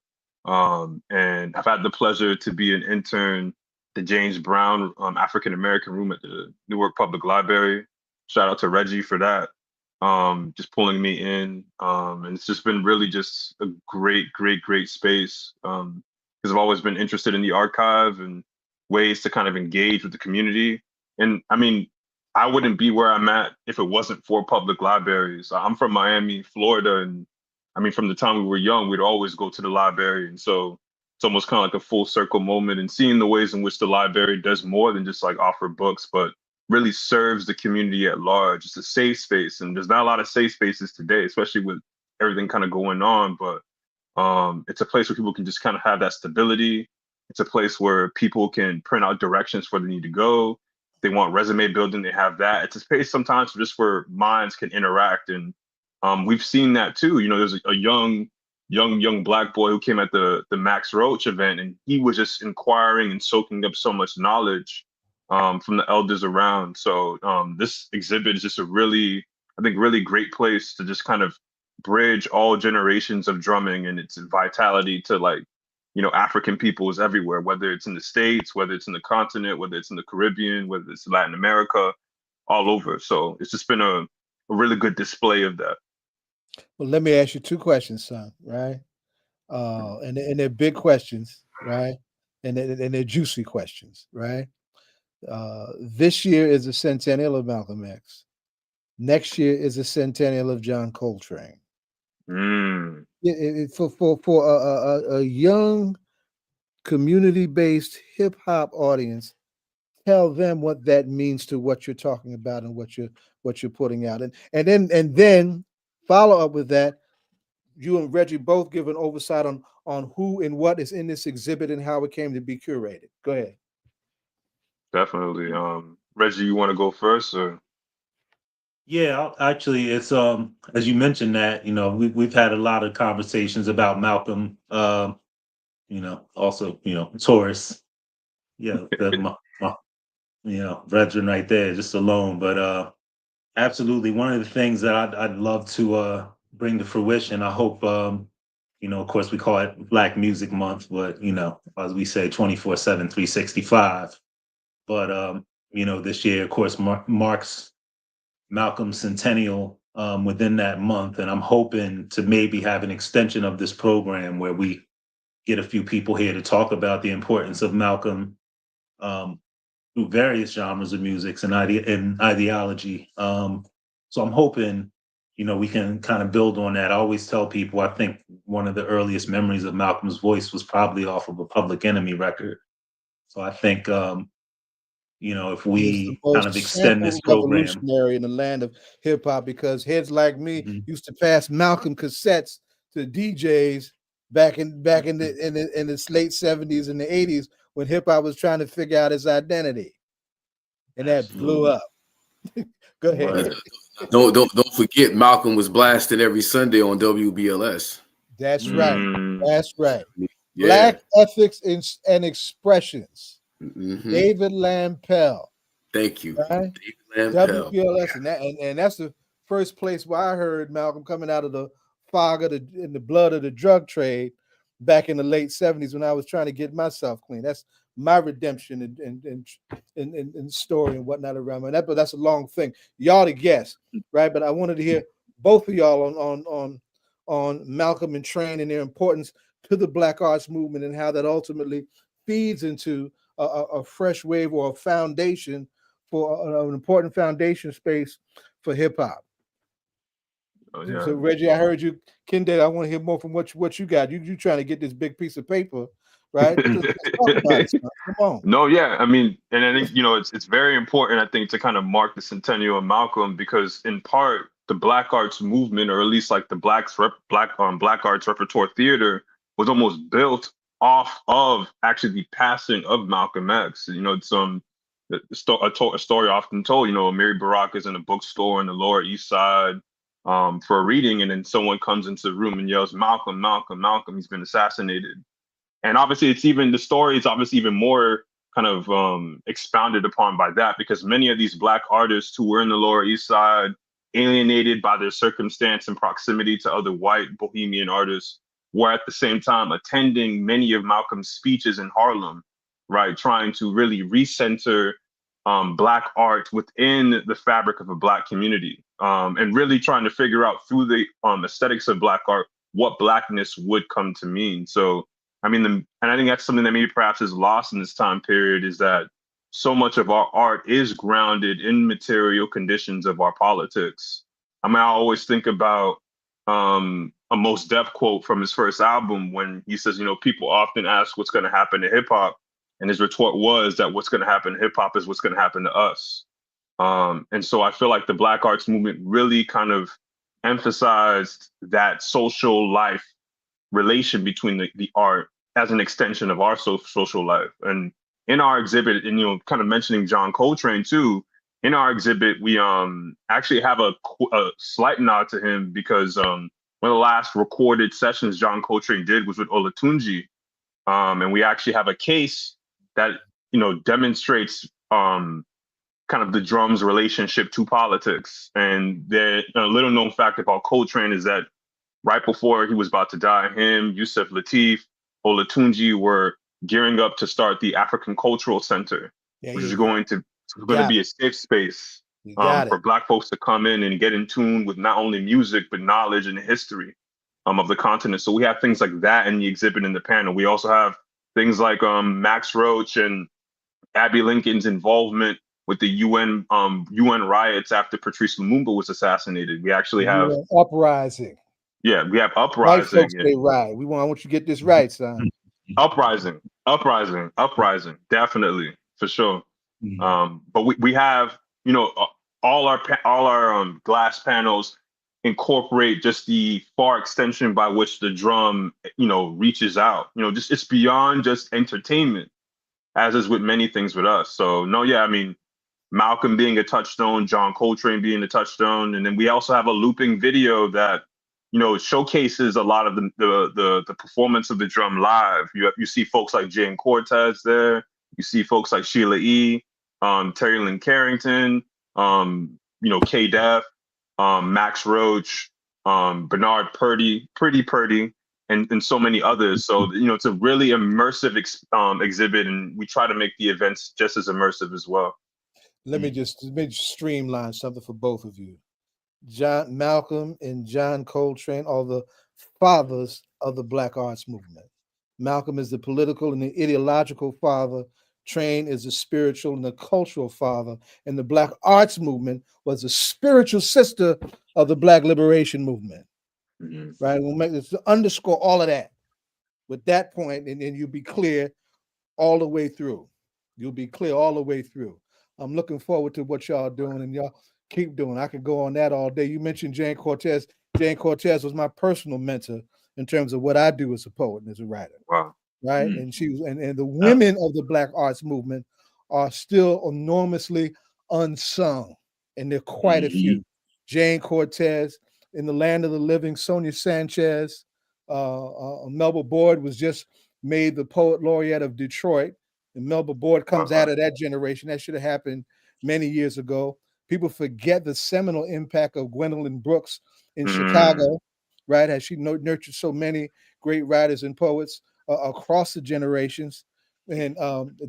And I've had the pleasure to be an intern, the James Brown African American Room at the Newark Public Library. Shout out to Reggie for that. Just pulling me in. And it's just been really just a great space. Because I've always been interested in the archive and ways to kind of engage with the community. And I mean, I wouldn't be where I'm at if it wasn't for public libraries. I'm from Miami, Florida, and I mean, from the time we were young, we'd always go to the library. And so it's almost kind of like a full circle moment, and seeing the ways in which the library does more than just like offer books, but really serves the community at large. It's a safe space, and there's not a lot of safe spaces today, especially with everything kind of going on. But it's a place where people can just kind of have that stability. It's a place where people can print out directions where they need to go. They want resume building, they have that. It's a space sometimes just where minds can interact. And we've seen that too. You know, there's a young Black boy who came at the Max Roach event, and he was just inquiring and soaking up so much knowledge from the elders around. So this exhibit is just a really, I think, really great place to just kind of bridge all generations of drumming and its vitality to, like, you know, African peoples everywhere, whether it's in the States, whether it's in the continent, whether it's in the Caribbean, whether it's Latin America, all over. So it's just been a really good display of that. Well, let me ask you two questions, son, right? And they're big questions, right? And they're juicy questions, right? This year is the centennial of Malcolm X. Next year is the centennial of John Coltrane. For a young community-based hip hop audience, tell them what that means to what you're talking about and what you're putting out, and then follow up with that. You and Reggie both give an oversight on who and what is in this exhibit and how it came to be curated. Go ahead. Definitely. Reggie, you want to go first, or? Yeah, actually, it's as you mentioned that, you know, we've had a lot of conversations about Malcolm, you know, also, you know, Taurus, yeah, my you know, Reverend right there, just alone. But absolutely, one of the things that I'd love to bring to fruition, I hope, you know, of course, we call it Black Music Month, but, you know, as we say, 24/7, 365. But, you know, this year, of course, marks Malcolm's centennial within that month. And I'm hoping to maybe have an extension of this program where we get a few people here to talk about the importance of Malcolm through various genres of music and ideology. So I'm hoping, you know, we can kind of build on that. I always tell people, I think one of the earliest memories of Malcolm's voice was probably off of a Public Enemy record. So I think, you know, if we kind of extend this program. Revolutionary in the land of hip hop, because heads like me used to pass Malcolm cassettes to DJs back in the late 70s and the 80s when hip hop was trying to figure out its identity, and that blew up. Go ahead. Don't forget, Malcolm was blasted every Sunday on WBLS. That's right. That's right. Yeah. Black Ethics and Expressions. David Lampell. Thank you. Right? David Lampell. WBLS, and that's the first place where I heard Malcolm coming out of the fog of in the blood of the drug trade back in the late 70s when I was trying to get myself clean. That's my redemption and story and whatnot around me. But that's a long thing. Y'all to guess, right? But I wanted to hear both of y'all on Malcolm and Train and their importance to the Black arts movement and how that ultimately feeds into a fresh wave or a foundation for an important foundation space for hip hop. Oh, yeah. So Reggie, I heard you, Kende. I want to hear more from what you got. You trying to get this big piece of paper, right? Let's talk about it, son. Come on. No, yeah. I mean, and I think, you know, it's very important, I think, to kind of mark the centennial of Malcolm, because in part the Black arts movement, or at least like the Black arts repertoire theater, was almost built off of actually the passing of Malcolm X. You know, it's a story often told. You know, Mary Baraka is in a bookstore in the Lower East Side for a reading, and then someone comes into the room and yells, "Malcolm, Malcolm, Malcolm, he's been assassinated." And obviously, the story is obviously even more kind of expounded upon by that, because many of these Black artists who were in the Lower East Side, alienated by their circumstance and proximity to other white bohemian artists, were at the same time attending many of Malcolm's speeches in Harlem, right? Trying to really recenter Black art within the fabric of a Black community, and really trying to figure out through the aesthetics of Black art what Blackness would come to mean. So, I mean, and I think that's something that maybe perhaps is lost in this time period, is that so much of our art is grounded in material conditions of our politics. I mean, I always think about a Mos Def quote from his first album when he says, people often ask what's going to happen to hip hop. And his retort was that what's going to happen to hip hop is what's going to happen to us. And so I feel like the Black Arts Movement really kind of emphasized that social life relation between the art as an extension of our social life. And in our exhibit, and kind of mentioning John Coltrane too, in our exhibit, we actually have a slight nod to him because one of the last recorded sessions John Coltrane did was with Olatunji. And we actually have a case that, demonstrates kind of the drum's relationship to politics. And the little known fact about Coltrane is that right before he was about to die, him, Yusef Lateef, Olatunji were gearing up to start the African Cultural Center, which is going to be a safe space for Black folks to come in and get in tune with not only music, but knowledge and history of the continent. So we have things like that in the exhibit in the panel. We also have things like Max Roach and Abby Lincoln's involvement with the UN riots after Patrice Lumumba was assassinated. We actually have uprising. Yeah, we have uprising. White folks say right. I want you to get this right, son. Uprising, definitely, for sure. But we have, all our glass panels incorporate just the far extension by which the drum, reaches out. Just it's beyond just entertainment, as is with many things with us. So I mean, Malcolm being a touchstone, John Coltrane being a touchstone, and then we also have a looping video that showcases a lot of the performance of the drum live. You see folks like Jane Cortez there. You see folks like Sheila E., Terry Lynn Carrington, K Def, Max Roach, Bernard Purdy, Pretty Purdy, and so many others. So it's a really immersive exhibit, and we try to make the events just as immersive as well. Let me just streamline something for both of you. Malcolm and John Coltrane are the fathers of the Black Arts Movement. Malcolm is the political and the ideological father. Train is the spiritual and the cultural father. And the Black Arts Movement was the spiritual sister of the Black Liberation Movement. Right? We'll make this underscore all of that with that point, and then you'll be clear all the way through. You'll be clear all the way through. I'm looking forward to what y'all doing, and y'all keep doing. I could go on that all day. You mentioned Jane Cortez. Jane Cortez was my personal mentor in terms of what I do as a poet and as a writer. Wow. Right. And she was, and the women of the Black Arts Movement are still enormously unsung. And there are quite a few. Jane Cortez, in the land of the living, Sonia Sanchez, Melba Boyd was just made the poet laureate of Detroit. And Melba Boyd comes out of that generation. That should have happened many years ago. People forget the seminal impact of Gwendolyn Brooks in Chicago, right? As she nurtured so many great writers and poets across the generations. And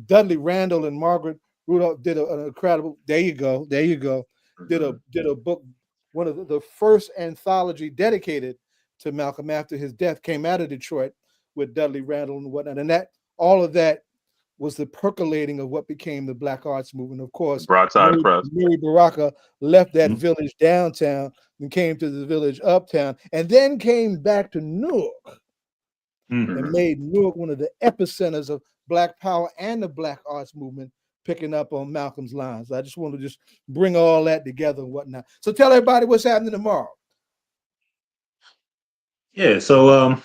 Dudley Randall and Margaret Rudolph did an incredible, there you go, did a book, one of the first anthology dedicated to Malcolm after his death, came out of Detroit with Dudley Randall and whatnot. And that, all of that was the percolating of what became the Black Arts Movement. Of course, Mary Baraka left that village downtown and came to the village uptown, and then came back to Newark and made Newark one of the epicenters of Black power and the Black Arts Movement, picking up on Malcolm's lines. I just want to just bring all that together and whatnot. So tell everybody what's happening tomorrow. So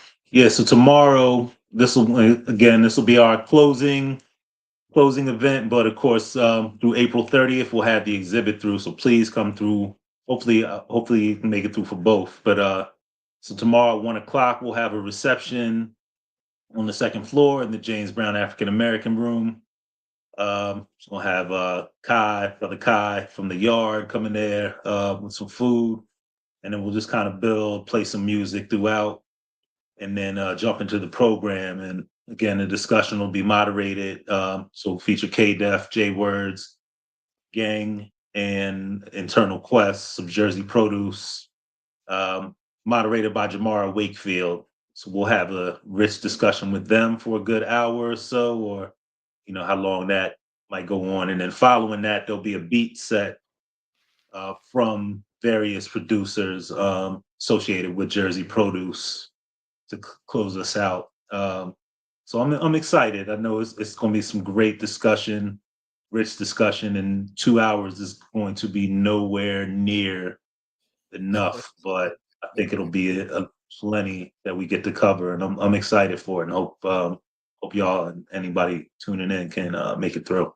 tomorrow, this will be our closing event, but of course through April 30th we'll have the exhibit through, so please come through. Hopefully you can make it through for both. But so tomorrow at 1:00 we'll have a reception on the second floor in the James Brown African American Room. So we'll have Brother Kai from the Yard coming there with some food, and then we'll just kind of play some music throughout, and then jump into the program. And again, the discussion will be moderated. So we'll feature K-Def, J-Words, Gang, and Internal Quest, some Jersey Produce, moderated by Jamara Wakefield. So we'll have a rich discussion with them for a good hour or so, or how long that might go on, and then following that, there'll be a beat set from various producers associated with Jersey Produce to close us out. So I'm excited. I know it's going to be some great discussion, rich discussion, and 2 hours is going to be nowhere near enough, but I think it'll be a plenty that we get to cover, and I'm excited for it, and hope y'all and anybody tuning in can make it through.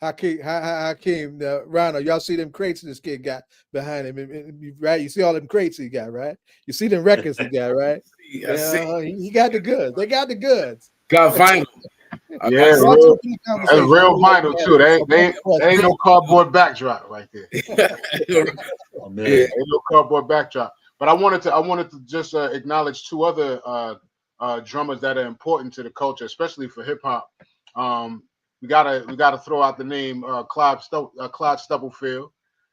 Hakeem, Rhino, y'all see them crates this kid got behind him, right? You see all them crates he got, right? You see them records he got, right? Yeah, he got the goods. They got the goods. Got vinyl. Yeah, real, that's real vinyl too. They ain't no cardboard backdrop right there. Ain't no cardboard backdrop. But I wanted to just acknowledge two other drummers that are important to the culture, especially for hip hop. We gotta throw out the name Clyde Stubblefield,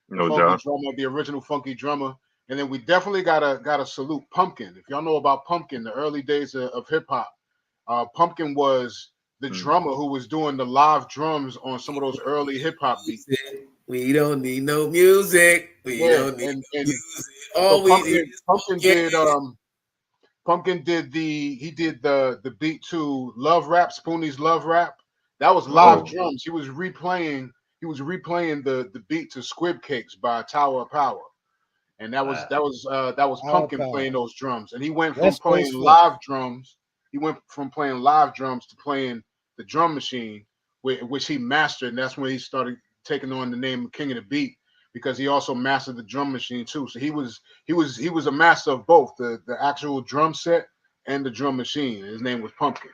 No funky doubt. drummer, the original funky drummer. And then we definitely gotta salute Pumpkin. If y'all know about Pumpkin, the early days of hip hop, Pumpkin was the drummer who was doing the live drums on some of those early hip hop beats. We don't need no music. We don't need music. All so we Pumpkin did the beat to Love Rap, Spoonie's Love Rap. That was live drums. He was replaying the beat to Squib Cakes by Tower of Power. And that was Pumpkin playing those drums. And he went from playing live drums. He went from playing live drums to playing the drum machine, which he mastered. And that's when he started taking on the name King of the Beat, because he also mastered the drum machine too. So he was a master of both the actual drum set and the drum machine. His name was Pumpkin.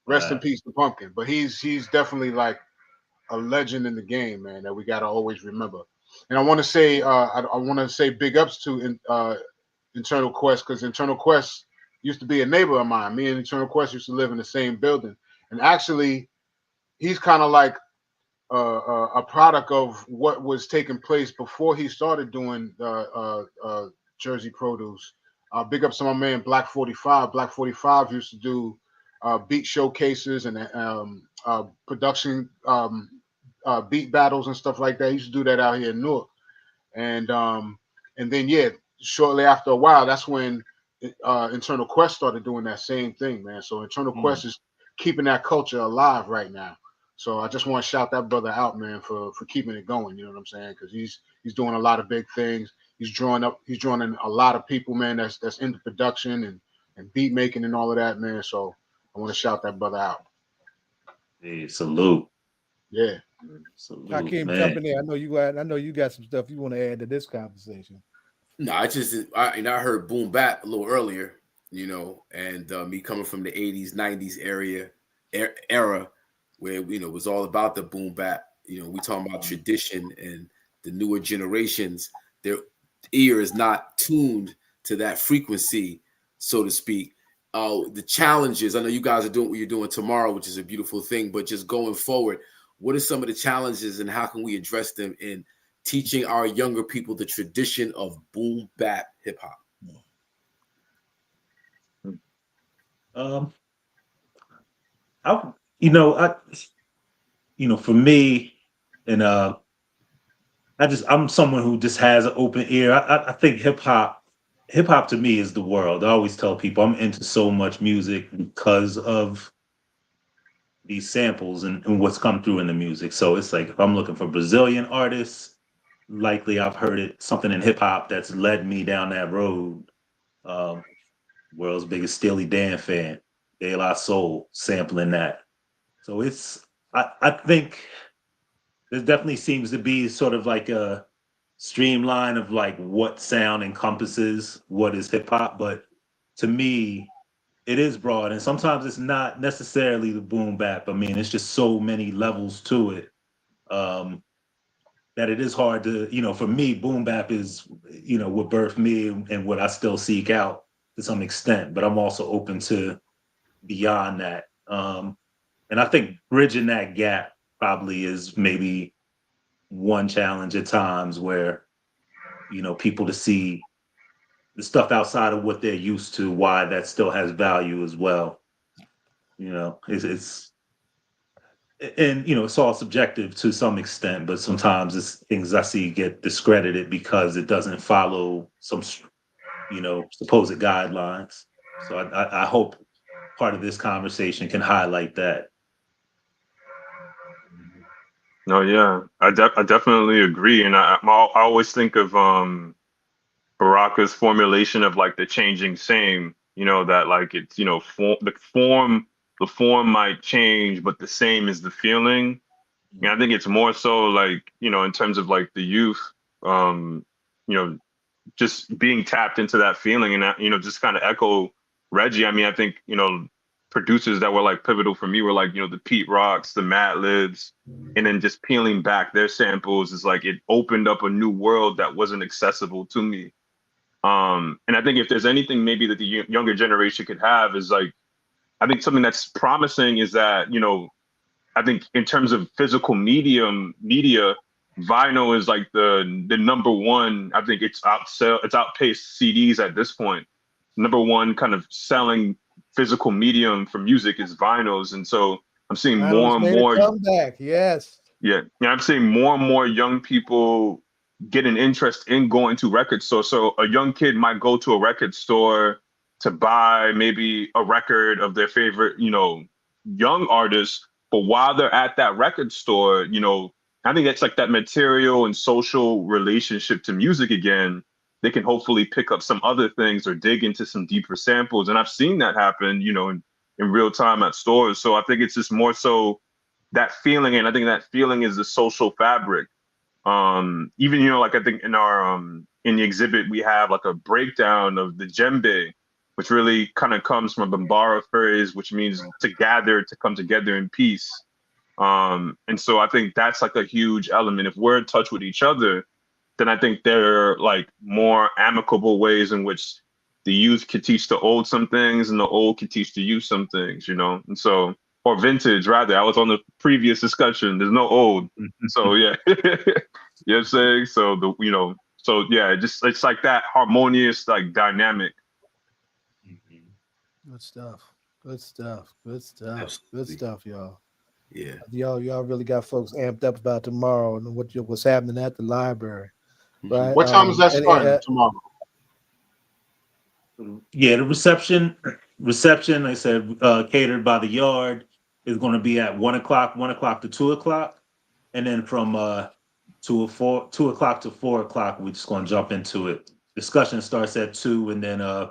Rest in peace to Pumpkin. But he's definitely like a legend in the game, man, that we gotta always remember. And I want to say I want to say big ups to Internal Quest, because Internal Quest used to be a neighbor of mine. Me and Internal Quest used to live in the same building, and actually, he's kind of like a product of what was taking place before he started doing Jersey Produce. Big ups to my man Black 45. Black 45 used to do beat showcases and production beat battles and stuff like that. He used to do that out here in Newark. And then shortly after a while, that's when Internal Quest started doing that same thing, man. So Internal Quest is keeping that culture alive right now. So I just want to shout that brother out, man, for keeping it going. You know what I'm saying? Because he's doing a lot of big things. He's drawing in a lot of people, man. That's into production and beat making and all of that, man. So I want to shout that brother out. Hey, salute. Yeah. Salute, Hakeem, man. jump in there. I know you got some stuff you want to add to this conversation. No, I heard BoomBap a little earlier, and me coming from the 80s, 90s era where, it was all about the BoomBap. We talking about tradition, and the newer generations, their ear is not tuned to that frequency, so to speak. The challenges, I know you guys are doing what you're doing tomorrow, which is a beautiful thing, but just going forward, what are some of the challenges and how can we address them in teaching our younger people the tradition of boom bap hip hop? For me, and I'm someone who just has an open ear. I think hip hop to me is the world. I always tell people I'm into so much music because of these samples and what's come through in the music. So it's like if I'm looking for Brazilian artists, likely I've heard something in hip hop that's led me down that road. World's biggest Steely Dan fan, De La Soul, sampling that. So I think there definitely seems to be sort of like a streamline of like what sound encompasses what is hip hop, but to me, it is broad, and sometimes it's not necessarily the boom bap. I mean, it's just so many levels to it that it is hard to, for me, boom bap is, what birthed me and what I still seek out to some extent, but I'm also open to beyond that. And I think bridging that gap probably is maybe one challenge at times where, people to see the stuff outside of what they're used to, why that still has value as well. It's and it's all subjective to some extent, but sometimes it's things I see get discredited because it doesn't follow some supposed guidelines. So I hope part of this conversation can highlight that. No, yeah, I definitely agree, and I always think of Baraka's formulation of like the changing same. That like it's the form might change, but the same is the feeling. And I think it's more so like in terms of like the youth, um, you know, just being tapped into that feeling, and that just kind of echo Reggie. I mean, I think producers that were like pivotal for me were like the Pete Rocks, the Mad Libs, and then just peeling back their samples is like it opened up a new world that wasn't accessible to me. And I think if there's anything maybe that the younger generation could have is like, I think something that's promising is that I think in terms of physical media, vinyl is like the number one. I think it's outpaced CDs at this point. Number one kind of selling physical medium for music is vinyls, and so I'm seeing more and more. Comeback, yes. Yeah, I'm seeing more and more young people get an interest in going to record stores. So a young kid might go to a record store to buy maybe a record of their favorite, young artist. But while they're at that record store, I think that's like that material and social relationship to music again. They can hopefully pick up some other things or dig into some deeper samples. And I've seen that happen, in real time at stores. So I think it's just more so that feeling. And I think that feeling is the social fabric. Even, like I think in our, in the exhibit, we have like a breakdown of the djembe, which really kind of comes from a Bambara phrase, which means to gather, to come together in peace. And so I think that's like a huge element. If we're in touch with each other, then I think there are like more amicable ways in which the youth could teach the old some things and the old could teach the youth some things, and so, or vintage rather. I was on the previous discussion. There's no old. So yeah. You know what I'm saying? So so yeah, it's like that harmonious, like dynamic. Good stuff. Good stuff. Good stuff. Absolutely. Good stuff, y'all. Yeah. Y'all really got folks amped up about tomorrow and what's happening at the library. Right. What time is that starting tomorrow? Yeah, the reception, like I said, catered by the yard, is going to be at 1 o'clock to 2 o'clock. And then from 2 o'clock to 4 o'clock, we're just going to jump into it. Discussion starts at 2, and then I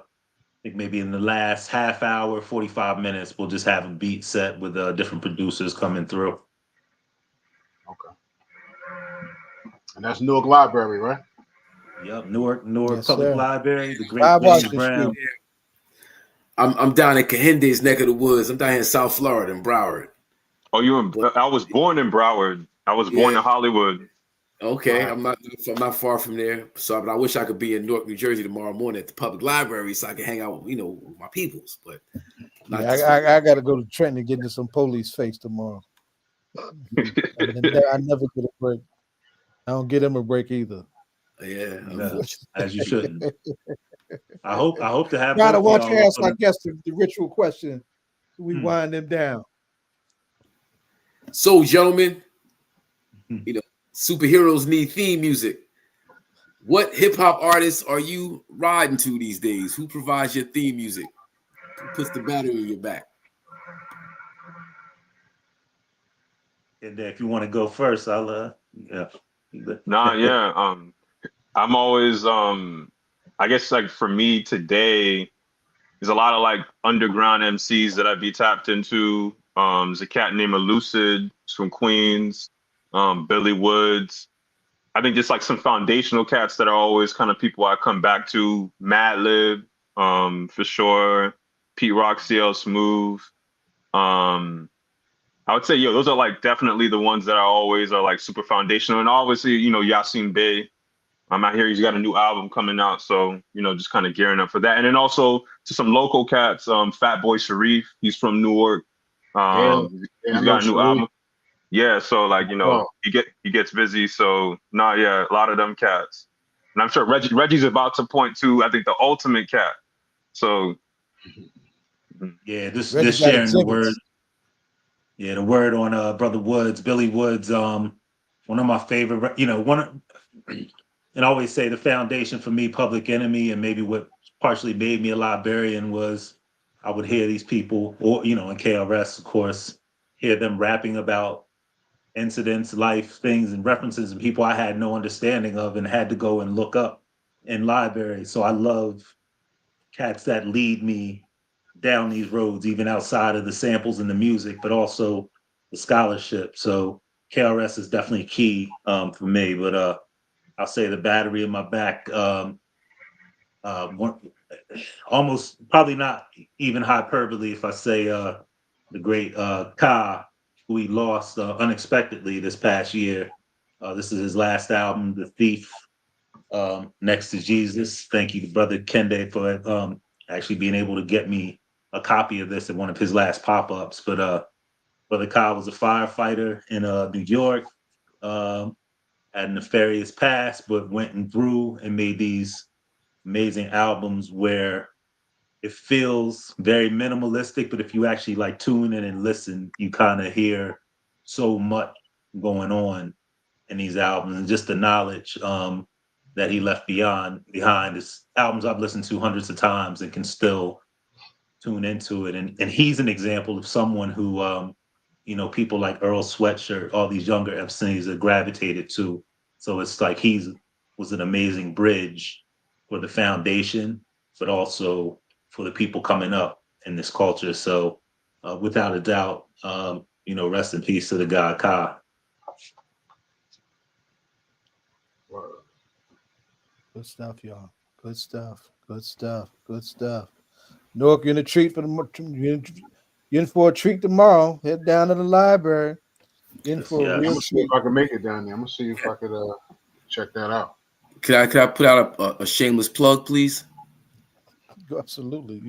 think maybe in the last half hour, 45 minutes, we'll just have a beat set with different producers coming through. Okay. And that's Newark Library, right? Yep, Newark Yes, Public sir. Library, the great Washington Brown. Street. I'm down in Cahende's neck of the woods. I'm down here in South Florida in Broward. Oh, I was born in Broward. I was born in Hollywood. Okay, I'm not far from there. So, but I wish I could be in Newark, New Jersey tomorrow morning at the public library so I can hang out, with my peoples. But I got to go to Trenton and get into some police face tomorrow. I never get a break. I don't get them a break either. Yeah, as you shouldn't. I hope to have. Rhino, why don't you ask, I guess, the ritual question? We wind them down. So, gentlemen, superheroes need theme music. What hip hop artists are you riding to these days? Who provides your theme music? Who puts the battery in your back? And if you want to go first, I'll I'm always I guess like for me today, there's a lot of like underground MCs that I'd be tapped into. There's a cat named Elucid from Queens, Billy Woods. I think just like some foundational cats that are always kind of people I come back to. Madlib, for sure. Pete Rock, CL Smooth. I would say, those are like definitely the ones that are like super foundational. And obviously, Yasin Bey. I'm out here. He's got a new album coming out. So, just kind of gearing up for that. And then also to some local cats, Fat Boy Sharif. He's from Newark. He's got a new album. Yeah. So like, he gets busy. So a lot of them cats. And I'm sure Reggie's about to point to, I think, the ultimate cat. So. Yeah, just sharing the word. Yeah, the word on Brother Woods, Billy Woods, one of my favorite, and I always say the foundation for me, Public Enemy, and maybe what partially made me a librarian was I would hear these people, or in KRS, of course, hear them rapping about incidents, life, things, and references, and people I had no understanding of and had to go and look up in libraries. So I love cats that lead me down these roads, even outside of the samples and the music, but also the scholarship. So KRS is definitely key for me. But I'll say the battery in my back, almost probably not even hyperbole if I say the great Ka, who we lost unexpectedly this past year. This is his last album, The Thief, Next to Jesus. Thank you to Brother Kende for actually being able to get me a copy of this at one of his last pop-ups. But Brother Ka was a firefighter in New York, had a nefarious past, but went and grew and made these amazing albums where it feels very minimalistic, but if you actually like tune in and listen, you kind of hear so much going on in these albums, and just the knowledge that he left behind. His albums I've listened to hundreds of times and can still tune into it. And he's an example of someone who people like Earl Sweatshirt, all these younger MCs that gravitated to. So it's like was an amazing bridge for the foundation, but also for the people coming up in this culture. So without a doubt, rest in peace to the God Ka. Good stuff, y'all. Good stuff. Good stuff. Good stuff. Newark, you're in a treat for you're in for a treat tomorrow. Head down to the library. In for a I'm real gonna see treat. if I can make it down there. I'm gonna see if I could check that out. Could I put out a shameless plug, please? Absolutely.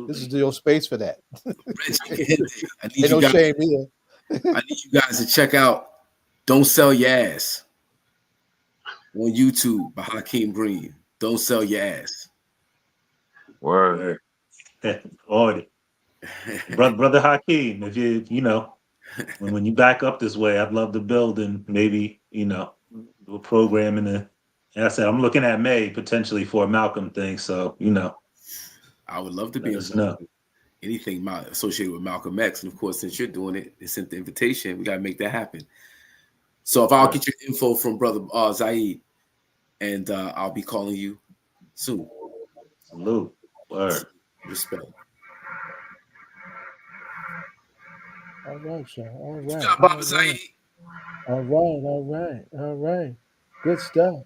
This is your space for that. Reggie, I need Ain't no shame either. I need you guys to check out Don't Sell Your Ass on YouTube by Hakeem Green. Don't sell your ass. Word. Brother Hakeem, if when you back up this way, I'd love to build and maybe, do a program and I said, I'm looking at May potentially for a Malcolm thing. So, I would love to be involved in anything associated with Malcolm X. And of course, since you're doing it, they sent the invitation. We got to make that happen. So if I'll get your info from Brother Zaid, and I'll be calling you soon. Salute. Word. Respect. All right, y'all. All right. You got Baba Zaid. All right. Good stuff.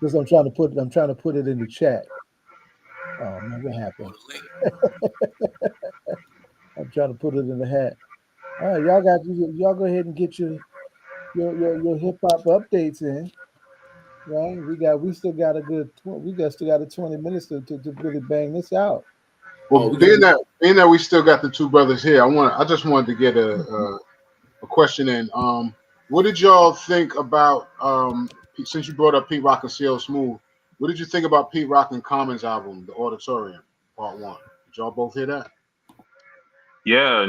Because I'm trying to put it in the chat. Oh man, what happened? I'm trying to put it in the hat. All right, y'all go ahead and get your hip hop updates in. Right? We still got a 20 minutes to really bang this out. Well, being that we still got the two brothers here, I just wanted to get a question in. What did y'all think about since you brought up Pete Rock and CL Smooth? What did you think about Pete Rock and Common's album, The Auditorium, Part 1? Did y'all both hear that? Yeah,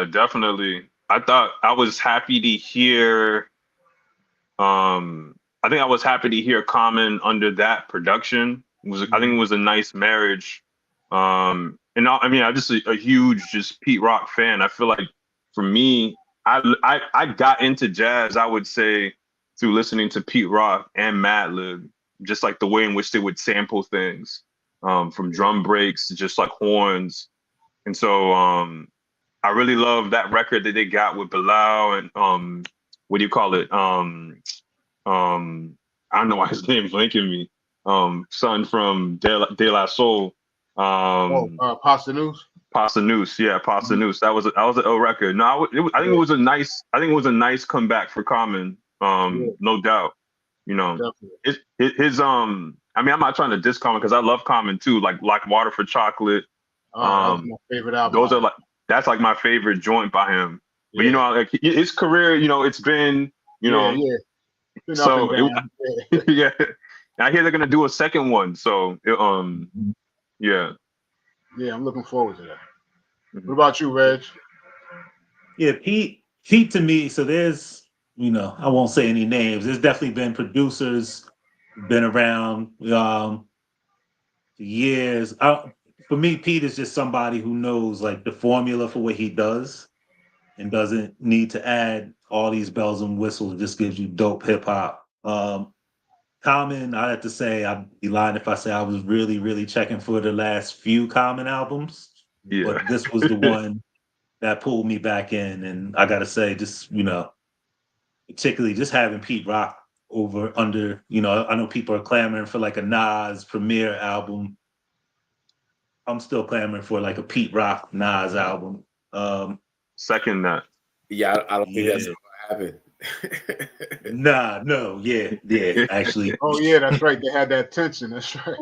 definitely. I was happy to hear. I think I was happy to hear Common under that production. I think it was a nice marriage. I'm just a huge Pete Rock fan. I feel like for me, I got into jazz, I would say, through listening to Pete Rock and Madlib, just like the way in which they would sample things, from drum breaks to just like horns. And so I really love that record that they got with Bilal and what do you call it? I don't know why his name's blanking me. Son from De La Soul. Pasta News. Pasta News, yeah, Pasta News. That was an ill record. No, I think it was a nice comeback for Common. No doubt. His I'm not trying to diss Common because I love Common too. Like Water for Chocolate. That was my favorite album. That's like my favorite joint by him. But like his career, it's been so yeah. I hear they're gonna do a second one. So yeah. Yeah, I'm looking forward to that. What about you, Reg? Yeah, Pete to me, so there's, I won't say any names. There's definitely been producers who've been around for years. For me, Pete is just somebody who knows like the formula for what he does and doesn't need to add all these bells and whistles. It just gives you dope hip hop. Common, I have to say, I'd be lying if I say I was really, really checking for the last few Common albums, Yeah. but this was the one that pulled me back in. And I gotta say, just particularly just having Pete Rock under, I know people are clamoring for like a Nas premiere album. I'm still clamoring for like a Pete Rock Nas album. Second that. Yeah, I don't think Yeah. that's gonna happen. Yeah, actually. Oh yeah, that's right. They had that tension. That's right.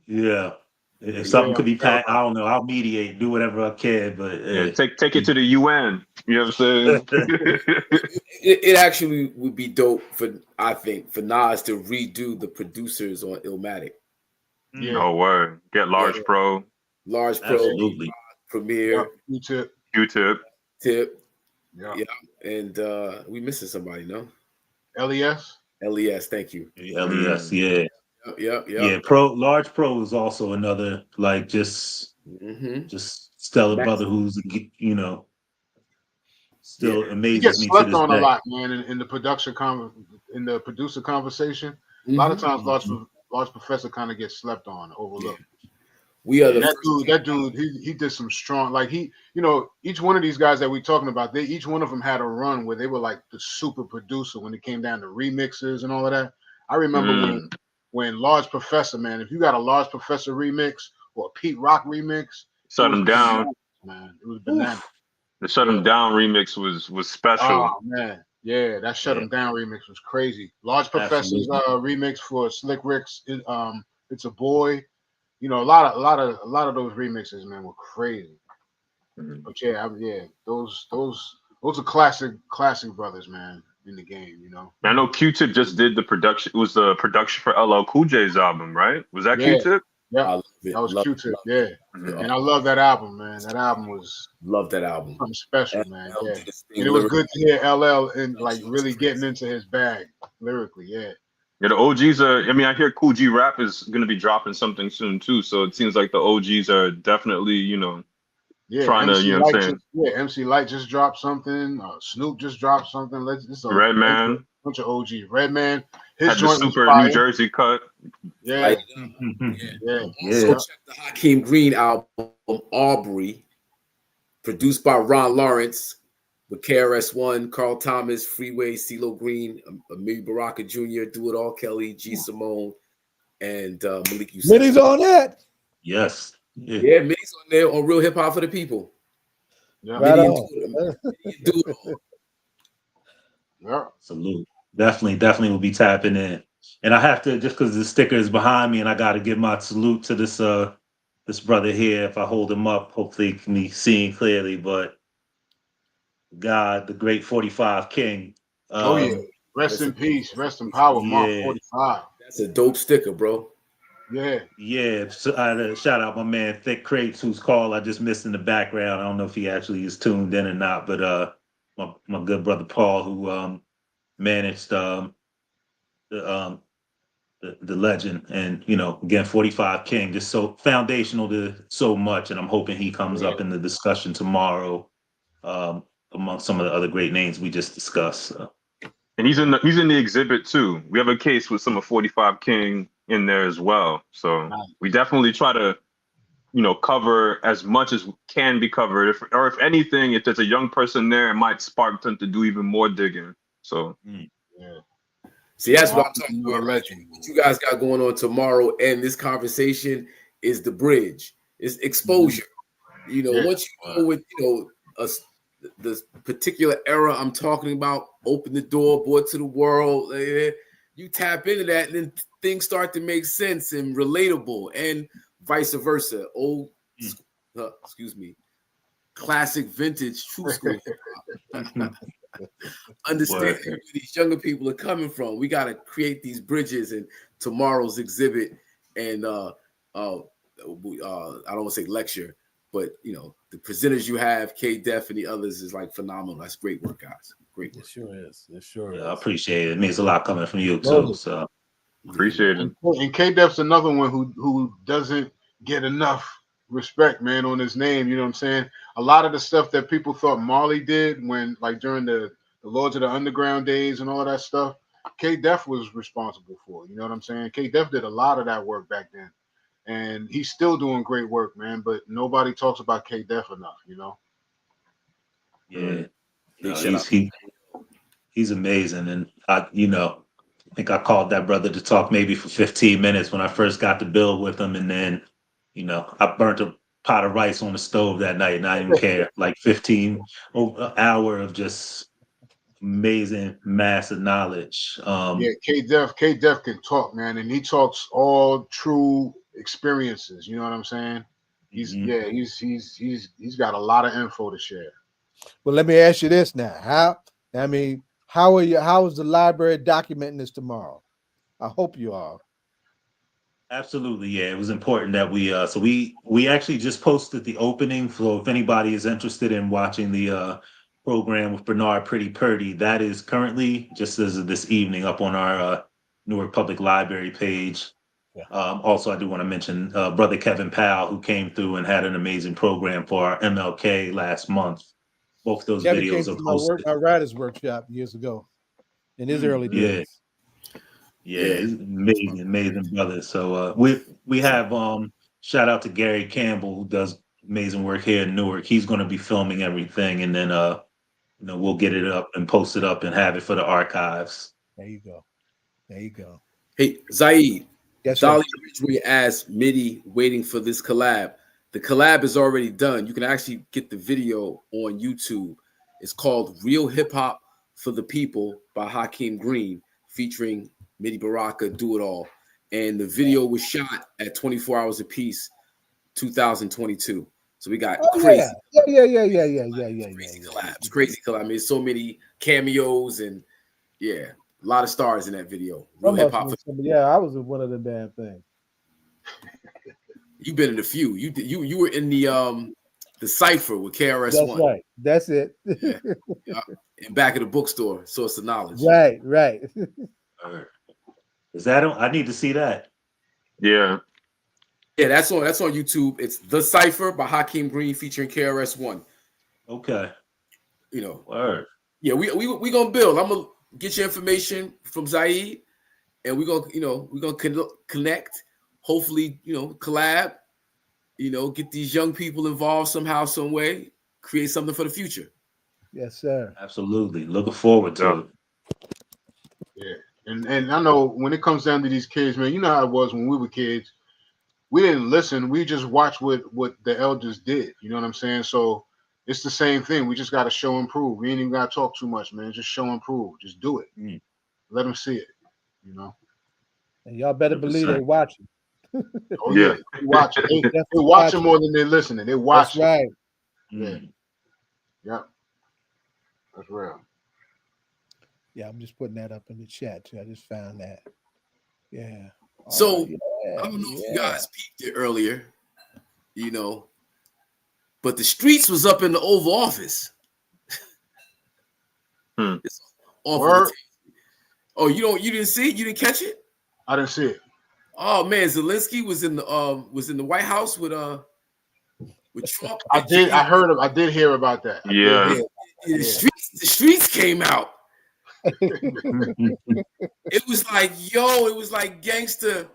Yeah. If Yeah, something could be I forgot packed, I don't know. I'll mediate, do whatever I can, but Yeah, take it to the UN. You know what I'm saying? It actually would be dope I think, for Nas to redo the producers on Illmatic. Yeah. No word. Get Large Pro. Large Pro, absolutely. Premier, Q-Tip. Tip. Yeah. And we missing somebody, no? LES. LES, thank you. LES, yeah. Yep. Yeah, Large Pro is also another like just stellar brother who's still He amazes gets me to slept this on a day. lot, man, in the producer conversation. A lot of times, Large Professor kind of gets slept on, overlooked. We are that dude. He did some strong, like each one of these guys that we're talking about, each one of them had a run where they were like the super producer when it came down to remixes and all of that. I remember when Large Professor, man, if you got a Large Professor remix or a Pete Rock remix, shut him down, man. It was bananas. The Shut Him Down remix was special. Oh man, yeah, that Shut Him Down remix was crazy. Large Professor's remix for Slick Rick's It's a Boy. A lot of those remixes, man, were crazy. But those are classic brothers, man, in the game. I know Q-Tip just did the production. It was the production for LL Cool J's album, right? Was that Q-Tip? Yeah, that was Q-Tip. Yeah, and I love that album, man. That album was something special, man. Yeah, and it was good to hear LL and like really getting into his bag lyrically. Yeah. Yeah, the OGs are. I mean, I hear Cool G Rap is going to be dropping something soon too. So it seems like the OGs are definitely, trying to, MC what I'm saying. MC Light just dropped something. Snoop just dropped something. Redman, a bunch of OGs. Redman, his joint the super New Jersey cut. Yeah. Also check the Hakeem Green album, Aubrey, produced by Ron Lawrence, with KRS-One, Carl Thomas, Freeway, CeeLo Green, Amiri Baraka Jr., Do It All Kelly, G. Simone, and Malik Yusef. Mitty's on that. Yes. Yeah, Mitty's on there on Real Hip Hop for the People. Yeah. Right on. Do it all. Yeah. Salute. Definitely will be tapping in. And I have to, just because the sticker is behind me, and I got to give my salute to this brother here. If I hold him up, hopefully he can be seen clearly. But God, the great 45 King. Rest in peace. Rest in power, Mark 45. That's a dope sticker, bro. Yeah. So I had to shout out my man Thick Crates, whose call I just missed in the background. I don't know if he actually is tuned in or not, but my good brother Paul, who managed the legend, and again 45 King, just so foundational to so much, and I'm hoping he comes up in the discussion tomorrow among some of the other great names we just discussed. So. And he's in the exhibit too. We have a case with some of 45 King in there as well. So we definitely try to cover as much as can be covered. If anything, if there's a young person there, it might spark them to do even more digging. So see, that's what I'm talking about. What you guys got going on tomorrow, and this conversation is the bridge. It's exposure. Once you go with the particular era I'm talking about, open the door, boy to the world. You tap into that, and then things start to make sense and relatable, and vice versa. Classic, vintage, true school. Understand where these younger people are coming from. We got to create these bridges in tomorrow's exhibit, and I don't want to say lecture, But you know, the presenters you have, K Def and the others, is like phenomenal. That's great work, guys. Great work. It sure is. It sure is. I appreciate it. It means a lot coming from you too. Love it. So Appreciate it. And K Def's another one who doesn't get enough respect, man, on his name. You know what I'm saying? A lot of the stuff that people thought Marley did when, like, during the Lords of the Underground days and all that stuff, K Def was responsible for. You know what I'm saying? K Def did a lot of that work back then, and he's still doing great work, man. But nobody talks about K Def enough. You know? yeah, Big shout out. he's amazing, and I think I called that brother to talk maybe for 15 minutes when I first got to build with him, and then I burnt a pot of rice on the stove that night, and I didn't care. Like 15 an hour of just amazing, massive knowledge. Yeah, K Def can talk, man, and he talks all true experiences. You know what I'm saying? He's got a lot of info to share. Well, let me ask you this now. How is the library documenting this tomorrow? I hope you are. Absolutely, yeah. It was important that we actually just posted the opening. So if anybody is interested in watching the program with Bernard Pretty Purdy, that is currently, just as of this evening, up on our Newark Public Library page. Yeah. Also, I do want to mention Brother Kevin Powell, who came through and had an amazing program for our MLK last month. Both those Kevin videos came are to posted. my writer's workshop years ago, in his early days. Yeah, he's amazing brother. So we have shout out to Gary Campbell, who does amazing work here in Newark. He's going to be filming everything, and then we'll get it up and post it up and have it for the archives. There you go. Hey, Zaid. Yes, Dolly originally asked Midi waiting for this collab. The collab is already done. You can actually get the video on YouTube. It's called Real Hip Hop for the People by Hakeem Green, featuring Midi Baraka, Do It All. And the video was shot at 24 hours apiece, 2022. So we got crazy. Crazy collabs. Crazy collab. I mean, so many cameos and a lot of stars in that video. Real hip hop. I was in one of the damn things. You've been in a few. You were in the cipher with KRS-One. That's right. That's it. In back of the bookstore, source of knowledge. Right. Is that on? I need to see that. Yeah, that's on YouTube. It's The Cipher by Hakeem Green featuring KRS-One. Okay. Word. Yeah, we gonna build. I'm gonna get your information from Zaid, and we're gonna connect. Hopefully, collab. Get these young people involved somehow, some way. Create something for the future. Yes, sir. Absolutely. Looking forward to it. Yeah. And I know when it comes down to these kids, man, you know how it was when we were kids. We didn't listen. We just watched what the elders did. You know what I'm saying? So it's the same thing. We just got to show and prove. We ain't even got to talk too much, man. Just show and prove. Just do it. Let them see it, And y'all better 100%. Believe they watching. Oh, yeah. They watching. They watching more than they're listening. They watching. That's right. Yeah. Yep. That's real. Yeah, I'm just putting that up in the chat too. I just found that. Yeah. So I don't know if you guys peeped it earlier, but the streets was up in the Oval Office. Oh, you didn't see it? You didn't catch it? I didn't see it. Oh man, Zelensky was in the White House with Trump. I did hear about that. The streets came out. It was like gangster.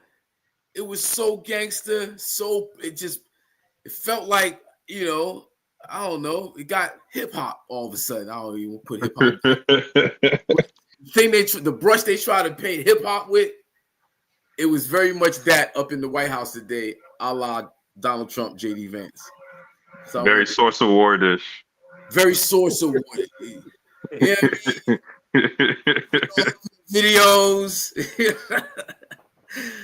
It was so gangster. So it felt like, I don't know. It got hip hop all of a sudden. I don't even put hip hop. The brush they try to paint hip hop with, it was very much that up in the White House today, a la Donald Trump, JD Vance. So very Source Award-ish. Very Source Award. Yeah. Videos.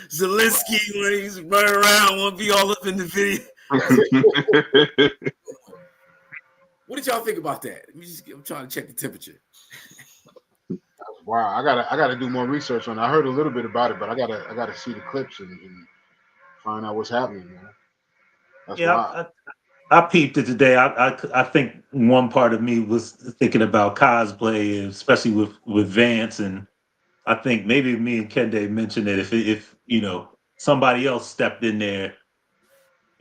Zelensky when he's running around, want to be all up in the video. What did y'all think about that? I'm trying to check the temperature. Wow, I gotta do more research on it. I heard a little bit about it, but I gotta see the clips and find out what's happening, man. That's wild. I peeped it today. I think one part of me was thinking about cosplay, especially with Vance, and I think maybe me and Kende mentioned that if somebody else stepped in there,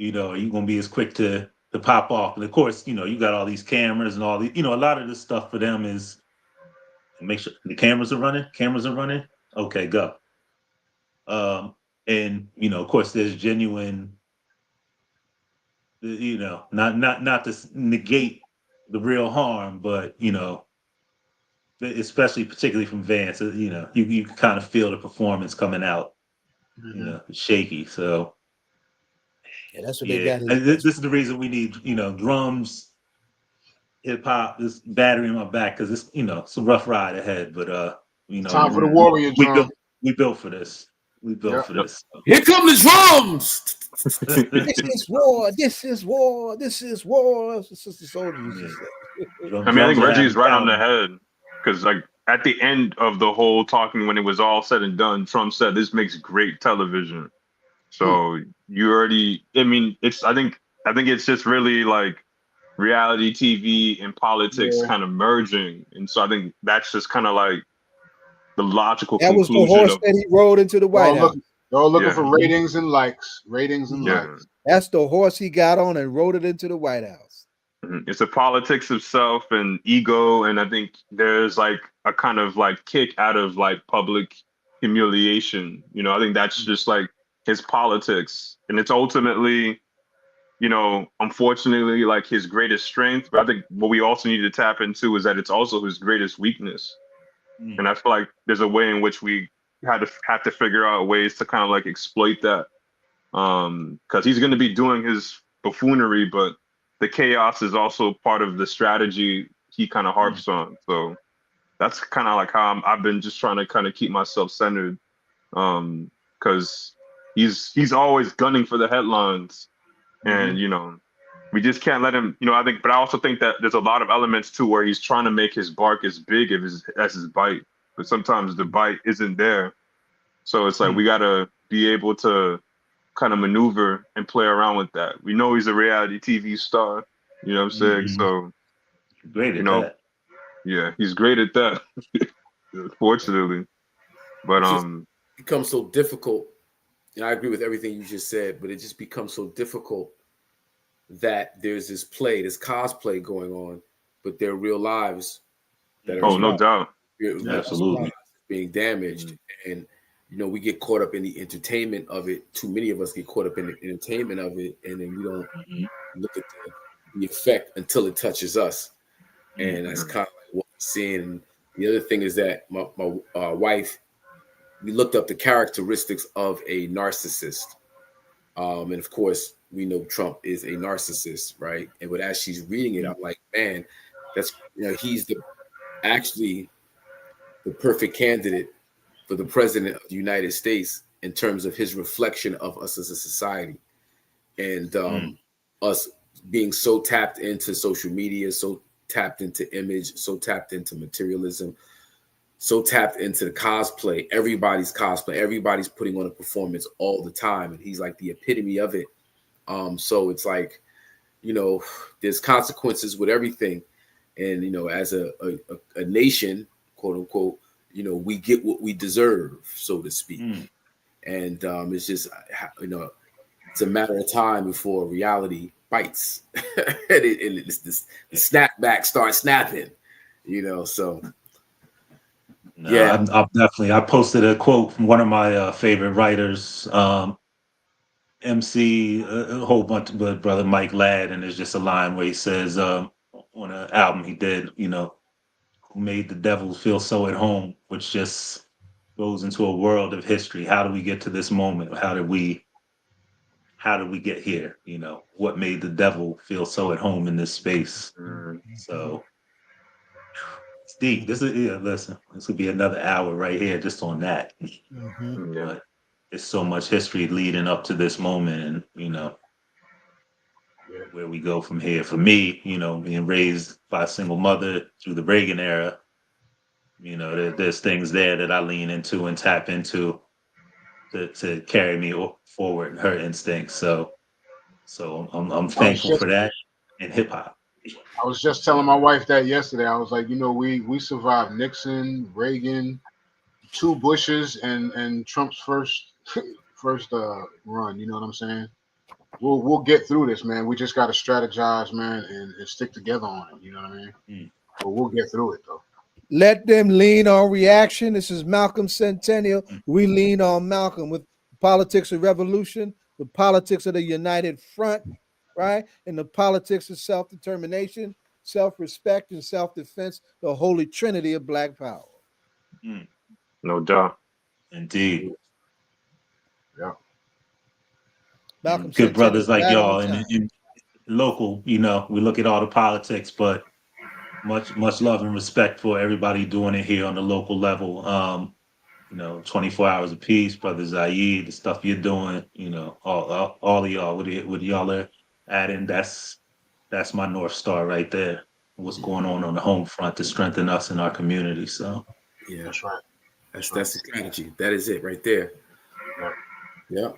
are you gonna be as quick to pop off? And of course, you got all these cameras and all these, a lot of this stuff for them is make sure the cameras are running. Cameras are running. Okay, go. And of course, there's genuine, not to negate the real harm, but especially particularly from Vance, you can kind of feel the performance coming out, shaky. So Yeah, that's what they yeah, got. and this is the reason we need drums, hip hop, this battery in my back because it's a rough ride ahead, but Time for the warrior we drum. built we built for this. We built for this. So. Here come the drums. This is war. This is war. This is war. That's what Sister Soldier used to say. I mean, I think Drums are Reggie's having right on the talent. head because, like, at the end of the whole talking, when it was all said and done, Trump said, "This makes great television." So you already, I mean, I think it's just really like reality TV and politics Yeah. kind of merging, and so I think that's just kind of like the logical That was the conclusion horse of that he rode into the White House. They're all looking yeah, for ratings and likes. Ratings and yeah. likes. That's the horse he got on and rode it into the White House. It's a politics of self and ego, and I think there's like a kind of like kick out of like public humiliation. I think that's just like his politics, and it's ultimately, unfortunately, like his greatest strength. But I think what we also need to tap into is that it's also his greatest weakness, and I feel like there's a way in which we have to figure out ways to kind of like exploit that, because he's going to be doing his buffoonery, but the chaos is also part of the strategy he kind of harps on. So that's kind of like how I've been just trying to kind of keep myself centered, because he's always gunning for the headlines, and we just can't let him. I think, but I also think that there's a lot of elements too where he's trying to make his bark as big as his bite, but sometimes the bite isn't there. So it's like we gotta be able to kind of maneuver and play around with that. We know he's a reality TV star, you know what I'm saying? So, Great at that. yeah, he's great at that, fortunately. But It just becomes so difficult. And I agree with everything you just said, but it just becomes so difficult that there's this cosplay going on, but there are real lives that are no doubt. Absolutely being damaged. And we get caught up in the entertainment of it. Too many of us get caught up in the entertainment of it, and then we don't look at the effect until it touches us. And that's kind of like what we're seeing. And the other thing is that my wife, we looked up the characteristics of a narcissist. And of course, we know Trump is a narcissist, right? But as she's reading it, I'm like, man, that's he's actually the perfect candidate for the president of the United States in terms of his reflection of us as a society, and us being so tapped into social media, so tapped into image, so tapped into materialism, so tapped into the cosplay. Everybody's cosplay. Everybody's putting on a performance all the time, and he's like the epitome of it. So it's like, there's consequences with everything, and as a nation, quote unquote, we get what we deserve, so to speak. And it's just, it's a matter of time before reality bites, and it's the snapback starts snapping, so. No, yeah, I posted a quote from one of my favorite writers, MC, a whole bunch, but brother Mike Ladd, and there's just a line where he says on an album he did, who made the devil feel so at home, which just goes into a world of history. How do we get to this moment? How did we get here? What made the devil feel so at home in this space? So it's deep. Listen, this would be another hour right here just on that. But it's so much history leading up to this moment, and where we go from here. For me, being raised by a single mother through the Reagan era, there's things there that I lean into and tap into to carry me forward, her instincts. So So I'm thankful for that and hip hop. I was just telling my wife that yesterday. I was like, we survived Nixon, Reagan, 2 Bushes, and Trump's first run. You know what I'm saying? We'll get through this, man. We just got to strategize, man, and stick together on it. You know what I mean? But we'll get through it, though. Let them lean on reaction. This is Malcolm Centennial. We lean on Malcolm with politics of revolution, the politics of the united front, right? And the politics of self-determination, self-respect, and self-defense, the holy trinity of Black power. No doubt. Indeed. Yeah. Malcolm Good brothers Centennial, like right on y'all time. in local, we look at all the politics, but much love and respect for everybody doing it here on the local level. 24 hours of peace, brother Zaid, the stuff you're doing, all of y'all, what y'all are adding, that's my North Star right there. What's going on the home front to strengthen us in our community. So yeah, that's right. That's the strategy. That is it right there. Yeah.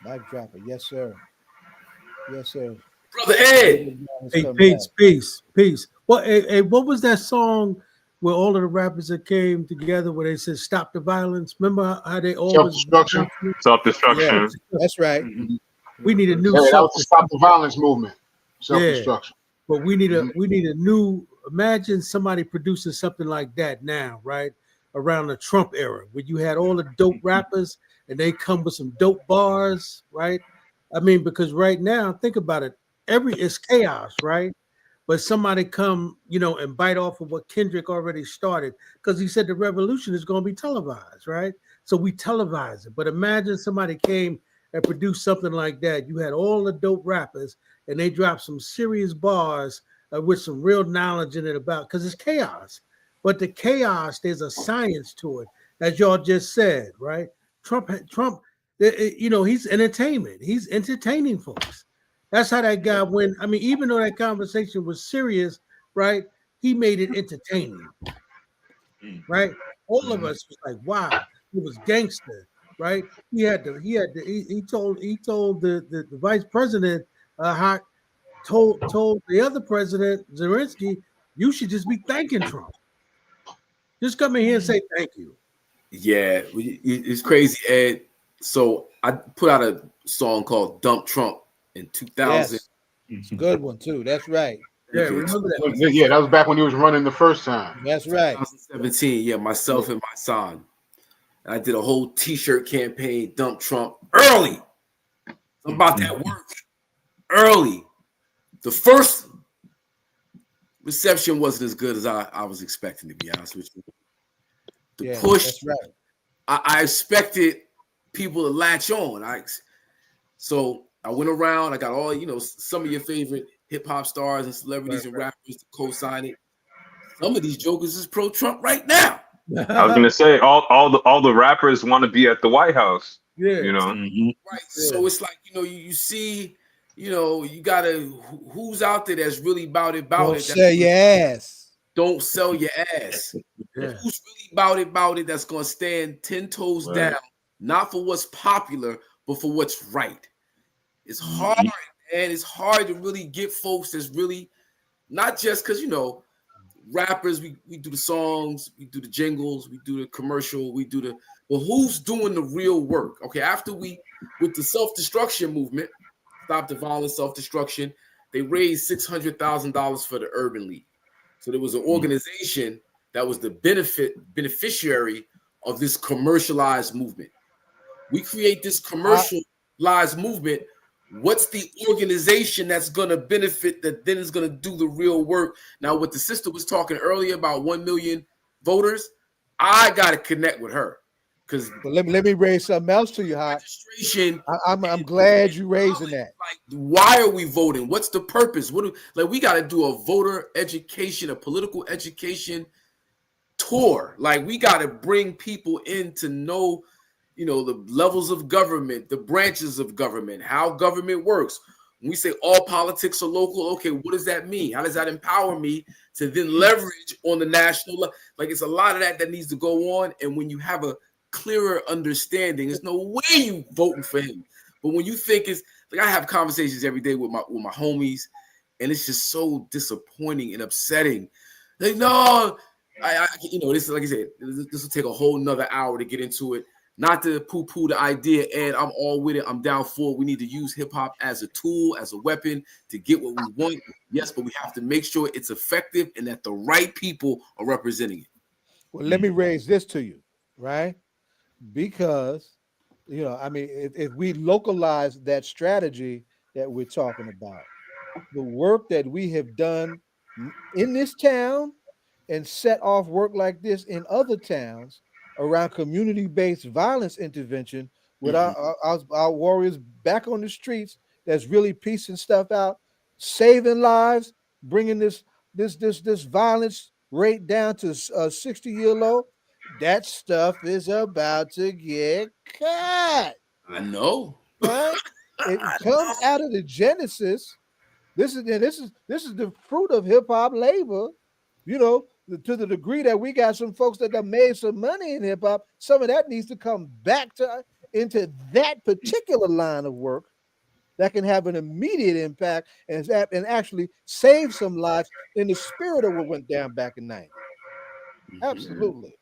Mic dropper. Yes, sir. Yes, sir. Brother Ed. Hey, peace. Well, hey, what was that song where all of the rappers that came together where they said "Stop the violence"? Remember how they always self-destruction. Yeah, that's right. We need a new. That was the Stop the Violence movement. Self-destruction. Yeah, but we need a new. Imagine somebody producing something like that now, right? Around the Trump era, where you had all the dope rappers and they come with some dope bars, right? I mean, because right now, think about it. It's chaos, right? But somebody come, and bite off of what Kendrick already started, because he said the revolution is going to be televised, right? So we televise it. But imagine somebody came and produced something like that. You had all the dope rappers, and they dropped some serious bars with some real knowledge in it because it's chaos. But the chaos, there's a science to it, as y'all just said, right? Trump, he's entertainment. He's entertaining folks. That's how that guy went. I mean, even though that conversation was serious, right? He made it entertaining, right? All of us was like, wow, it was gangster, right? He told the vice president, Haqq, told the other president, Zelensky, you should just be thanking Trump. Just come in here and say thank you. Yeah, it's crazy, Ed. So I put out a song called "Dump Trump" in 2000. Yes. It's a good one too. That's right. Yeah, remember that? Yeah, that was back when he was running the first time. That's right. 2017. Yeah, myself and my son. I did a whole T-shirt campaign, "Dump Trump" early. It's about that work early. The first reception wasn't as good as I was expecting, to be honest with you. The push, that's right. I expected people to latch on. So I went around. I got all some of your favorite hip hop stars and celebrities and rappers to co-sign it. Some of these jokers is pro-Trump right now. I was gonna say all the rappers want to be at the White House. Yeah, right. So it's like you see, you gotta who's out there that's really about it. Don't sell your ass. Don't sell your ass. Yeah. Who's really about it? That's gonna stand 10 toes down, not for what's popular, but for what's right. It's hard, and it's hard to really get folks that's really not just because rappers, we do the songs, we do the jingles, we do the commercial, but who's doing the real work? Okay, after with the self-destruction movement, Stop the Violence, Self-Destruction, they raised $600,000 for the Urban League. So there was an organization that was the beneficiary of this commercialized movement. We create this commercialized movement. What's the organization that's going to benefit that then is going to do the real work? Now, what the sister was talking earlier about 1 million voters, I got to connect with her. Let me raise something else to you, Haqq. I'm glad you raising that. Like, why are we voting? What's the purpose? We got to do a voter education, a political education tour. Like, we got to bring people in to know, the levels of government, the branches of government, how government works. When we say all politics are local, okay, what does that mean? How does that empower me to then leverage on the national level? Like, it's a lot of that needs to go on. And when you have a clearer understanding, there's no way you voting for him. But when you think it's Like I have conversations every day with my homies, and it's just so disappointing and upsetting. Like, no, I this is like I said, this will take a whole nother hour to get into it. Not to poo-poo the idea, and I'm all with it. I'm down for it. We need to use hip hop as a tool, as a weapon to get what we want. Yes, but we have to make sure it's effective and that the right people are representing it. Well, let me raise this to you, right? Because, if we localize that strategy that we're talking about, the work that we have done in this town and set off work like this in other towns around community-based violence intervention with our warriors back on the streets that's really piecing stuff out, saving lives, bringing this violence rate down to a 60-year low. That stuff is about to get cut. I know. Right? It comes out of the genesis. This is the fruit of hip hop labor, to the degree that we got some folks that have made some money in hip hop. Some of that needs to come back into that particular line of work that can have an immediate impact and actually save some lives in the spirit of what went down back in '90. Absolutely.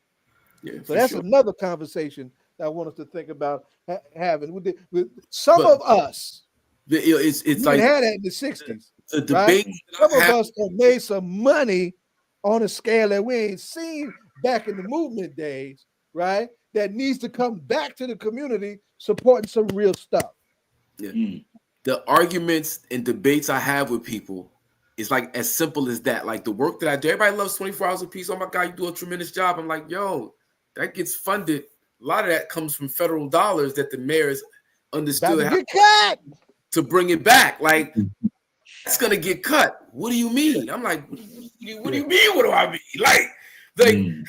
Yeah, so that's another conversation that I want us to think about having with some of us. It's like had that in the '60s. The debate. Right? Some of us have made some money on a scale that we ain't seen back in the movement days, right? That needs to come back to the community supporting some real stuff. Yeah. The arguments and debates I have with people is like as simple as that. Like the work that I do, everybody loves 24 hours of peace. Oh my God, you do a tremendous job. I'm like, yo, that gets funded. A lot of that comes from federal dollars that the mayors understood how to bring it back. Like, it's gonna get cut. What do you mean? I'm like, what do you mean? What do I mean? Like the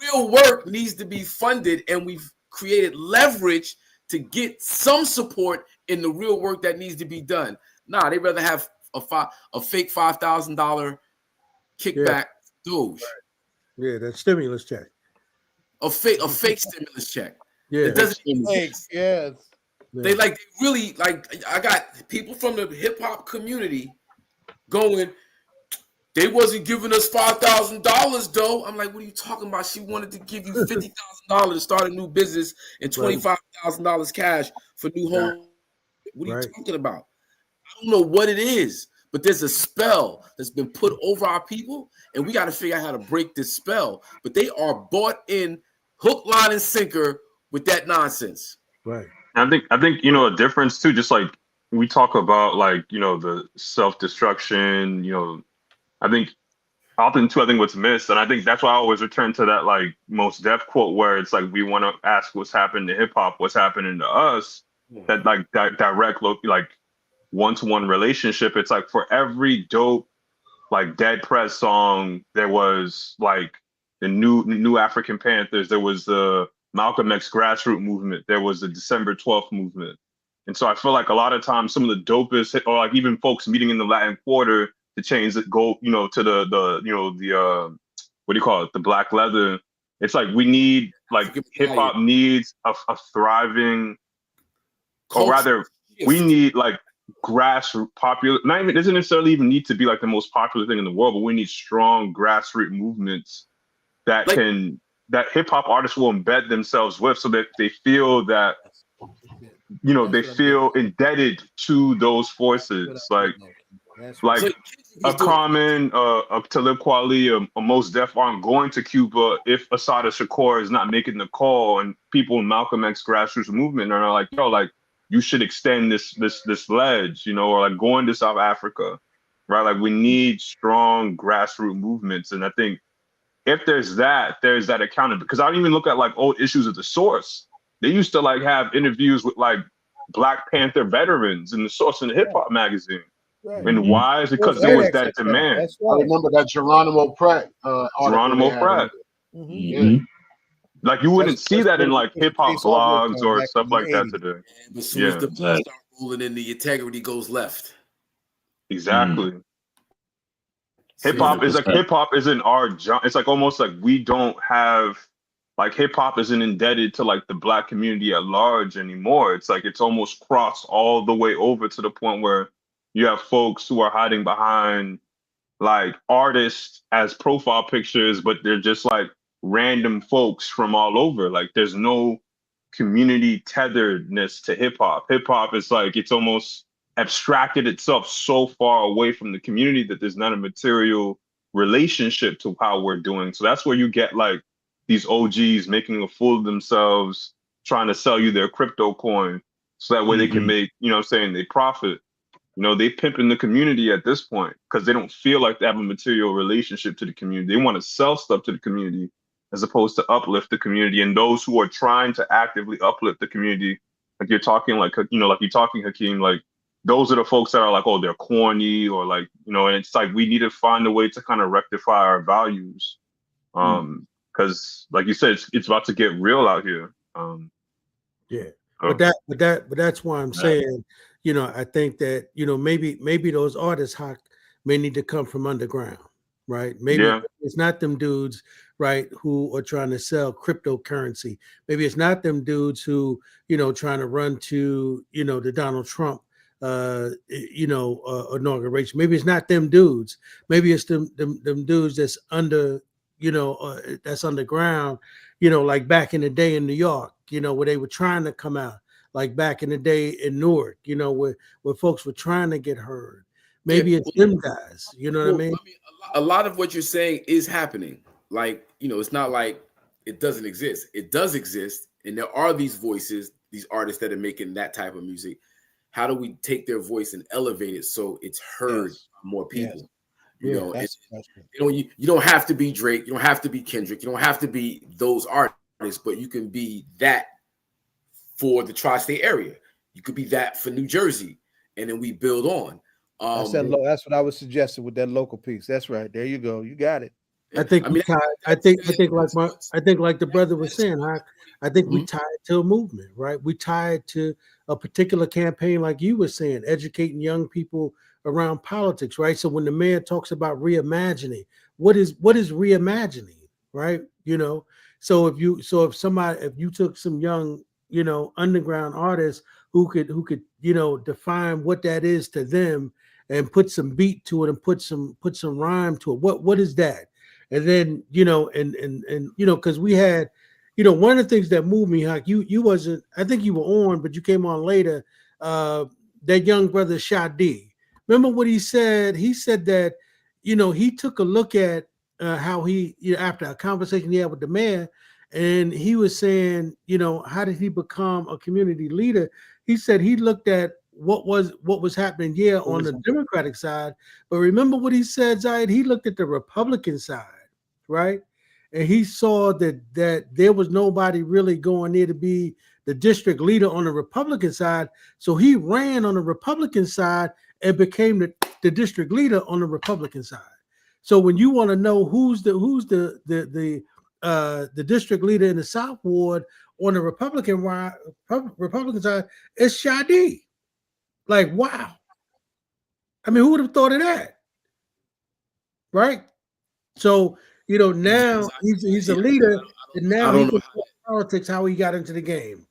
real work needs to be funded, and we've created leverage to get some support in the real work that needs to be done. Nah, they'd rather have a fake $5,000 kickback Doge. Yeah, that stimulus check. A fake stimulus check. Yeah, it doesn't make sense. Yes. They really I got people from the hip hop community going, they wasn't giving us $5,000 though. I'm like, what are you talking about? She wanted to give you $50,000 to start a new business and $25,000 cash for new home. What are you talking about? I don't know what it is, but there's a spell that's been put over our people, and we got to figure out how to break this spell. But they are bought in hook, line, and sinker with that nonsense. Right. I think a difference too, just like we talk about the self-destruction, I think often too, what's missed, and I think that's why I always return to that Most Def quote where it's like we want to ask what's happened to hip hop, what's happening to us, that direct one-to-one relationship. It's like for every dope Dead Prez song, there was the new African Panthers, there was the Malcolm X grassroots movement, there was the December 12th movement. And so I feel like a lot of times some of the dopest, or even folks meeting in the Latin Quarter to change it, go, to the what do you call it? The black leather. It's like we need, hip hop needs a thriving, or rather we need grassroots popular, it doesn't necessarily even need to be the most popular thing in the world, but we need strong grassroots movements that that hip hop artists will embed themselves with, so that they feel that, they feel indebted to those forces, a Common, a Talib Kweli, a Mos Def aren't going to Cuba if Assata Shakur is not making the call, and people in Malcolm X grassroots movement are like, yo, you should extend this ledge, or going to South Africa, right? We need strong grassroots movements, and I think if there's that accountability, because I don't even look at old issues at the Source. They used to have interviews with Black Panther veterans in the Source in the hip hop magazine. Right. And why? Is because there was that demand. I remember that Geronimo Pratt. Geronimo Pratt. Yeah. You wouldn't see that in hip hop blogs or stuff like that today. As soon as the blood start rolling in, the integrity goes left. Exactly. Hip hop isn't our job. It's almost we don't have like hip hop isn't indebted to like the Black community at large anymore. It's like it's almost crossed all the way over to the point where you have folks who are hiding behind like artists as profile pictures, but they're just like random folks from all over. Like there's no community tetheredness to hip hop. Hip hop is like it's almost abstracted itself so far away from the community that there's not a material relationship to how we're doing. So that's where you get like these OGs making a fool of themselves, trying to sell you their crypto coin so that way they can make, you know what I'm saying, they profit. You know, they pimping the community at this point because they don't feel like they have a material relationship to the community. They want to sell stuff to the community as opposed to uplift the community. And those who are trying to actively uplift the community, like you're talking, like, you know, like you're talking, Hakeem, like those are the folks that are like, oh, they're corny or like, you know, and it's like we need to find a way to kind of rectify our values. Because like you said, it's about to get real out here. Yeah. But that's why I'm saying, you know, I think that, you know, maybe those artists, Haqq, may need to come from underground, right? Maybe it's not them dudes, right, who are trying to sell cryptocurrency. Maybe it's not them dudes who, you know, trying to run to, you know, the Donald Trump, you know, inauguration. Maybe it's not them dudes. Maybe it's them dudes that's under, you know, that's underground, you know, like back in the day in New York, you know, where they were trying to come out. Like back in the day in Newark, you know, where folks were trying to get heard. Maybe it's them guys, you know what I mean? A lot of what you're saying is happening. Like, you know, it's not like it doesn't exist. It does exist. And there are these voices, these artists that are making that type of music. How do we take their voice and elevate it so it's heard by more people? You know, you don't have to be Drake. You don't have to be Kendrick. You don't have to be those artists, but you can be that for the tri-state area. You could be that for New Jersey, and then we build on. That's what I was suggesting with that local piece. That's right. There you go. You got it. I think like the brother was saying, Haqq, I think we tie it to a movement, right? We tie it to a particular campaign, like you were saying, educating young people around politics, right? So when the mayor talks about reimagining, what is reimagining, right? You know, so if you took some young, you know, underground artists who could, you know, define what that is to them and put some beat to it and put some rhyme to it. What is that? And then, you know, and you know, because we had, you know, one of the things that moved me, Haqq, you wasn't, I think you were on, but you came on later. That young brother Shadi. Remember what he said? He said that, you know, he took a look at how he, you know, after a conversation he had with the mayor. And he was saying, you know, how did he become a community leader? He said he looked at what was happening on the Democratic side. But remember what he said, Zayed? He looked at the Republican side, right? And he saw that there was nobody really going there to be the district leader on the Republican side. So he ran on the Republican side and became the district leader on the Republican side. So when you want to know who's the district leader in the South Ward on the Republican side, it's Shadi. Like, wow. I mean, who would have thought of that? Right? So, you know, now he's a leader, and now he can talk politics, how he got into the game.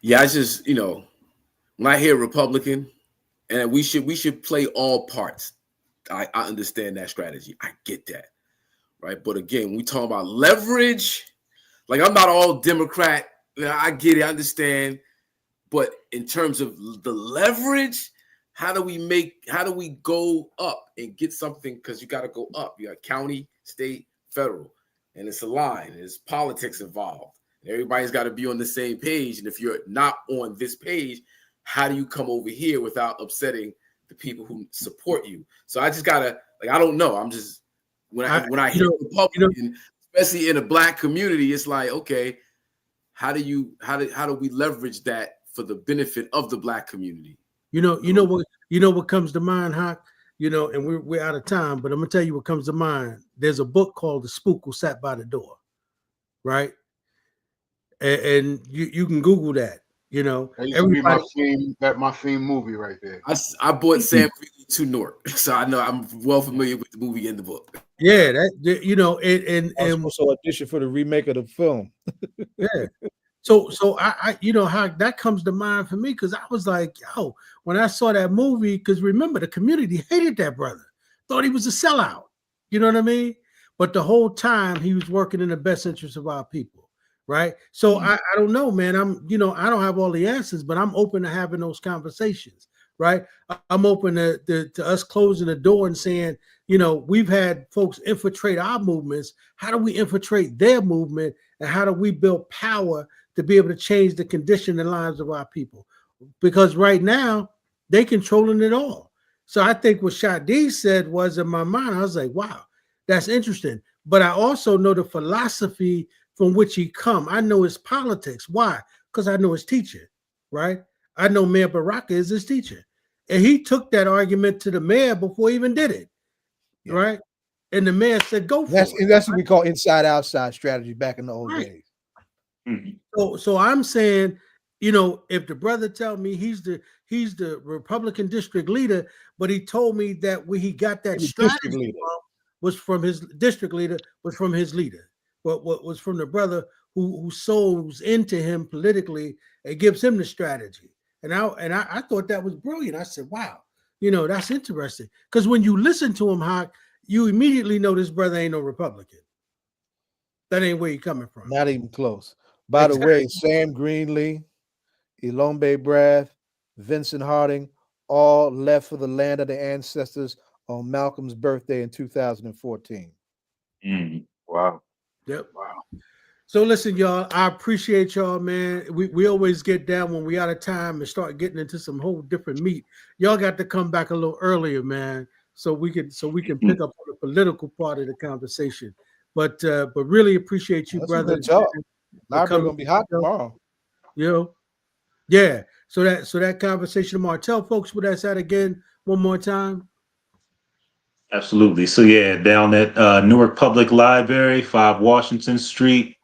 Yeah, I just, you know, when I hear Republican, and we should play all parts. I understand that strategy. I get that. Right. But again, when we talk about leverage, like I'm not all Democrat. I get it. I understand. But in terms of the leverage, how do we go up and get something? Because you got to go up. You got county, state, federal, and it's a line. There's politics involved. Everybody's got to be on the same page. And if you're not on this page, how do you come over here without upsetting the people who support you? So I just gotta, like, I don't know. I'm just, when I hear Republican, especially in a Black community, it's like, okay, how do we leverage that for the benefit of the Black community? You know what comes to mind, Haqq? You know, and we're out of time, but I'm gonna tell you what comes to mind. There's a book called The Spook Who Sat by the Door, right? And you can Google that. You know, That used to be everybody. my theme movie right there. I bought Sam Greeley to Newark, so I know I'm well familiar with the movie and the book. Yeah, that you know, and also audition for the remake of the film. yeah. So I you know how that comes to mind for me, because I was like, yo, when I saw that movie, because remember the community hated that brother, thought he was a sellout. You know what I mean? But the whole time he was working in the best interest of our people, right? So I don't know, man. I don't have all the answers, but I'm open to having those conversations, right? I'm open to us closing the door and saying, we've had folks infiltrate our movements. How do we infiltrate their movement, and how do we build power to be able to change the condition and lives of our people? Because right now they controlling it all. So I think what Shadi said was, in my mind, I was like, wow, that's interesting. But I also know the philosophy from which he come. I know his politics. Why? Because I know his teacher, right? I know Mayor Baraka is his teacher. And he took that argument to the mayor before he even did it, right? And the mayor said, go for it. That's what we call inside-outside strategy back in the old days. So I'm saying, if the brother tell me he's the Republican district leader, but he told me that where he got that strategy was from his district leader, was from his leader. What was from the brother who sows into him politically and gives him the strategy. And I thought that was brilliant. I said, wow, that's interesting. Because when you listen to him, Haqq, you immediately know this brother ain't no Republican. That ain't where he coming from. Not even close. By the way, Sam Greenlee, Ilombe Brath, Vincent Harding, all left for the land of the ancestors on Malcolm's birthday in 2014. Wow. Yep. Wow. So listen, y'all, I appreciate y'all, man. We always get down when we out of time and start getting into some whole different meat. Y'all got to come back a little earlier, man, so we can pick up on the political part of the conversation. But really appreciate you, brother. Library gonna be hot tomorrow. Yeah. So that conversation tomorrow. Tell folks what that's at again one more time. Absolutely. So yeah, down at Newark Public Library, 5 Washington Street,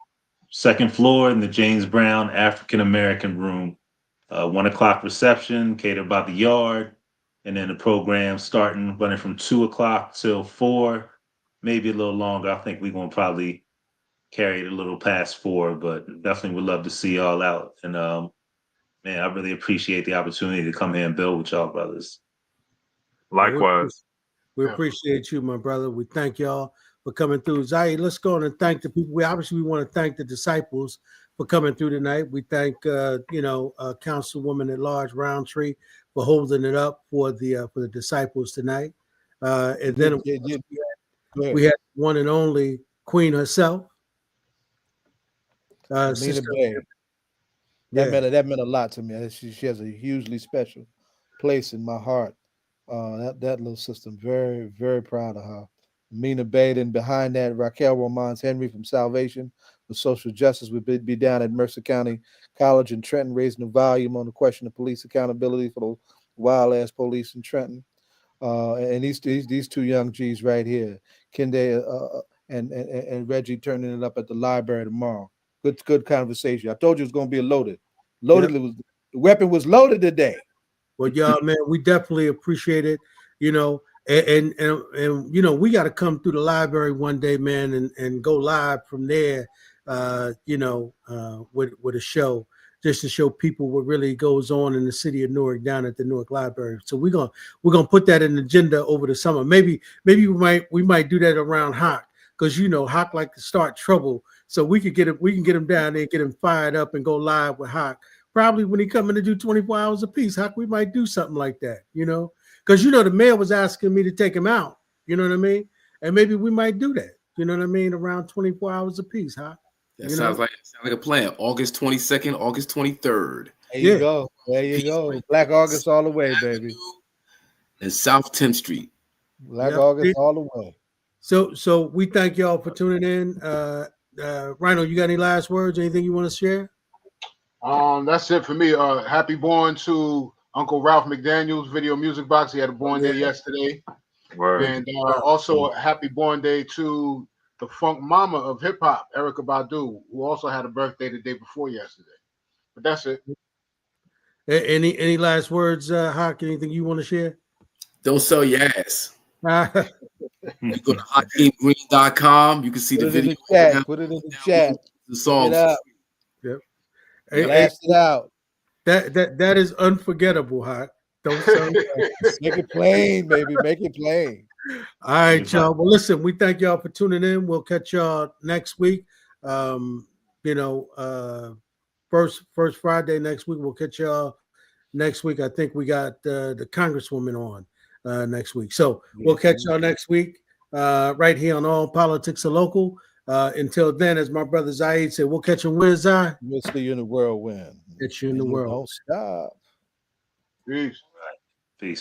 2nd floor in the James Brown African American Room. 1 o'clock reception, catered by the yard, and then the program running from 2 o'clock till 4, maybe a little longer. I think we're gonna probably carry it a little past 4, but definitely would love to see y'all out. And man, I really appreciate the opportunity to come here and build with y'all brothers. Likewise. We appreciate you, my brother. We thank y'all for coming through. Zahid, let's go on and thank the people. We want to thank the disciples for coming through tonight. We thank Councilwoman at Large Roundtree for holding it up for the disciples tonight. And then we had one and only Queen herself. Amina Bey. That meant a lot to me. She has a hugely special place in my heart. That little sister, very, very proud of her. Amina Bey, and behind that, Racquel Romans Henry from Salvation for Social Justice would be down at Mercer County College in Trenton, raising the volume on the question of police accountability for the wild-ass police in Trenton. And these 2 young G's right here, Kende and Reggie, turning it up at the library tomorrow. Good conversation. I told you it was going to be loaded. Yep. The weapon was loaded today. Well, y'all, man, we definitely appreciate it. And we got to come through the library one day, man, and go live from there. With a show, just to show people what really goes on in the city of Newark down at the Newark Library. So we're gonna put that in the agenda over the summer. Maybe we might do that around Haqq, because Haqq like to start trouble. So we can get him down there, get him fired up, and go live with Haqq. Probably when he coming to do 24 hours a piece, Haqq, we might do something like that, because the mayor was asking me to take him out, you know what I mean? And maybe we might do that, you know what I mean, around 24 hours a piece, Haqq. That sounds like a plan. August 22nd, August 23rd. There you go. There you go. Black August all the way, baby. And South 10th Street. Black August all the way. So we thank y'all for tuning in. Rhino, you got any last words? Anything you want to share? That's it for me. Happy born to Uncle Ralph McDaniel's Video Music Box. He had a born day yesterday. Word. And also a happy born day to the funk mama of hip hop, Erykah Badu, who also had a birthday the day before yesterday. But that's it. Any last words, Haqq? Anything you want to share? Don't sell your ass. Put You go to HaqqMuhammad.com. You can see Put the it in video. the chat. Put it in the chat. The song. Get up. Yep. Blast it out. That is unforgettable, Haqq. Don't sell. Make it plain, baby. Make it plain. All right, y'all. Well, listen, we thank y'all for tuning in. We'll catch y'all next week. First Friday next week. We'll catch y'all next week. I think we got the Congresswoman on next week. So we'll catch y'all next week right here on All Politics Are Local. Until then, as my brother Zaid said, we'll catch you when, Zai? We'll see you in the whirlwind. Catch you in the world. Don't stop. Peace. Peace.